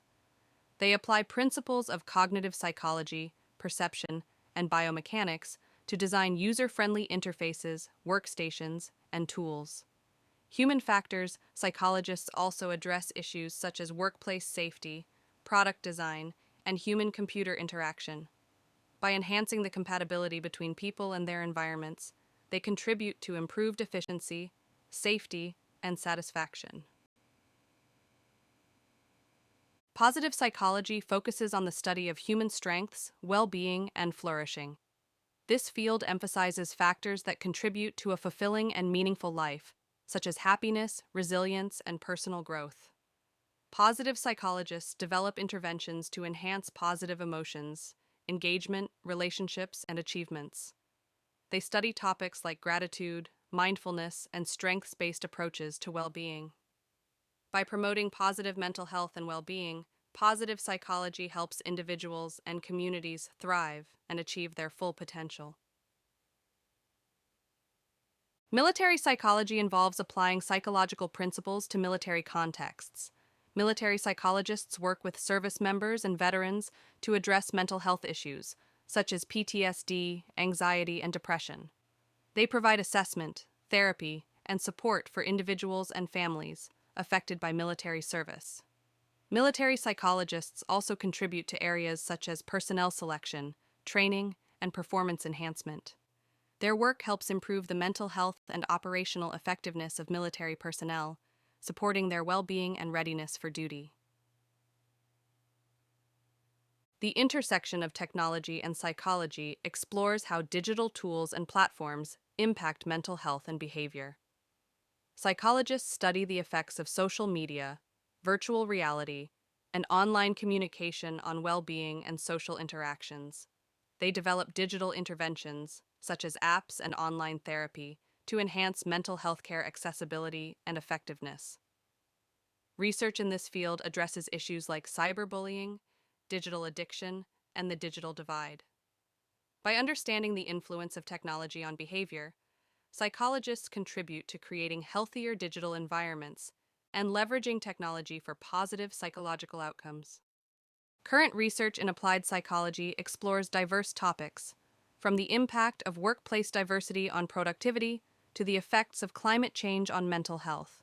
[SPEAKER 1] They apply principles of cognitive psychology, perception, and biomechanics to design user-friendly interfaces, workstations, and tools. Human factors psychologists also address issues such as workplace safety, product design, and human-computer interaction. By enhancing the compatibility between people and their environments, they contribute to improved efficiency, safety, and satisfaction. Positive psychology focuses on the study of human strengths, well-being, and flourishing. This field emphasizes factors that contribute to a fulfilling and meaningful life, such as happiness, resilience, and personal growth. Positive psychologists develop interventions to enhance positive emotions, engagement, relationships, and achievements. They study topics like gratitude, mindfulness, and strengths-based approaches to well-being. By promoting positive mental health and well-being, positive psychology helps individuals and communities thrive and achieve their full potential. Military psychology involves applying psychological principles to military contexts. Military psychologists work with service members and veterans to address mental health issues, such as PTSD, anxiety, and depression. They provide assessment, therapy, and support for individuals and families affected by military service. Military psychologists also contribute to areas such as personnel selection, training, and performance enhancement. Their work helps improve the mental health and operational effectiveness of military personnel, supporting their well-being and readiness for duty. The intersection of technology and psychology explores how digital tools and platforms impact mental health and behavior. Psychologists study the effects of social media, virtual reality, and online communication on well-being and social interactions. They develop digital interventions, such as apps and online therapy, to enhance mental health care accessibility and effectiveness. Research in this field addresses issues like cyberbullying, digital addiction, and the digital divide. By understanding the influence of technology on behavior, psychologists contribute to creating healthier digital environments and leveraging technology for positive psychological outcomes. Current research in applied psychology explores diverse topics, from the impact of workplace diversity on productivity to the effects of climate change on mental health.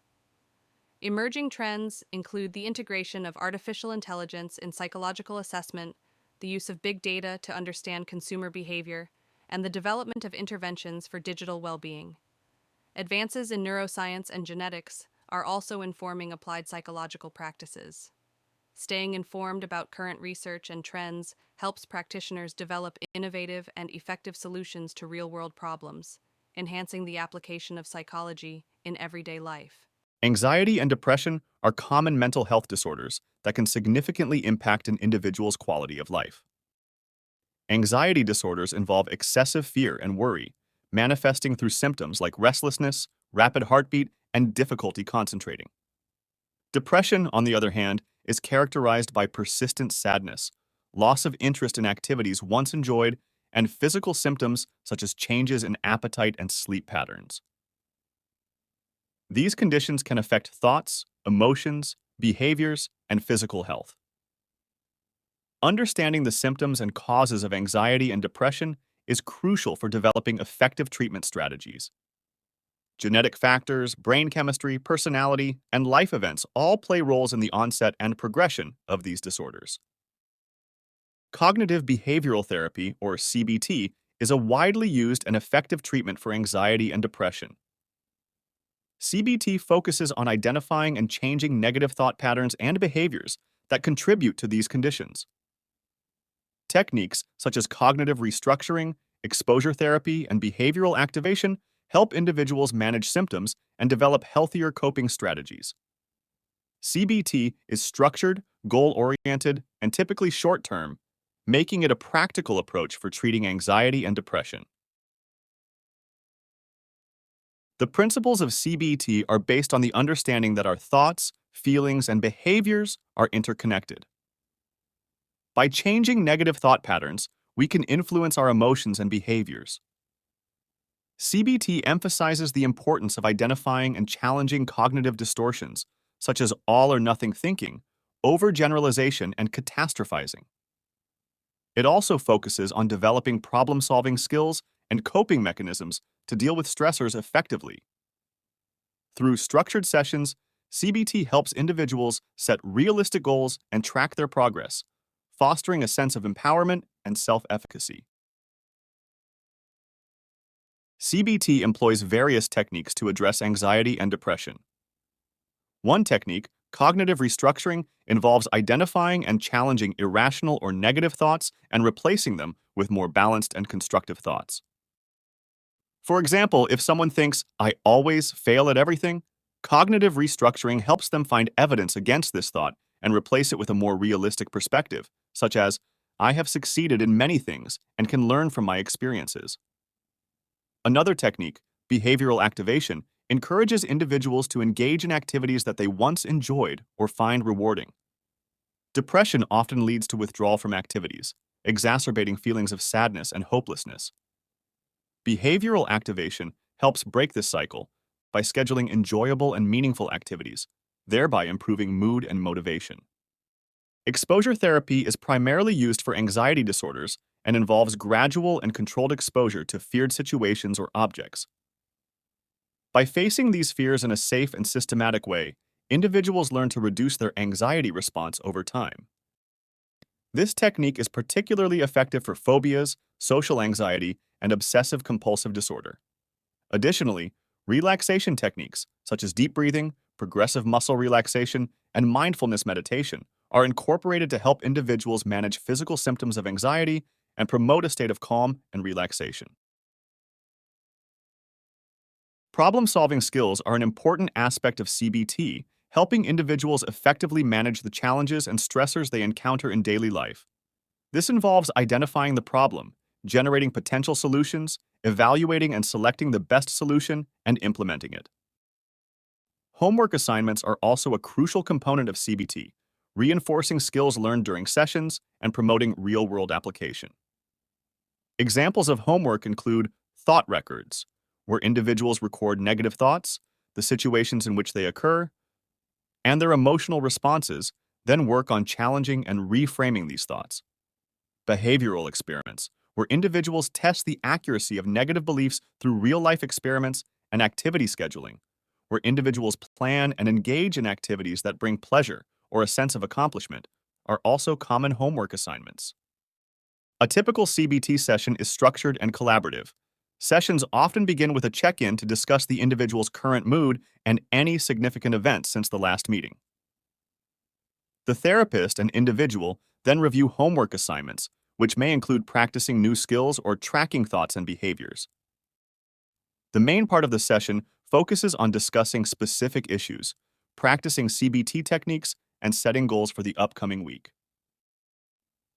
[SPEAKER 1] Emerging trends include the integration of artificial intelligence in psychological assessment, the use of big data to understand consumer behavior, and the development of interventions for digital well-being. Advances in neuroscience and genetics are also informing applied psychological practices. Staying informed about current research and trends helps practitioners develop innovative and effective solutions to real-world problems, enhancing the application of psychology in everyday life.
[SPEAKER 2] Anxiety and depression are common mental health disorders that can significantly impact an individual's quality of life. Anxiety disorders involve excessive fear and worry, manifesting through symptoms like restlessness, rapid heartbeat, and difficulty concentrating. Depression, on the other hand, is characterized by persistent sadness, loss of interest in activities once enjoyed, and physical symptoms such as changes in appetite and sleep patterns. These conditions can affect thoughts, emotions, behaviors, and physical health. Understanding the symptoms and causes of anxiety and depression is crucial for developing effective treatment strategies. Genetic factors, brain chemistry, personality, and life events all play roles in the onset and progression of these disorders. Cognitive behavioral therapy, or CBT, is a widely used and effective treatment for anxiety and depression. CBT focuses on identifying and changing negative thought patterns and behaviors that contribute to these conditions. Techniques such as cognitive restructuring, exposure therapy, and behavioral activation help individuals manage symptoms and develop healthier coping strategies. CBT is structured, goal-oriented, and typically short-term, making it a practical approach for treating anxiety and depression. The principles of CBT are based on the understanding that our thoughts, feelings, and behaviors are interconnected. By changing negative thought patterns, we can influence our emotions and behaviors. CBT emphasizes the importance of identifying and challenging cognitive distortions, such as all or nothing thinking, overgeneralization, and catastrophizing. It also focuses on developing problem-solving skills and coping mechanisms to deal with stressors effectively. Through structured sessions, CBT helps individuals set realistic goals and track their progress, fostering a sense of empowerment and self-efficacy. CBT employs various techniques to address anxiety and depression. One technique, cognitive restructuring, involves identifying and challenging irrational or negative thoughts and replacing them with more balanced and constructive thoughts. For example, if someone thinks, "I always fail at everything," cognitive restructuring helps them find evidence against this thought and replace it with a more realistic perspective, such as, "I have succeeded in many things and can learn from my experiences." Another technique, behavioral activation, encourages individuals to engage in activities that they once enjoyed or find rewarding. Depression often leads to withdrawal from activities, exacerbating feelings of sadness and hopelessness. Behavioral activation helps break this cycle by scheduling enjoyable and meaningful activities, thereby improving mood and motivation. Exposure therapy is primarily used for anxiety disorders and involves gradual and controlled exposure to feared situations or objects. By facing these fears in a safe and systematic way, individuals learn to reduce their anxiety response over time. This technique is particularly effective for phobias, social anxiety, and obsessive compulsive disorder. Additionally, relaxation techniques such as deep breathing, progressive muscle relaxation, and mindfulness meditation are incorporated to help individuals manage physical symptoms of anxiety and promote a state of calm and relaxation. Problem-solving skills are an important aspect of CBT, helping individuals effectively manage the challenges and stressors they encounter in daily life. This involves identifying the problem, generating potential solutions, evaluating and selecting the best solution, and implementing it. Homework assignments are also a crucial component of CBT, reinforcing skills learned during sessions and promoting real-world application. Examples of homework include thought records, where individuals record negative thoughts, the situations in which they occur, and their emotional responses, then work on challenging and reframing these thoughts. Behavioral experiments, where individuals test the accuracy of negative beliefs through real-life experiments, and activity scheduling, where individuals plan and engage in activities that bring pleasure or a sense of accomplishment, are also common homework assignments. A typical CBT session is structured and collaborative. Sessions often begin with a check-in to discuss the individual's current mood and any significant events since the last meeting. The therapist and individual then review homework assignments, which may include practicing new skills or tracking thoughts and behaviors. The main part of the session focuses on discussing specific issues, practicing CBT techniques, and setting goals for the upcoming week.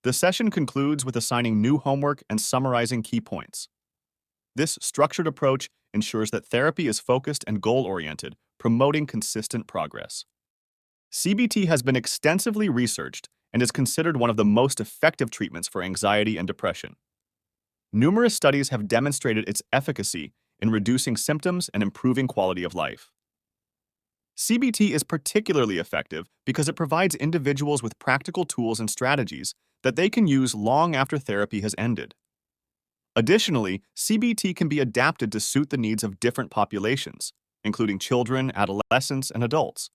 [SPEAKER 2] The session concludes with assigning new homework and summarizing key points. This structured approach ensures that therapy is focused and goal-oriented, promoting consistent progress. CBT has been extensively researched and is considered one of the most effective treatments for anxiety and depression. Numerous studies have demonstrated its efficacy in reducing symptoms and improving quality of life. CBT is particularly effective because it provides individuals with practical tools and strategies that they can use long after therapy has ended. Additionally, CBT can be adapted to suit the needs of different populations, including children, adolescents, and adults.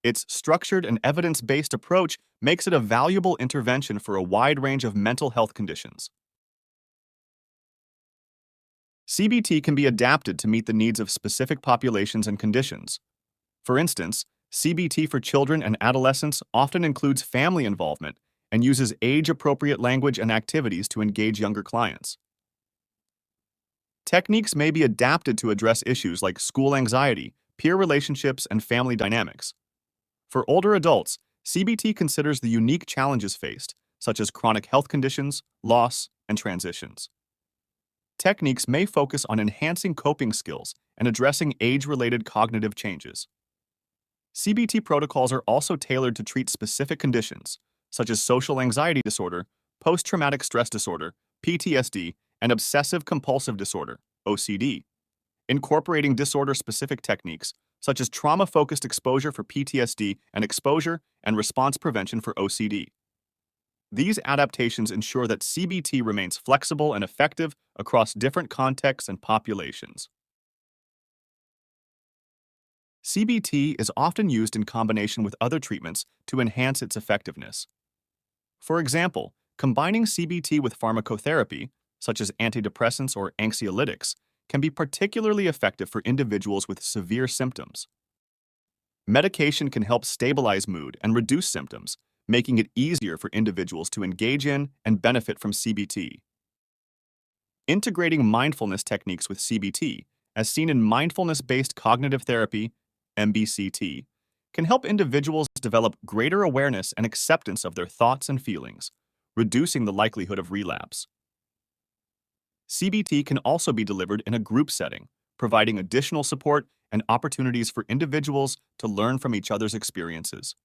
[SPEAKER 2] Its structured and evidence-based approach makes it a valuable intervention for a wide range of mental health conditions. CBT can be adapted to meet the needs of specific populations and conditions. For instance, CBT for children and adolescents often includes family involvement and uses age-appropriate language and activities to engage younger clients. Techniques may be adapted to address issues like school anxiety, peer relationships, and family dynamics. For older adults, CBT considers the unique challenges faced, such as chronic health conditions, loss, and transitions. Techniques may focus on enhancing coping skills and addressing age-related cognitive changes. CBT protocols are also tailored to treat specific conditions, such as social anxiety disorder, post-traumatic stress disorder, PTSD, and obsessive-compulsive disorder, OCD, incorporating disorder-specific techniques such as trauma-focused exposure for PTSD and exposure and response prevention for OCD. These adaptations ensure that CBT remains flexible and effective across different contexts and populations. CBT is often used in combination with other treatments to enhance its effectiveness. For example, combining CBT with pharmacotherapy, such as antidepressants or anxiolytics, can be particularly effective for individuals with severe symptoms. Medication can help stabilize mood and reduce symptoms, making it easier for individuals to engage in and benefit from CBT. Integrating mindfulness techniques with CBT, as seen in mindfulness-based cognitive therapy, MBCT, can help individuals develop greater awareness and acceptance of their thoughts and feelings, reducing the likelihood of relapse. CBT can also be delivered in a group setting, providing additional support and opportunities for individuals to learn from each other's experiences.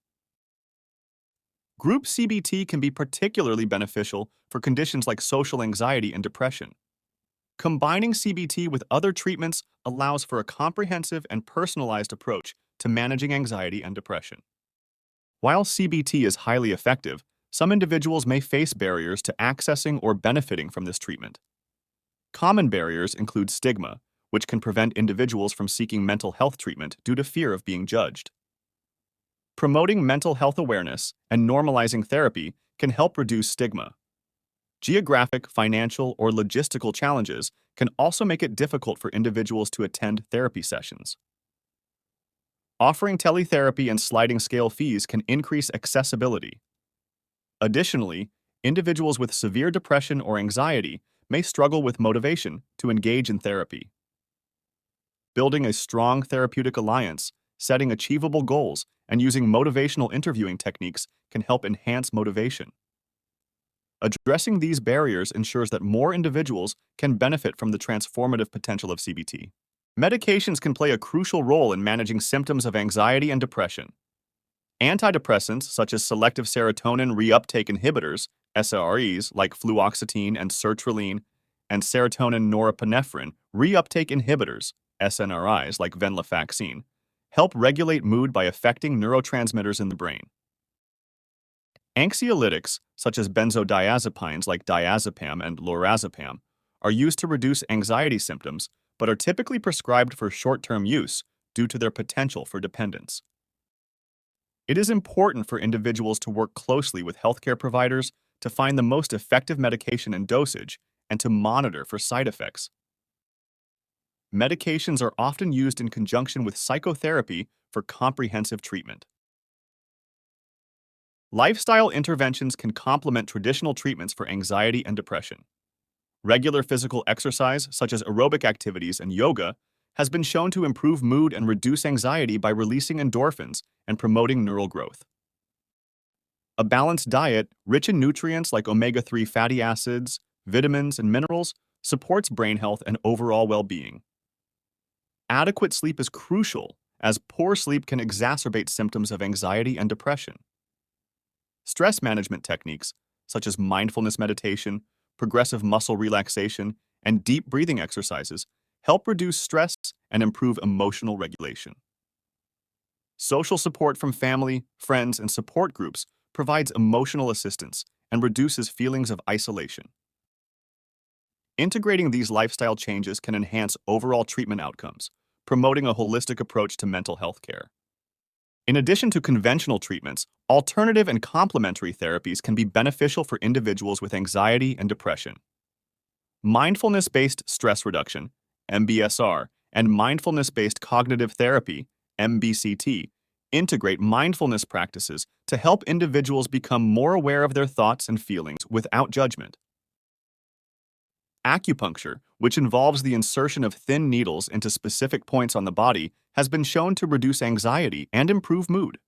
[SPEAKER 2] Group CBT can be particularly beneficial for conditions like social anxiety and depression. Combining CBT with other treatments allows for a comprehensive and personalized approach to managing anxiety and depression. While CBT is highly effective, some individuals may face barriers to accessing or benefiting from this treatment. Common barriers include stigma, which can prevent individuals from seeking mental health treatment due to fear of being judged. Promoting mental health awareness and normalizing therapy can help reduce stigma. Geographic, financial, or logistical challenges can also make it difficult for individuals to attend therapy sessions. Offering teletherapy and sliding scale fees can increase accessibility. Additionally, individuals with severe depression or anxiety may struggle with motivation to engage in therapy. Building a strong therapeutic alliance, setting achievable goals, and using motivational interviewing techniques can help enhance motivation. Addressing these barriers ensures that more individuals can benefit from the transformative potential of CBT. Medications can play a crucial role in managing symptoms of anxiety and depression. Antidepressants, such as selective serotonin reuptake inhibitors, SREs, like fluoxetine and sertraline, and serotonin norepinephrine reuptake inhibitors, SNRIs, like venlafaxine, help regulate mood by affecting neurotransmitters in the brain. Anxiolytics, such as benzodiazepines like diazepam and lorazepam, are used to reduce anxiety symptoms, but are typically prescribed for short-term use due to their potential for dependence. It is important for individuals to work closely with healthcare providers to find the most effective medication and dosage and to monitor for side effects. Medications are often used in conjunction with psychotherapy for comprehensive treatment. Lifestyle interventions can complement traditional treatments for anxiety and depression. Regular physical exercise, such as aerobic activities and yoga, has been shown to improve mood and reduce anxiety by releasing endorphins and promoting neural growth. A balanced diet, rich in nutrients like omega-3 fatty acids, vitamins, and minerals, supports brain health and overall well-being. Adequate sleep is crucial, as poor sleep can exacerbate symptoms of anxiety and depression. Stress management techniques, such as mindfulness meditation, progressive muscle relaxation, and deep breathing exercises, help reduce stress and improve emotional regulation. Social support from family, friends, and support groups provides emotional assistance and reduces feelings of isolation. Integrating these lifestyle changes can enhance overall treatment outcomes, promoting a holistic approach to mental health care. In addition to conventional treatments, alternative and complementary therapies can be beneficial for individuals with anxiety and depression. Mindfulness-based stress reduction, MBSR, and mindfulness-based cognitive therapy, MBCT, integrate mindfulness practices to help individuals become more aware of their thoughts and feelings without judgment. Acupuncture, which involves the insertion of thin needles into specific points on the body, has been shown to reduce anxiety and improve mood.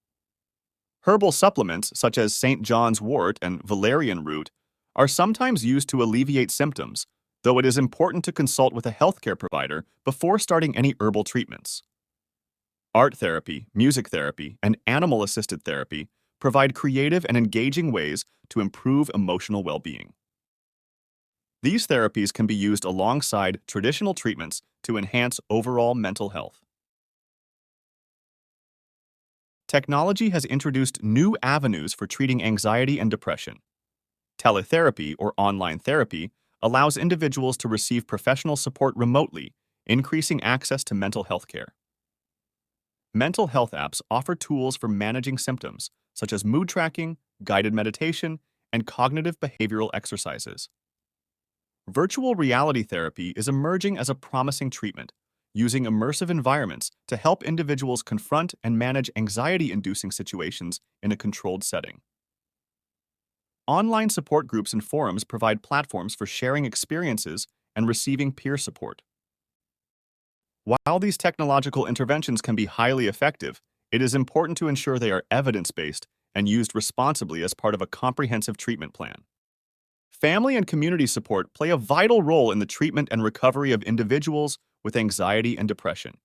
[SPEAKER 2] Herbal supplements, such as St. John's wort and valerian root, are sometimes used to alleviate symptoms, though it is important to consult with a healthcare provider before starting any herbal treatments. Art therapy, music therapy, and animal-assisted therapy provide creative and engaging ways to improve emotional well-being. These therapies can be used alongside traditional treatments to enhance overall mental health. Technology has introduced new avenues for treating anxiety and depression. Teletherapy, or online therapy, allows individuals to receive professional support remotely, increasing access to mental health care. Mental health apps offer tools for managing symptoms, such as mood tracking, guided meditation, and cognitive behavioral exercises. Virtual reality therapy is emerging as a promising treatment, using immersive environments to help individuals confront and manage anxiety-inducing situations in a controlled setting. Online support groups and forums provide platforms for sharing experiences and receiving peer support. While these technological interventions can be highly effective, it is important to ensure they are evidence-based and used responsibly as part of a comprehensive treatment plan. Family and community support play a vital role in the treatment and recovery of individuals with anxiety and depression.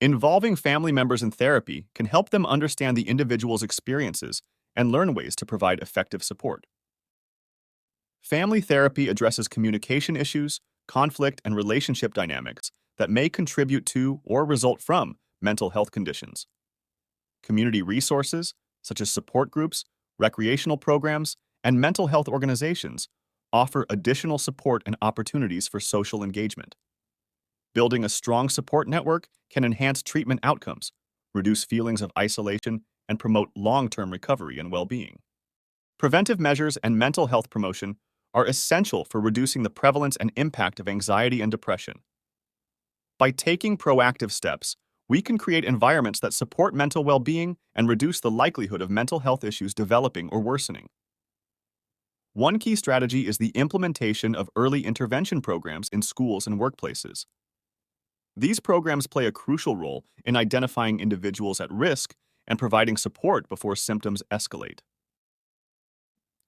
[SPEAKER 2] Involving family members in therapy can help them understand the individual's experiences and learn ways to provide effective support. Family therapy addresses communication issues, conflict, and relationship dynamics that may contribute to or result from mental health conditions. Community resources, such as support groups, recreational programs, and mental health organizations, offer additional support and opportunities for social engagement. Building a strong support network can enhance treatment outcomes, reduce feelings of isolation, and promote long-term recovery and well-being. Preventive measures and mental health promotion are essential for reducing the prevalence and impact of anxiety and depression. By taking proactive steps, we can create environments that support mental well-being and reduce the likelihood of mental health issues developing or worsening. One key strategy is the implementation of early intervention programs in schools and workplaces. These programs play a crucial role in identifying individuals at risk and providing support before symptoms escalate.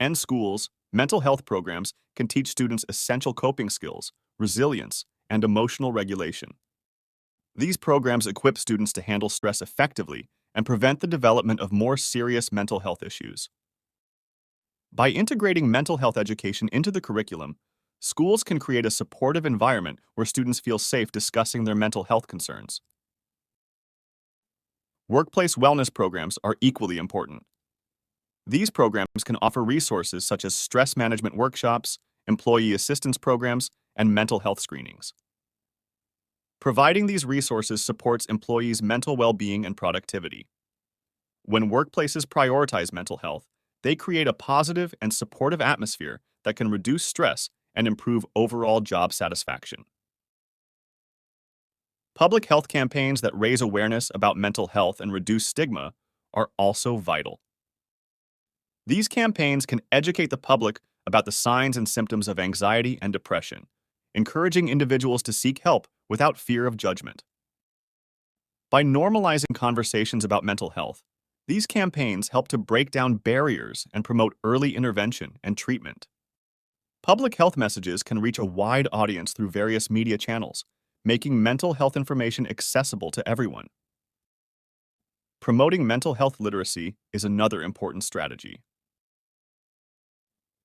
[SPEAKER 2] In schools, mental health programs can teach students essential coping skills, resilience, and emotional regulation. These programs equip students to handle stress effectively and prevent the development of more serious mental health issues. By integrating mental health education into the curriculum, schools can create a supportive environment where students feel safe discussing their mental health concerns. Workplace wellness programs are equally important. These programs can offer resources such as stress management workshops, employee assistance programs, and mental health screenings. Providing these resources supports employees' mental well-being and productivity. When workplaces prioritize mental health, they create a positive and supportive atmosphere that can reduce stress and improve overall job satisfaction. Public health campaigns that raise awareness about mental health and reduce stigma are also vital. These campaigns can educate the public about the signs and symptoms of anxiety and depression, encouraging individuals to seek help without fear of judgment. By normalizing conversations about mental health, these campaigns help to break down barriers and promote early intervention and treatment. Public health messages can reach a wide audience through various media channels, making mental health information accessible to everyone. Promoting mental health literacy is another important strategy.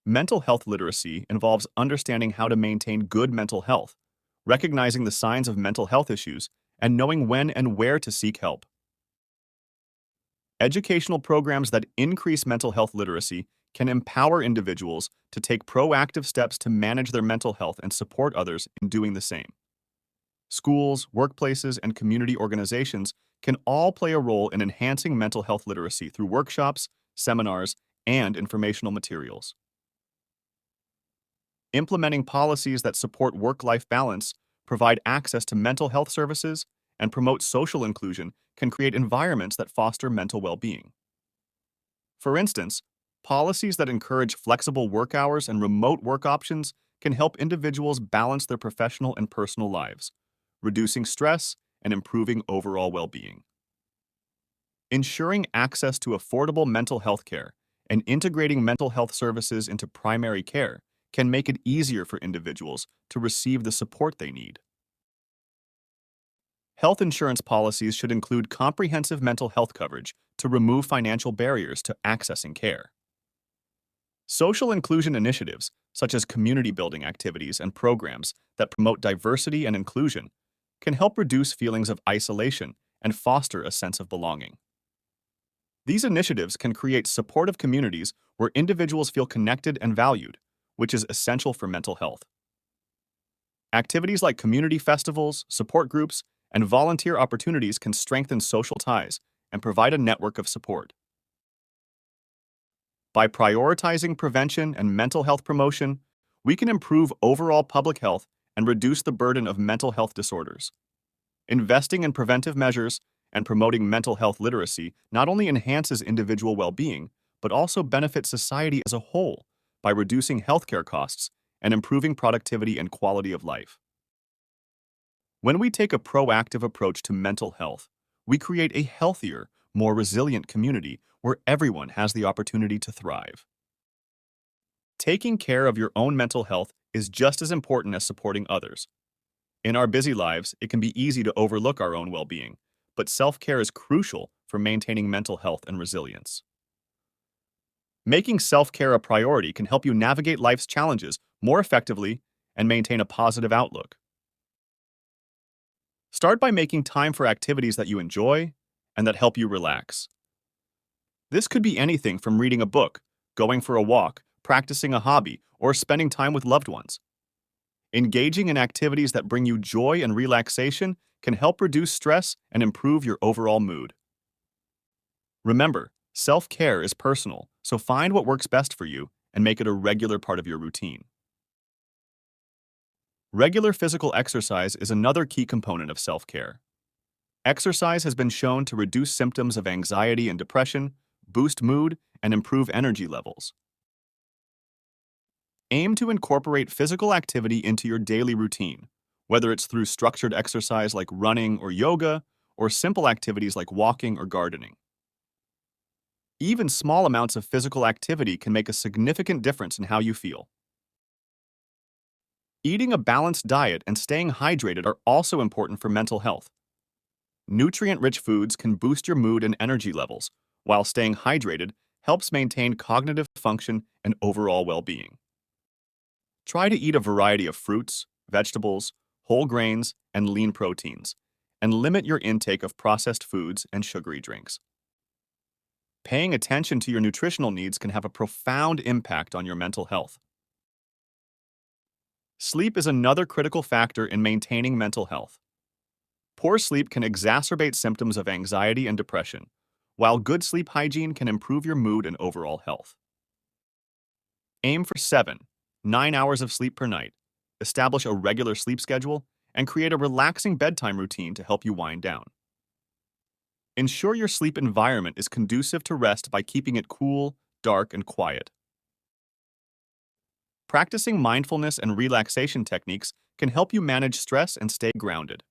[SPEAKER 2] Mental health literacy involves understanding how to maintain good mental health, recognizing the signs of mental health issues, and knowing when and where to seek help. Educational programs that increase mental health literacy can empower individuals to take proactive steps to manage their mental health and support others in doing the same. Schools, workplaces, and community organizations can all play a role in enhancing mental health literacy through workshops, seminars, and informational materials. Implementing policies that support work-life balance, provide access to mental health services, and promote social inclusion can create environments that foster mental well-being. For instance, policies that encourage flexible work hours and remote work options can help individuals balance their professional and personal lives, reducing stress and improving overall well-being. Ensuring access to affordable mental health care and integrating mental health services into primary care can make it easier for individuals to receive the support they need. Health insurance policies should include comprehensive mental health coverage to remove financial barriers to accessing care. Social inclusion initiatives, such as community building activities and programs that promote diversity and inclusion, can help reduce feelings of isolation and foster a sense of belonging. These initiatives can create supportive communities where individuals feel connected and valued, which is essential for mental health. Activities like community festivals, support groups, and volunteer opportunities can strengthen social ties and provide a network of support. By prioritizing prevention and mental health promotion, we can improve overall public health and reduce the burden of mental health disorders. Investing in preventive measures and promoting mental health literacy not only enhances individual well-being, but also benefits society as a whole by reducing healthcare costs and improving productivity and quality of life. When we take a proactive approach to mental health, we create a healthier, more resilient community where everyone has the opportunity to thrive. Taking care of your own mental health is just as important as supporting others. In our busy lives, it can be easy to overlook our own well-being, but self-care is crucial for maintaining mental health and resilience. Making self-care a priority can help you navigate life's challenges more effectively and maintain a positive outlook. Start by making time for activities that you enjoy and that help you relax. This could be anything from reading a book, going for a walk, practicing a hobby, or spending time with loved ones. Engaging in activities that bring you joy and relaxation can help reduce stress and improve your overall mood. Remember, self-care is personal, so find what works best for you and make it a regular part of your routine. Regular physical exercise is another key component of self-care. Exercise has been shown to reduce symptoms of anxiety and depression, boost mood, and improve energy levels. Aim to incorporate physical activity into your daily routine, whether it's through structured exercise like running or yoga, or simple activities like walking or gardening. Even small amounts of physical activity can make a significant difference in how you feel. Eating a balanced diet and staying hydrated are also important for mental health. Nutrient-rich foods can boost your mood and energy levels, while staying hydrated helps maintain cognitive function and overall well-being. Try to eat a variety of fruits, vegetables, whole grains, and lean proteins, and limit your intake of processed foods and sugary drinks. Paying attention to your nutritional needs can have a profound impact on your mental health. Sleep is another critical factor in maintaining mental health. Poor sleep can exacerbate symptoms of anxiety and depression, while good sleep hygiene can improve your mood and overall health. Aim for 7-9 hours of sleep per night, establish a regular sleep schedule, and create a relaxing bedtime routine to help you wind down. Ensure your sleep environment is conducive to rest by keeping it cool, dark, and quiet. Practicing mindfulness and relaxation techniques can help you manage stress and stay grounded.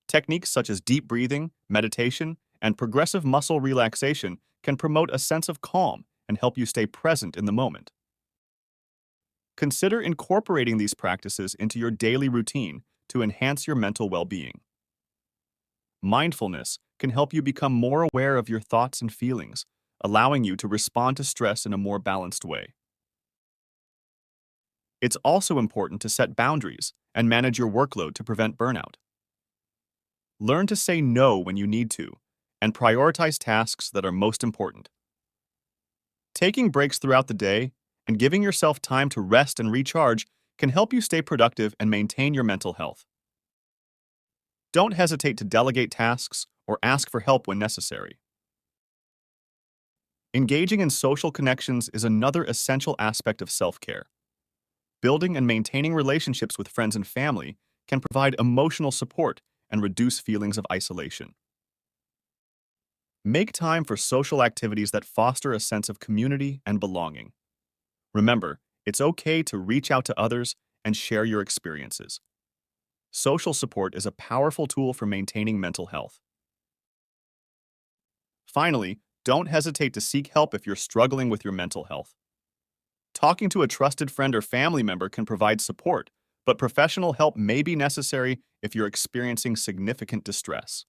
[SPEAKER 2] Techniques such as deep breathing, meditation, and progressive muscle relaxation can promote a sense of calm and help you stay present in the moment. Consider incorporating these practices into your daily routine to enhance your mental well-being. Mindfulness can help you become more aware of your thoughts and feelings, allowing you to respond to stress in a more balanced way. It's also important to set boundaries and manage your workload to prevent burnout. Learn to say no when you need to, and prioritize tasks that are most important. Taking breaks throughout the day and giving yourself time to rest and recharge can help you stay productive and maintain your mental health. Don't hesitate to delegate tasks or ask for help when necessary. Engaging in social connections is another essential aspect of self-care. Building and maintaining relationships with friends and family can provide emotional support and reduce feelings of isolation. Make time for social activities that foster a sense of community and belonging. Remember, it's okay to reach out to others and share your experiences. Social support is a powerful tool for maintaining mental health. Finally, don't hesitate to seek help if you're struggling with your mental health. Talking to a trusted friend or family member can provide support, but professional help may be necessary if you're experiencing significant distress.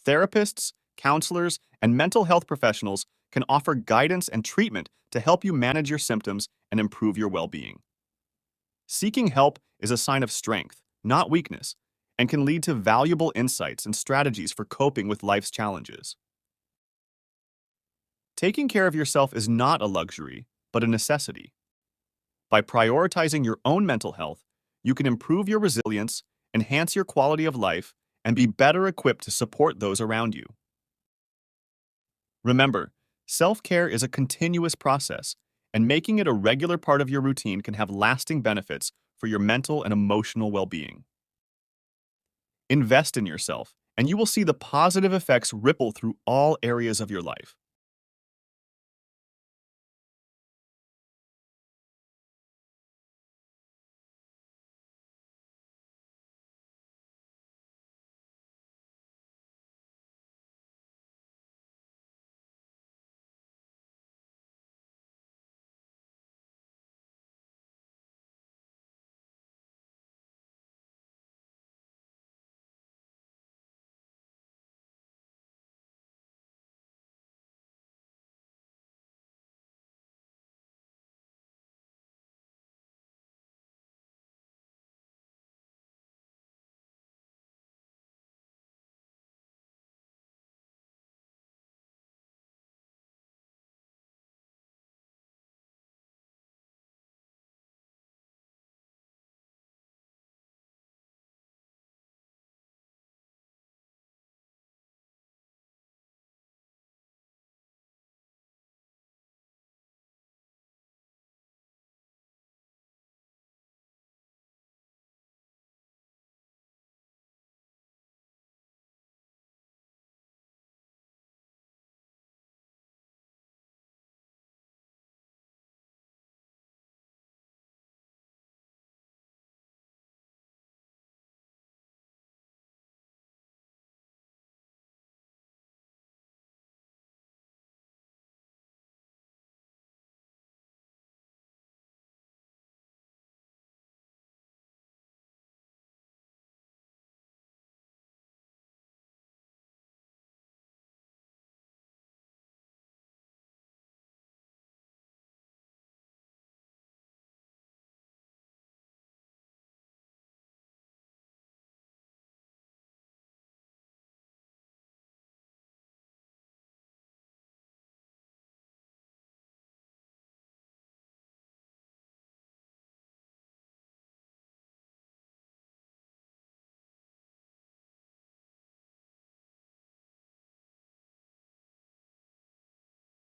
[SPEAKER 2] Therapists, counselors, and mental health professionals can offer guidance and treatment to help you manage your symptoms and improve your well-being. Seeking help is a sign of strength, not weakness, and can lead to valuable insights and strategies for coping with life's challenges. Taking care of yourself is not a luxury, but a necessity. By prioritizing your own mental health, you can improve your resilience, enhance your quality of life, and be better equipped to support those around you. Remember, self-care is a continuous process, and making it a regular part of your routine can have lasting benefits for your mental and emotional well-being. Invest in yourself, and you will see the positive effects ripple through all areas of your life.